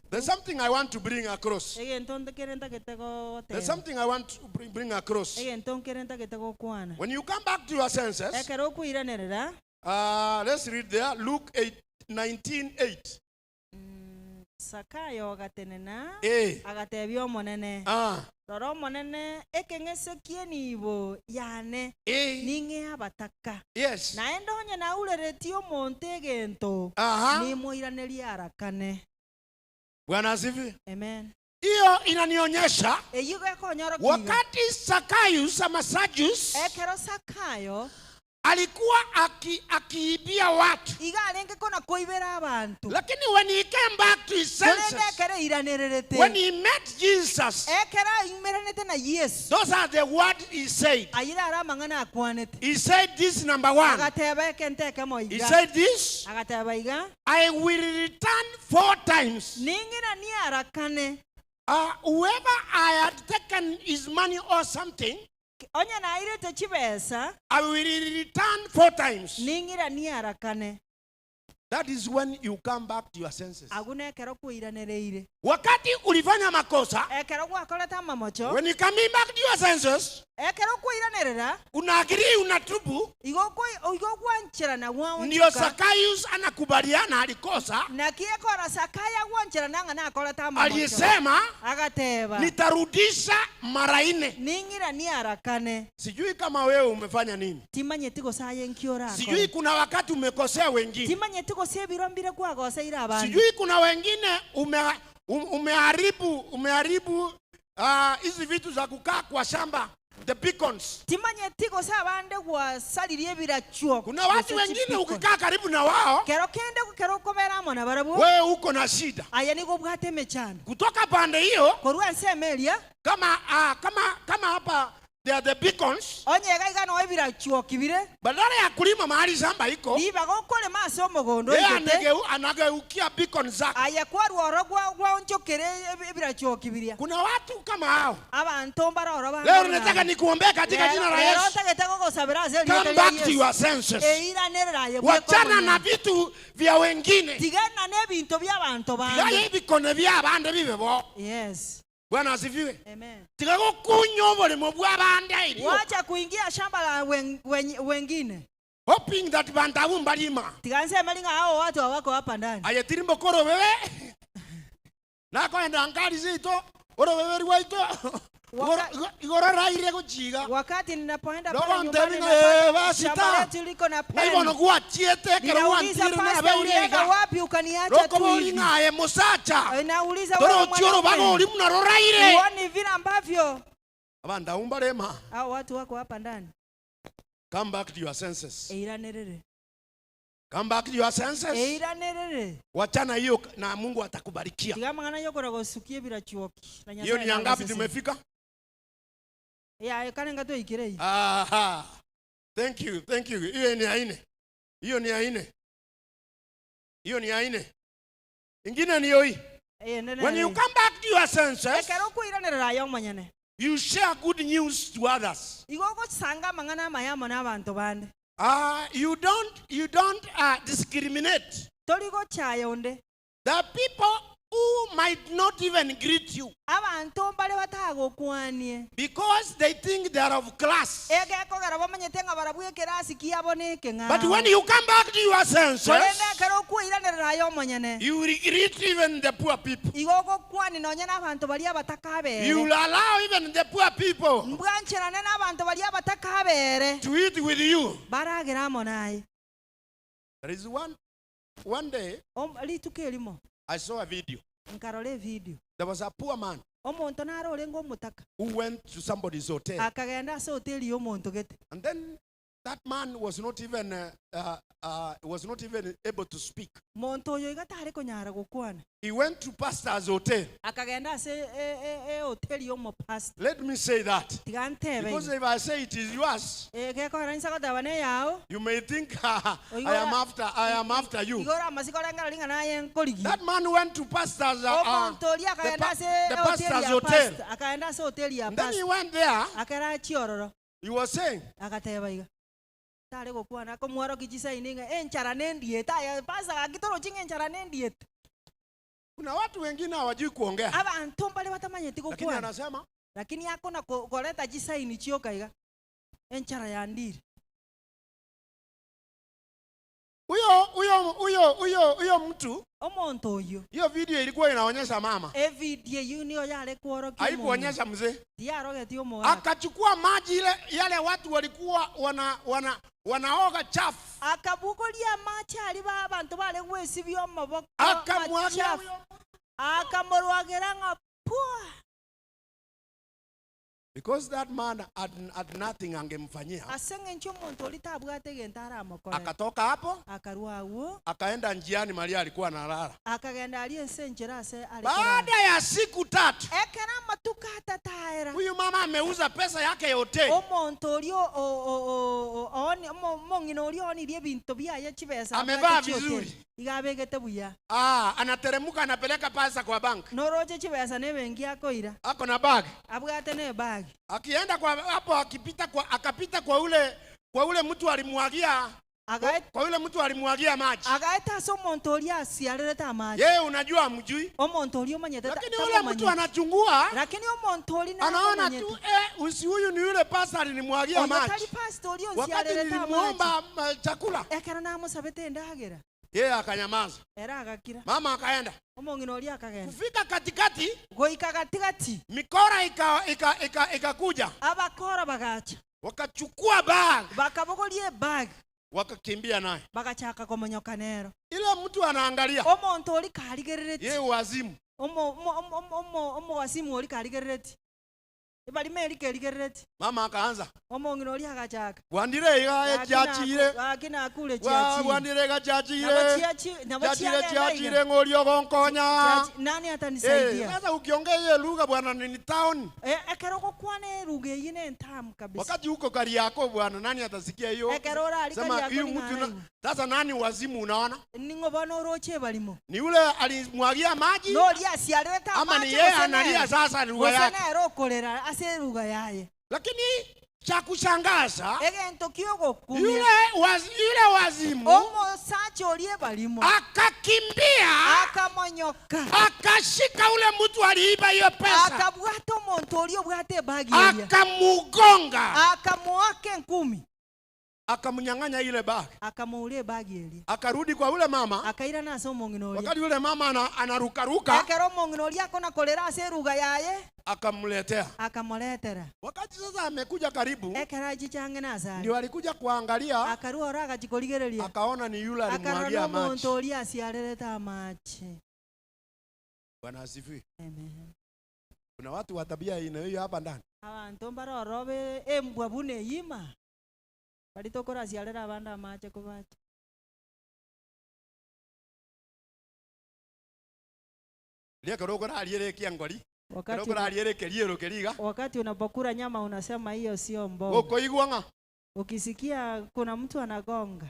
There's something I want to bring across. Egentonde kerenta ketego te. There's something I want to bring across. Egenton kerenta ketego kwana. When you come back to your senses, Ekero kuiranirira. let's read there. Luke 19:8. Sakayo gatenena. Eh. Agatebia omonene. Roro omonene ekeng'esekie nibo yane. Ninge abataka. Yes. Naende onye naurereti omonto egento. Nimuiranerie arakane. Bwana asifiwe. Amen. Hiyo inanionyesha Eyigo ekonyoro kiga. wakati Sakayus ama Sajus Ekero Sakayo alikuwa akiibia watu, iga alenge kona koibera abantu. lakini when he came back to his senses, Ekere iranererete. when he met Jesus, Ekera imeranete na Yesu. those are the words he said. Ayira ara mangana akwanete. He said this, number one. Agateba ekenteke He moiga. said this, Agateba iga. I will return 4 times. Ningira ni arakane. Whoever I had taken his money or something, Onye na irete chibesa. I will return 4 times. Ningira ni arakane. That is when you come back to your senses. Agune ekero kuiranereire. Wakati ulifanya makosa, Ekero gwakoleta mamocho. when you coming back to your senses, Ekero kuiranerera. unaagiri unatubu, Igo gwanchera na wao. ndio Sakayus anakubaliana alikosa. Na kieko na Sakaya gwanchera nanga na akoleta mamocho. Alisema Agateba. nitarudisha mara 4. Ningira ni arakane. Sijui kama wewe umefanya nini. Timanye tigo saye nkiora. Sijui kuna wakati umekosea wengine. Timanye tigo se birombire kwa goseira abantu. Sijui kuna wengine umeharibu hizi vitu za kukaa kwa shamba, the beacons. Timanye tigo sa bande kwa salirie birachuo. Kuna watu wengine ukikaa karibu na wao, kero kende kero komera mona barabu. wewe uko na shida. Aya niko bwate mechana. Kutoka pande hiyo, Korwa nsemelia. kama hapa they are the beacons. Onye gaiga no birachuo kibire. Badala ya kulima mahali shamba iko, Iba gokole maso mogondo yeye anageukia beacons zake. Aya kwa ruoro onchokere birachuo kibiria. Kuna watu kama hao. Abantu mbaroro ba. Leo nataka nikuombee katika jina la Yesu. Come back to your senses. Wachana na vitu vya wengine. Tigana ne bintu by'abantu bande. Tigaye ibikone by'abande bibebo. Yes. Bwana asifiwe. Amen. Tigago kunyo obulimo bw'abande ilio. Wacha kuingia shamba la wengine. Hoping that bandabu mbalima. Tiganse malinga hao watu wako hapa ndani. Aye tirimbo koro wewe. Nako enda ngari zito. Oro wewe riwaito. Igora raire kuchiga. Wakati ninapoenda Dogo pale nyumbani ndebina na sita. shamba letu liko na Na ibono peni. kuwa chiete kero Ninauliza wantiri na pastor ulienda beuriga. wapi ukaniacha Roko tu boli hivi. naye musacha. Nauliza Toro wewe chioro bago mwanaume. oli munaroraire. Uone vile ambavyo Abanda umbalema. hao watu wako hapa ndani. Come back to your senses. Eiranerere. Come back to your senses. Eiranerere. Wachana hiyo na Mungu atakubarikia. Tigamangana yokora gosukie birachuoki. Hiyo ni ngapi tumefika? Ya kanenga to ikirei. Aha. Thank you. Hiyo ni aine. Hiyo ni aine. Ingine ni hii. When you come back to your senses, Ekero kuiranerera yo manyane. you share good news to others. Igogo sanga mangana mayamo n'abantu bande. You don't discriminate. Toligo chayonde. There are people who might not even greet you abantu mbale batagokwanie because they think they are of class. egekogera bamanyete nga barabwekera asikia boneke nga But when you come back to your senses, kolendekera okwiranira nayo omonyene you will greet even the poor people. igogokwani nonye n'abantu bali You abatakabere will allow even the poor people mbwanchirane n'abantu bali abatakabere to eat with you. baragera amo naye There is one day lituka elimo I saw a video. nkarora evidiyo There was a poor man omuntu narore ng'omutaka who went to somebody's hotel. akagenda ase hoteli y'omuntu gete And then that man was not even able to speak. muntu oyo iga tari konyara gukwana He went to pastor's hotel. akagenda ase hoteli y'omupasita Let me say that. tigantebe Because if I say it is yours, gekoranisa gotaba ne yao you may think I am after you. igora amasiko rengara linga naye nkoligi That man went to pastor's omuntu oli akagenda ase the hoteli pastor's ya hotel. pasita akagenda ase hoteli ya And then he pasita went there. akera chiororo He was saying, agateba iga tari gukwana ko mwaro kichisaini nga enchara nendieta ya pasa agitoro chinga enchara nendieta kuna watu wengine hawajui kuongea. abantu mbale batamanyeti Lakini gukwana anasema, lakini akona koleta chisaini chioka iga enchara ya ndiri huyo mtu, omuntu oyo hiyo video ilikuwa inaonyesha mama. evidie yunio yale kuorokia Haikuonyesha mzee. diarogeti omo Akachukua maji yale watu walikuwa wanaoga chafu. akabukolia machi ali abantu bale gwesi byomaboko Akamwagia huyo. akamorwagera nga pua Because that man had nothing angemfanyia. asenge ncho muntu olitabwate gentara amakora Akatoka hapo, akaruawo akaenda njiani Maria alikuwa analala. akagenda ali ensenjera ase Baada ya siku 3, ekera matuka atataera huyu mama ameuza pesa yake yote. omuntu oli oni mongino oli onirie bintu byaye chibesa Amevaa vizuri. igabegete buya Anateremka anapeleka pesa kwa bank. noroche chibesa nebengi akoira Ako na bag. abwate ne bag Akienda kwa hapo akapita kwa ule mtu alimwagia kwa yule mtu alimwagia maji. agaeta so omuntu oli asiarereta amaji Yeye unajua amjui. omuntu oli omanyete Lakini yule mtu anachungua, lakini omuntu oli anaona tu usi huyu ni yule pasta alinimwagia maji. otali pastor oli Wakati onsiarereta amaji nilimuomba chakula, ekera namusabete endagera yeye akanyamaza. era agakira Mama akaenda. omongino oli akagenda Kufika katikati, goika katikati mikora ikakuja. abakora bagacha Wakachukua bag, bakabogolie bag wakakimbia naye. bagachaka komonyoka nero Ile mtu anaangalia, omuntu oli kaligerereti yeye wazimu. omo wasimu oli kaligerereti ibali meli keligerereti Mama akaanza, omongino oli agachaka "Wandire iga ekyachire, akina akule wandire iga chachire, chachire ng'olio gonkonya." nani atanisaidia Sasa ukiongea hiyo lugha bwana ni town. ekero gokwane ruge yine entamu kabisa Wakati huko kari yako bwana, nani atasikia hiyo? ekero ora Sema alikali huyu yako mtu sasa nani wazimu unaona? ningo bano roche balimo Ni yule alimwagia maji no lia siareta ama ni yeye analia sasa lugha yake? sana erokolera ase ruga yaye Lakini cha kushangaza egento kiogokumia yule wazimu omo sacho olie balimo akakimbia akamonyoka akashika ule mtu aliiba hiyo pesa akabwata omuntu oli obwate bagi eria akamugonga akamuake nkumi akamnyang'anya ile bagi akamuulie bagi eria akarudi kwa ule mama. akaira nase omongino olia Wakati yule mama anarukaruka ekero omongino olia akona kolera ase ruga yaye akamletea. akamoletera Wakati sasa amekuja karibu, ekera chichange nasari ndio alikuja kuangalia, akaruora agachikoligereria akaona ni yule alimwagia akarora maji. omuntu oli asiarereta amache Bwana asifiwe. amen Kuna watu wa tabia aina hiyo hapa ndani. abantu mbarorobe embwa bune yima balitokora asiarera abandi amache kubacha Karogora aliyerekia ngori. Karogora aliyerekeria rokeriga. wakati unapokula nyama unasema hiyo sio mboga. Goko igwanga. Ukisikia kuna mtu anagonga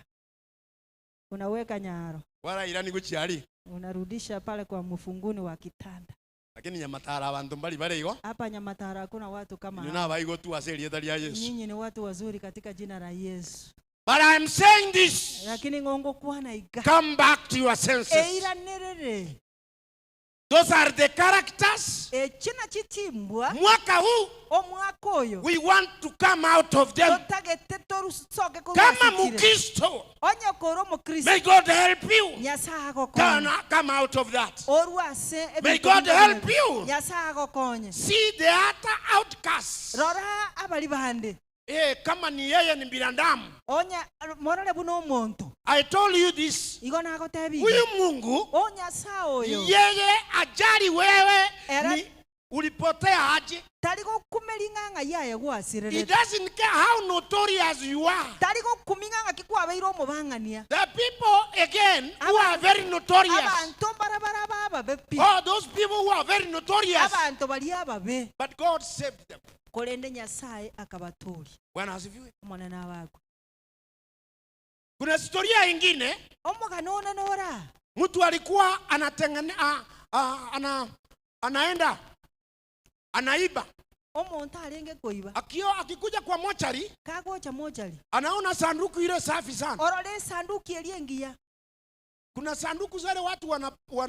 unaweka nyaro. Wala irani guchiari. Unarudisha pale kwa mfunguni wa kitanda. Lakini nyamatara abantu mbali bare igo. Hapa Nyamatara hakuna watu kama hao. Nina baigo tu aseli etalia Yesu. Nyinyi ni watu wazuri katika jina la Yesu. But I'm saying this. Lakini ngongo kuwa na iga. Come back to your senses. Eira nerere. Those are the characters. ekina kitimbwa Mwaka huu omwaka oyo we want to come out of them. totagete torusoke Kama Mukristo, onyokora omukristo may God help you. nyasaye agokonye Come out of that. orwase May God help you. nyasaye agokonye See the other outcasts. rora abali bande Kama ni yeye ni binadamu. onya morale buno omuntu I told you this. igo nagotebi Huyu Mungu onyasaye oyo yeye ajali wewe Era- ni ulipotea aje. taligo kumelinganga yaye He gwasirere doesn't care how notorious you are. taligo kuminganga kikwabeire omubangania The people again who are very notorious. abantu barabara baba bepi Oh, those people who are very notorious. abantu bali ababe But God saved them. kolende nyasaye akabatuli Bwana asifiwe. omwana n'abagwe Kuna historia ingine, omugana ona nora mtu alikuwa anaenda anaiba. omuntu alenge koiba Akikuja kwa mochari, kagocha mochari anaona sanduku ile safi sana. orole sanduku eliengia Kuna sanduku zile watu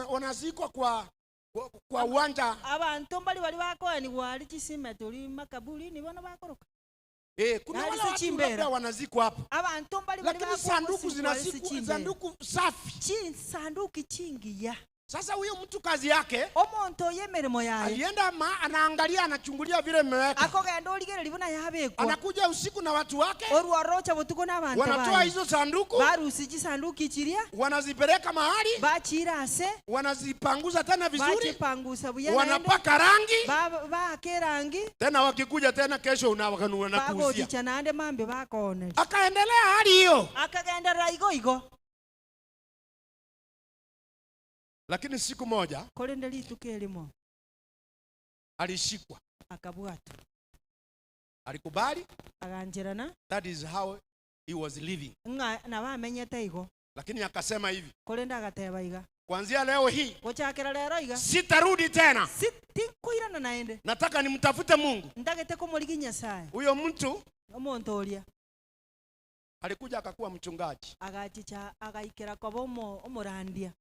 wanazikwa kwa uwanja. abantu mbali bali bakoani wali kisime tuli makaburi ni bana bakoroka Kuna Yali wale si watu chimbera. labda wanazikwa hapo. abantu mbali bali Lakini sanduku zinazikwa, sanduku safi. sanduku chingiya Sasa huyo mtu kazi yake omuntu yemeremo yaye alienda anaangalia, anachungulia vile mmeweka. akogenda oligere libona yabekwa Anakuja usiku na watu wake, orwarocha butuko n'abantu wanatoa baye hizo sanduku, barusi kisanduku ichiria wanazipeleka mahali, bachirase wanazipanguza tena vizuri, bachipangusa buya wanapaka rangi, bakerangi tena wakikuja tena kesho wanakuuzia. bagoticha nande mambe bakone Akaendelea hali hiyo, akagenderera igo lakini siku moja kolende lituko elimo alishikwa, akabwatwa alikubali. aganjerana That is how he was living. nga nabamenyete igo Lakini akasema hivi, kolende agateba iga kuanzia leo hii gochakera lero iga sitarudi tena, sitikuirana naende nataka nimtafute Mungu. ndagete kumuligi nyasaye Huyo mtu omuntu oria alikuja akakuwa mchungaji agachicha agaikera kobo omurandia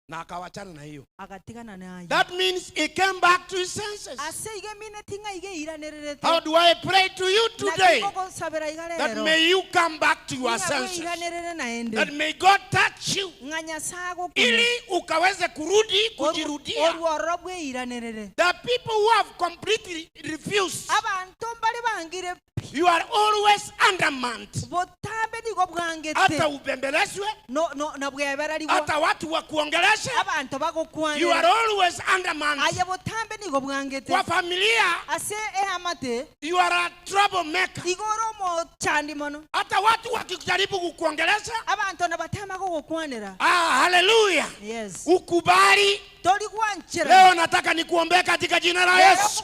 na akawachana na hiyo. agatigana nayo That means he came back to his senses. ase ige mine tinga ige iranererete How do I pray to you today sabera iga that lero may you come back to your senses, iranerere naende that may God touch you nganya sago ili ukaweze kurudi kujirudia. orworo bwe iranerere The people who have completely refused, abantu mbali bangire you are always undermined. botambe nigo Hata bwangete ubembelezwe, no na bwebera liwo hata watu wakuongeleshe, abantu you bagokwanira are always undermined. aye botambe nigo bwangete Kwa familia, ase amate you are a troublemaker. igoro mo chandi mono Hata watu wakijaribu kukuongelesha, abantu na batama gokwanira haleluya, yes ukubali. toli kwanchira Leo nataka nikuombee katika jina la Yesu.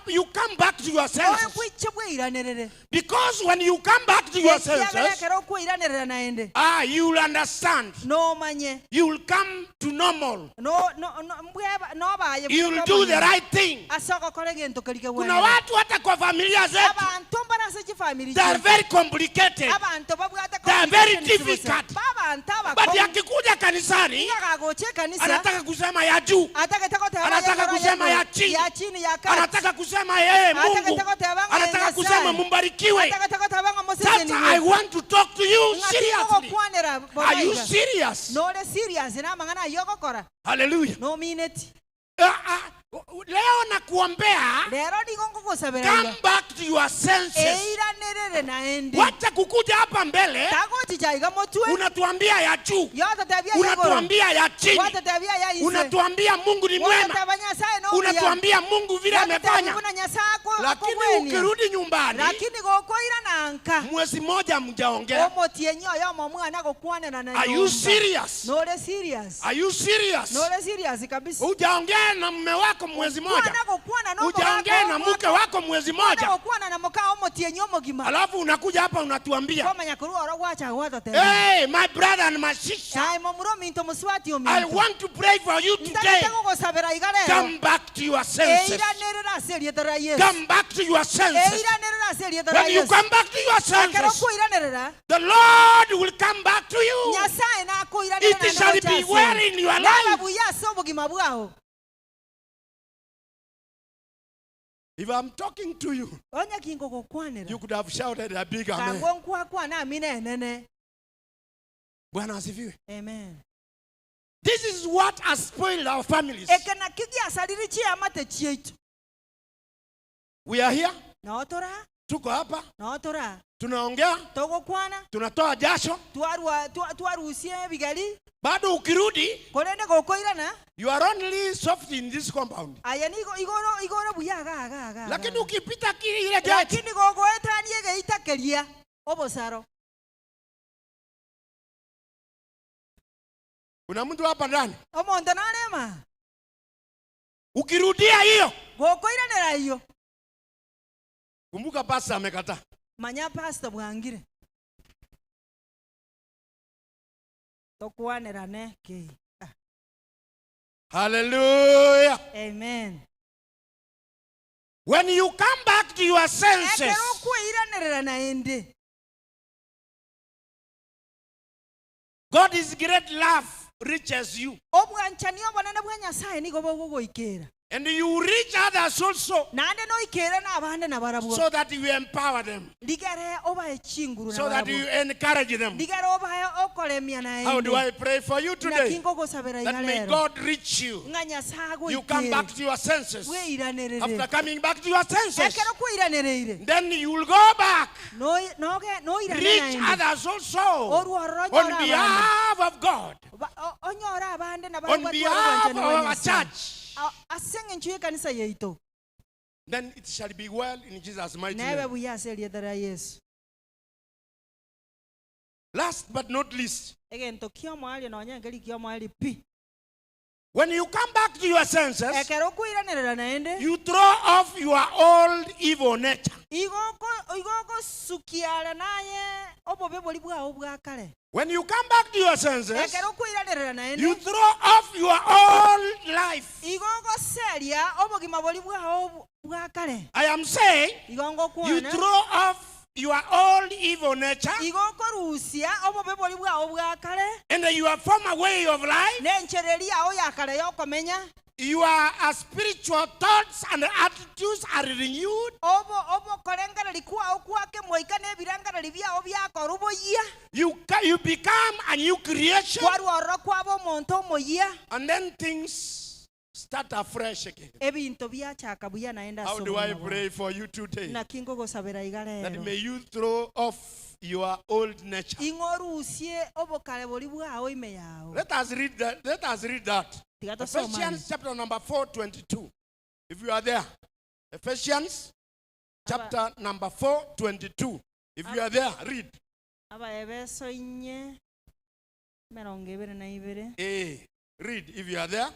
You come back to your senses. Because when you come back to your senses, you will understand. You will come to normal. You will do the right thing. Kuna watu hata kwa familia zetu, they are very complicated. They are very difficult. But yakikuja kanisani, anataka kusema ya juu, anataka kusema ya chini, anataka kusema yeye Mungu, anataka kusema mumbarikiwe. Sasa I want to talk to you seriously. Are you serious? Hallelujah. Leo nakuombea, come back to your senses. Wacha kukuja hapa mbele unatuambia ya juu, unatuambia ya chini, unatuambia Mungu ni mwema, unatuambia Mungu vile amefanya. Lakini ukirudi nyumbani, mwezi moja mjaongea. Are you serious? Are you serious? Ujaongea na mume wako mwezi moja, ujaongea na mke wako mwezi moja, alafu unakuja hapa unatuambia, hey, my brother and my sister, I want to pray for you today. Come back to your senses. eiranĩrĩra ase erieta rĩa Yesu. Come back to your senses. Eiranĩrĩra ase erieta rĩa When you Yesu. come back to your Ekero senses, kwiranĩrĩra, the Lord will come back to you. Nyasaye nakwiranĩra It shall be well in your life. buya ase obogima bwao. If I'm talking to you, Onya kingo gũkwanĩra. you could have shouted a big amen. Kangwo nkwakwana amina enene. Bwana asifiwe. Amen. This is what has spoiled our families. Ekena kithia asaliri chiamate chietu. We are here, Na otora, tuko hapa, na otora. tunaongea, Togokwana, tunatoa jasho. twarusie bigali. Bado ukirudi, Kolende gokoirana. you are only soft in this compound. Aya ni igoro buya ga. Lakini ukipita ile gate, Lakini gogoetani egeita keria obosaro. kuna mtu hapa ndani. Omonto narema. Ukirudia hiyo, Gokoiranira iyo. kumbuka pastor amekataa. Manya pastor bwangire. Tokwanira neki. Hallelujah. Amen. When you come back to your senses, Ekero kwiranira na ende. God's great love reaches you. Obwanchani obonene bwa Nyasaye nigo bogoikera. And you reach others also, Nande no ikera na abande na barabwo. so that you empower them, Digere oba echinguru na so that you barabwo. encourage them. Digere oba okolemia na ende. How do I pray for you Na today? kingo gosabera That may igalero. God reach you. Nga Nyasaye go You come back to your senses. After coming back to your senses, Ekero kwiranire. then you will go back, No irane reach na ende. others also, Oruoro on behalf of God, onyora abande na on barabwo. behalf of our church. Asenge nchuye kanisa yeito. Then it shall be well in Jesus' mighty Nebe name. buya ase erieta rĩa Yesu. Last but not least, Egento kiomo ali na onyengeri kiomo ali pi. when you come back to your senses, Ekero kwiranira na ende. you throw off your old evil nature. Igoko sukiara naye obobe boli bwa obwakale. When you come back to your senses, Ekero kwiranira na ende. you throw off your old life. Igoko seria obogima boli bwa obwakale. I am saying, Igongo you kwana. throw off your old evil nature Igoko rusia obobe boli bwa obwakale. and your former way of life. Nenchereria o yakale yokomenya. Your spiritual thoughts and attitudes are renewed. Obo korengana likuwa okwake moikane birangana libya obyako ruboyia. You become a new creation, Kwaruoro kwabo monto moyia. and then things start afresh again. Ebinto byachaka buya naenda How do I pray for you today? Na kingo gosabera igalero. That may you throw off your old nature. Ingorusie obokale boli bwawo ime yawo. Let us read that. Ephesians chapter number 4:22. If you are there. Ephesians chapter number 4:22. If you are there, read. Aba Efeso 4:22. Read if you are there.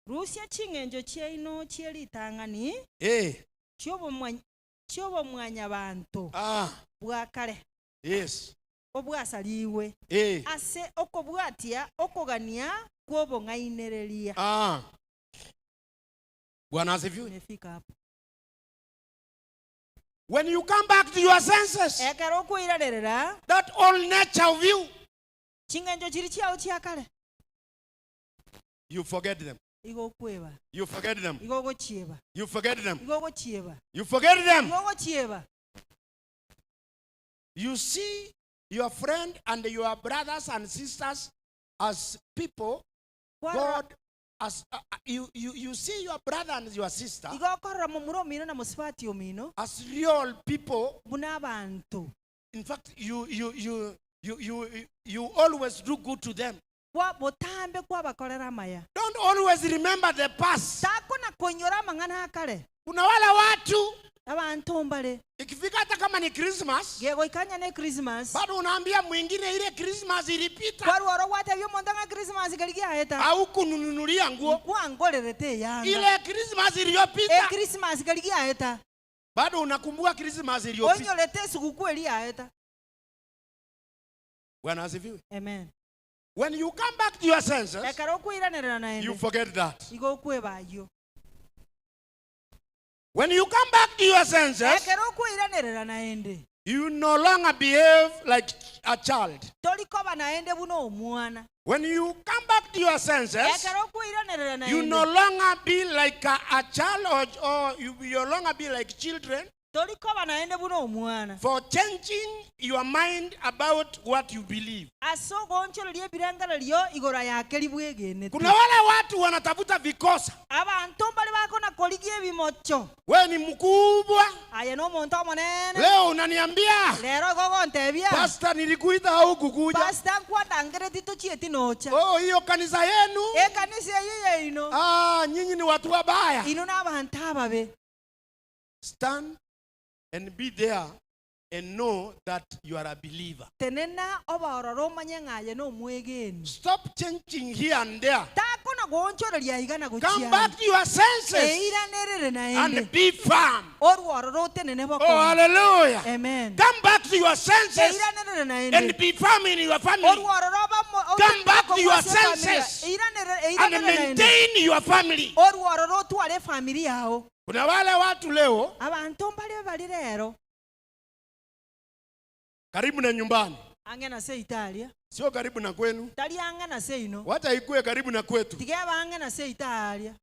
Rusia chingenjo cheino chielitangani. Chobo mwanya bantu. Bwakale. Yes. Obwasaliwe. Ase okobwatia okogania kwobo ngainereria. Bwana asifiwe. Nimefika hapo. When you come back to your senses, Ekero kuirarera. that old nature of you, Chingenjo chiri chiao chiakale. you forget them. Igo kweba. You forget them. Igo gochieba. You forget them. Igo gochieba. You forget them. Igo gochieba. You see your friend and your brothers and sisters as people. God, as you see your brother and your sister Igo korra mumuro mino na musfati omino. as real people. Buna bantu. In fact, you always do good to them. Kwa botambe kwa bakolera maya. Don't always remember the past. Tako na konyora mangana akale. Kuna wale watu Abantu mbale. ikifika hata kama ni Christmas, Gego ikanya ne Christmas. bado unaambia mwingine ile Christmas ilipita. Kwa ruoro wata byo mondanga Christmas galigia heta. Au kununulia nguo. Kwa ngorerete yanga. Ile Christmas iliyopita. Christmas galigia heta. Bado unakumbuka Christmas iliyopita. Onyolete sikukuu ile heta. Bwana asifiwe. Amen. When you come back to your senses, ekero okwiranĩrĩra you naende forget that. igo okwebayo When you come back to your senses, ekero okwiranĩrĩra naende you no longer behave like a child. torikoba naende buna omwana When you come back to your senses, ekero okwiranĩrĩra you no naende longer be like a child, or you no longer be like children torikoba naende buna omwana for changing your mind about what you believe. ase ogonchoreria ebirengererio igora yakeri bwegenete Kuna wale watu wanatafuta vikosa. abantu mbali bakona korigia ebimocho We ni mkubwa, aye n'omonto omonene leo unaniambia lero igogontebia pastor, nilikuita au kukuja? pasita nkwadangereti tochieti nocha Oh, hiyo kanisa yenu, ekanisa eyi yeino nyinyi ni watu wabaya. ino n'abantu ababe Stand and be there and know that you are a believer. tenena oborora omanye ng'aye n'omwegeni Stop changing here and there. takona gonchoreria igana Come back to your senses eiranĩrĩre naende and be firm. orworora otenene Oh, boko hallelujah. amen Come back to your senses eiranĩrĩre naende and be firm in your family orworora Come back to your senses and maintain your family. orworora otware family yao Kuna wale watu leo abantu mbali bali rero karibu na nyumbani, ang'e nase italia sio karibu na kwenu. tari ang'e nase ino Wacha ikue karibu na kwetu. tigeba ang'e nase italia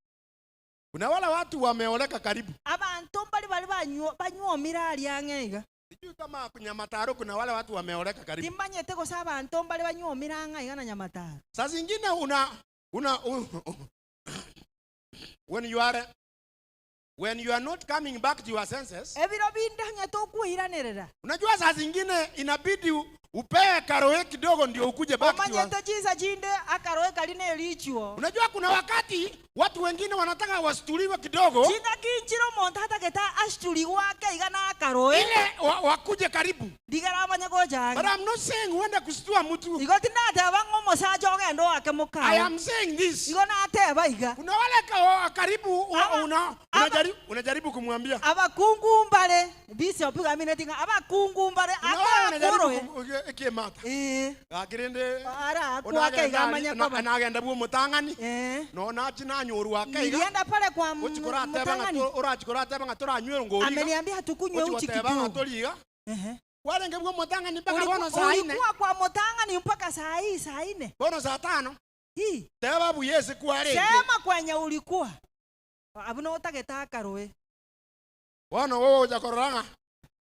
Kuna wale watu wameoleka karibu. abantu mbali bali banyuomire ali ang'e iga Sijui kama Nyamataro kuna wale watu wameoleka karibu. timbanyete gosa abantu mbali banyuomire ang'e iga na Nyamataro Saa zingine when you are not coming back to your senses, ebiro bindang'ete okwiranĩrĩra unajua saa zingine inabidi upewe karoe kidogo ndio ukuje back to your... omanyete chisa chinde akaroe kali nelichwo Unajua kuna wakati watu wengine wanataka wasituliwe kidogo chinga kinchira omonto atageta asituli gwake iga na akaroe ile wakuje karibu. ndigaramanya But gojange I'm not saying uende kusitua mtu. igo tinateba ng'omosacha ogenda owake I mokawa am saying this. igo nateba iga Kuna wale karibu unajaribu kumwambia. abakungu mbale bishop gaminatinga abakungu mbale akakoroe Kiemata. Akirinde ara akwake iga amanya koba anagenda buo mutang'ani. eh No nachi na nyoru wake iga. nilienda pale kwa Uchikora teba mtangani urachikora teba ngatora nywero ngori. ameniambia hatukunywe uchi Teba kidogo ngatoriga. ehe Warenge buo mutang'ani mpaka bono saa 4. ulikuwa kwa mtangani mpaka saa 4 Bono saa 5. hii Teba buyese kware. sema kwenye ulikuwa abuno utageta akaroe Bono wewe ujakoranga.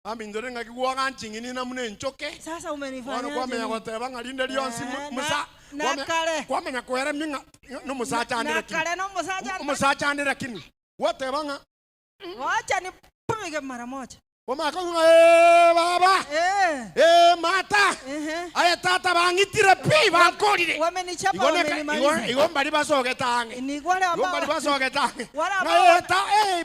Ambindore ngakigwa nchingini na mune nchoke. sasa umenifanya Bono kwamenya goteba ngalinde lyonsi musa. nakale Kwamenya kwere minga no musacha andire kini. nakale no musaja Musacha andire kini. Woteba nga. wacha nipige mara moja Omaka baba. Mata. Aya tata bangitire pi bankorire. wamenichapa wamenimaliza Igomba libasoge tange. ni wale Igomba ambao libasoge tange. wale ambao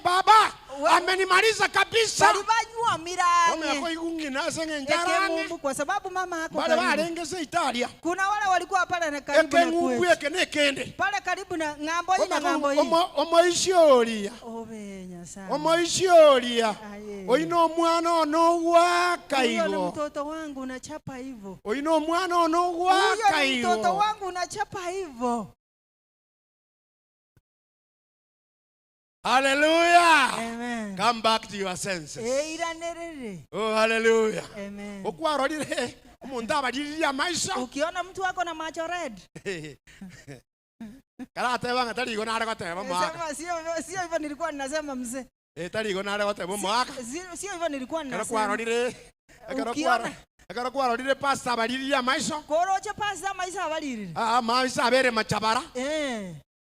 Baba. Amenimaliza kabisa. walibanywa miranye Omeko igungi na senge eke njarane. Mungu kwa sababu mama yako Bale karibu barengese Italia. kuna wale walikuwa pale na karibu Eke na ngumbu kwetu yeke nekende. pale karibu na ng'ambo hii na ng'ambo hii Omoishoria. obenya sana Omoishoria. Aye. Oino mwana ono waka huyo ni igo. mtoto wangu unachapa hivyo Oino mwana ono huyo waka ni mtoto igo. wangu unachapa hivyo Hallelujah. amen Come back to your senses. iranirire Oh, hallelujah. amen Okwarorire umuntu abariria maisha. ukiona mtu wako na macho red Karateba ngatari nare goteba mwaka. sema sio hivyo nilikuwa ninasema mzee Tari nare goteba mwaka. sio hivyo nilikuwa Karo ninasema kwarorire. Ukiona. Karo kwarorire pastor abariria maisha. koroche pasa maisha abalirire Maisha abere machabara.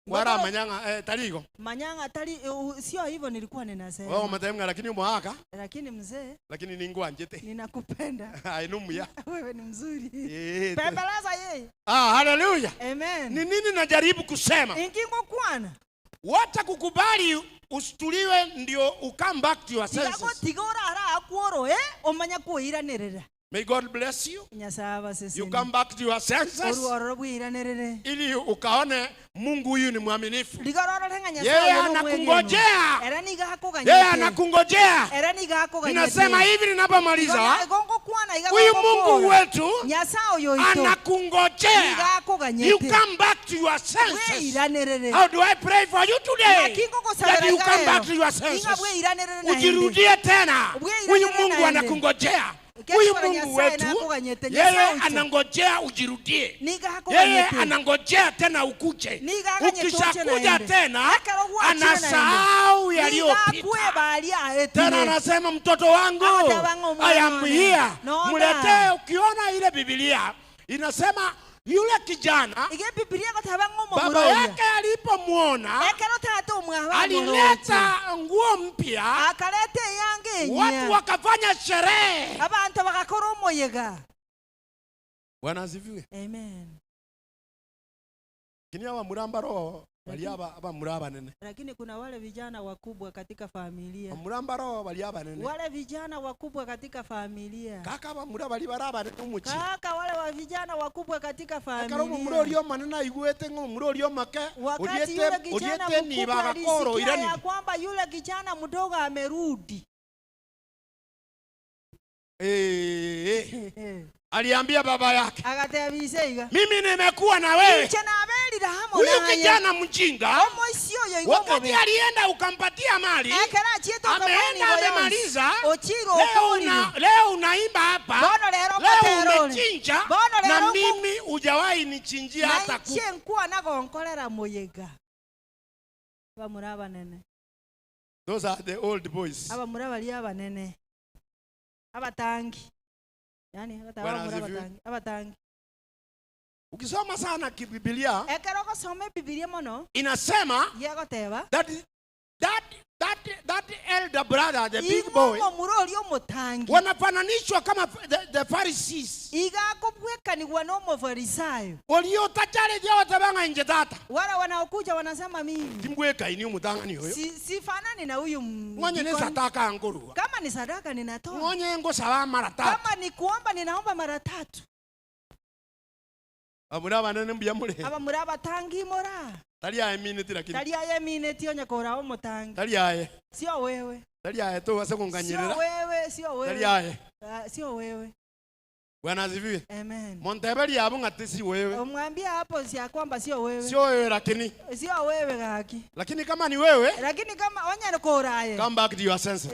Wara Ngoto- manyanga tarigo. manyanga tali sio hivyo nilikuwa ninasema Wao matemga lakini mwaka lakini mzee lakini ningwanjete. ninakupenda Ainumuya. wewe ni mzuri Eh. pembeleza yeye Hallelujah. amen Ni nini najaribu kusema? ingingo kwana Wacha kukubali usituliwe ndio come back to your tigago senses. tigora ara akworo omanya kuiranirira May God bless you. nyasaba sisi You come back to your senses oruoro bwiranirire ili ukaone Mungu huyu ni mwaminifu. ligororo renga Yeye nyasaye anakungojea. era niga hakoganya Yeye anakungojea. era niga hakoganya Ninasema hivi ninapomaliza. gongo Huyu Mungu wetu Nyasaye anakungojea. You come back to your senses. How do I pray for you today? That you come back to your senses. Ujirudie tena. Huyu Mungu anakungojea. Huyu Mungu wetu yeye anangojea ujirudie. Yeye anangojea tena ukuje. Ukishakuja tena anasahau yaliyopita. Tena anasema mtoto wangu, I am here. Mletee. Ukiona ile Biblia inasema yule kijana baba yake alipomwona alileta nguo mpya, watu wakafanya sherehe. Bwana asifiwe. Amen. Kini hawa muramba roho bali aba muraba nene. Lakini kuna wale vijana wakubwa katika familia. Muramba roho bali aba nene. Wale vijana wakubwa katika familia. Kaka aba muraba bali baraba umuchi. Kaka wale wa vijana wakubwa katika familia. Kaka roho murori manena igwete ngo murori make. Wakati yule kijana mkubwa alisikia ya kwamba yule kijana mdogo amerudi. Aliambia baba yake, akatabiseiga, mimi nimekuwa na wewe. Huyu kijana mjinga wakati alienda ukampatia mali, ameenda amemaliza, leo unaimba hapa, leo umechinja, na mimi hujawahi nichinjia hata kuku. Those are the old boys. Abatangi. Yani abatangi. Ukisoma sana Biblia, Biblia mono, inasema that elder brother, the big boy, wanafananishwa kama the Pharisees. Waliotajale jao tabanga nje tata. Wala wanaokuja wanasema mimi timweka ini umutangani huyo. Sifanani na huyu mwenye ni sadaka anguru. Kama ni sadaka ninatoa. Mwenye ngo sawa mara 3. Kama ni kuomba ninaomba mara 3. Amuraba nene mbya mure. Abamuraba tangi mora. Talia minute lakini. Talia minute onye kora omutangi. Talia sio wewe. Talia to wase kunganyirira. Sio wewe. Talia sio wewe. Bwana asifiwe. Amen. Montebeli yabo ngati si wewe. Umwambia hapo si kwamba sio wewe. Sio wewe lakini. Sio wewe gaki. Lakini kama ni wewe. Lakini kama onye koraye. Come back to your senses.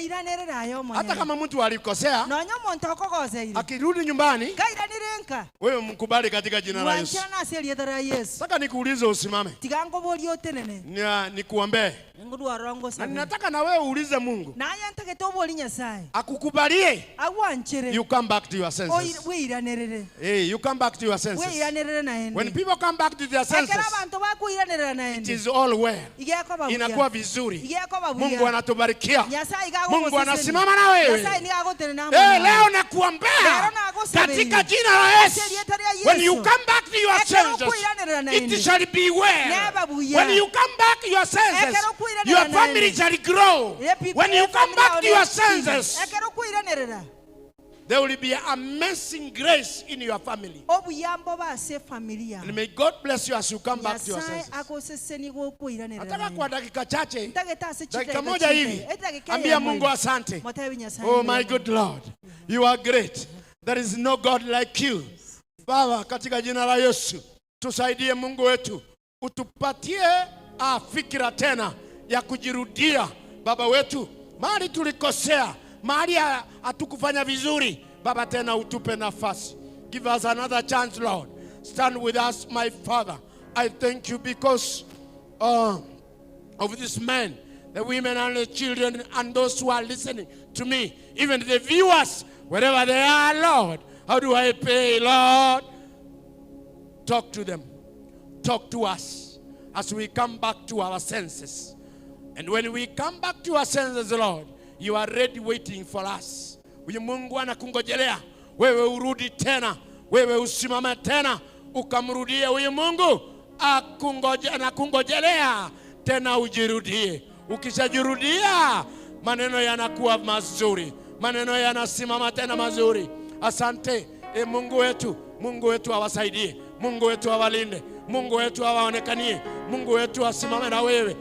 Iranera yo mwana. Hata kama mtu alikosea. Na nyomo ntokokose ile. Akirudi nyumbani. Kairanirenka. Wewe mkubali katika jina la Yesu. Mwanchana asili ya Yesu. Sasa nikuulize usimame. Tigango boli otenene. Nikuombe. Nguru arongo sana. Na nataka na wewe uulize Mungu. Na aya ntake to boli Nyasaye. Akukubalie. Agwanchere. You come back to your senses. Hey, you come back to your senses. When people come back to their senses, it is all well. Inakuwa vizuri. Mungu anatubarikia. Mungu anasimama na wewe. Leo nakuombea katika jina la Yesu. When you come back to your senses, it shall be well. When you come back to your senses, your family shall grow. When you come back to your senses, there will be amazing grace in your family. And may God bless you as you come back to your senses. Nataka kwa dakika chache, dakika moja hivi, ambia Mungu asante. Oh my good Lord, you are great. There is no God like you. Baba, katika jina la Yesu, tusaidie Mungu wetu. Utupatie fikira tena ya kujirudia. Baba wetu, mahali tulikosea, mahali hatukufanya vizuri, Baba tena utupe nafasi. Give us another chance, Lord. Stand with us, my Father. I thank you because of this man, the women and the children and those who are listening to me, even the viewers, wherever they are, Lord. How do I pray, Lord? Talk to them. Talk to us as we come back to our senses. And when we come back to our senses, Lord, you are ready waiting for us. Huyu Mungu anakungojelea wewe urudi tena, wewe usimame tena ukamrudie huyu Mungu. Anakungojelea tena ujirudie. Ukishajirudia maneno yanakuwa mazuri, maneno yanasimama tena mazuri. Asante Mungu wetu. Mungu wetu awasaidie, Mungu wetu awalinde, Mungu wetu awaonekanie, Mungu wetu asimame na wewe.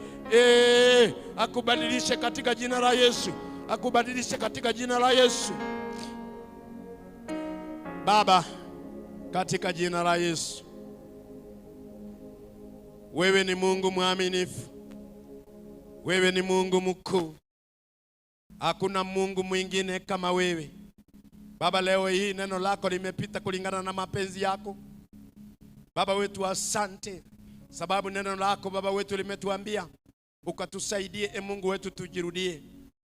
Akubadilishe katika jina la Yesu. Akubadilishe katika jina la Yesu. Baba, katika jina la Yesu, wewe ni Mungu mwaminifu, wewe ni Mungu mkuu, hakuna Mungu mwingine kama wewe. Baba, leo hii neno lako limepita kulingana na mapenzi yako. Baba wetu, asante sababu neno lako Baba wetu limetuambia ukatusaidie, Mungu wetu, tujirudie.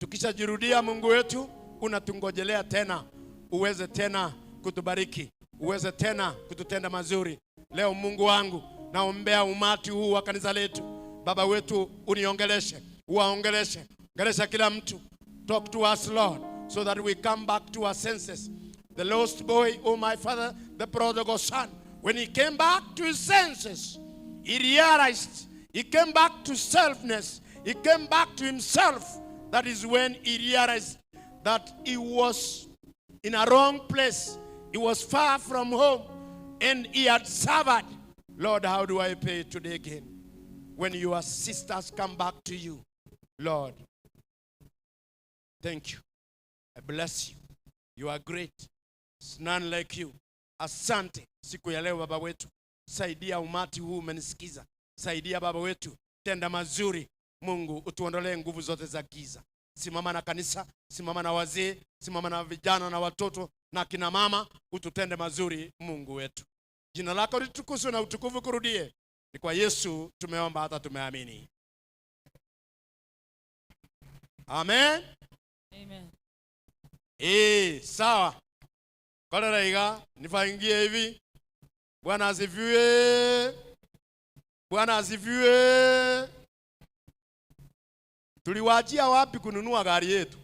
Tukishajirudia Mungu wetu, unatungojelea tena uweze tena kutubariki, uweze tena kututenda mazuri. Leo Mungu wangu, naombea umati huu wa kanisa letu. Baba wetu, uniongeleshe, uwaongeleshe, ongelesha kila mtu. Talk to us, Lord, so that we come back to our senses. The lost boy, oh my Father, the prodigal son, when he came back to his senses, he realized, he came back to selfness, he came back to himself. That is when he realized that he was in a wrong place. He was far from home and he had suffered. Lord, how do I pay today again? When your sisters come back to you, Lord, thank you. I bless you. You are great. It's none like you. Asante. Siku ya leo Baba wetu, saidia umati huu umenisikiza. Saidia Baba wetu, tenda mazuri. Mungu, utuondolee nguvu zote za giza. Simama na kanisa, simama na wazee, simama na vijana na watoto na kina mama, ututende mazuri Mungu wetu. Jina lako litukuzwe na utukufu kurudie. Ni kwa Yesu tumeomba hata tumeamini. Amen. Amen. Sawa. Kolera iga nifaingie hivi. Bwana asifiwe. Bwana asifiwe. Tuliwaachia wapi kununua gari yetu?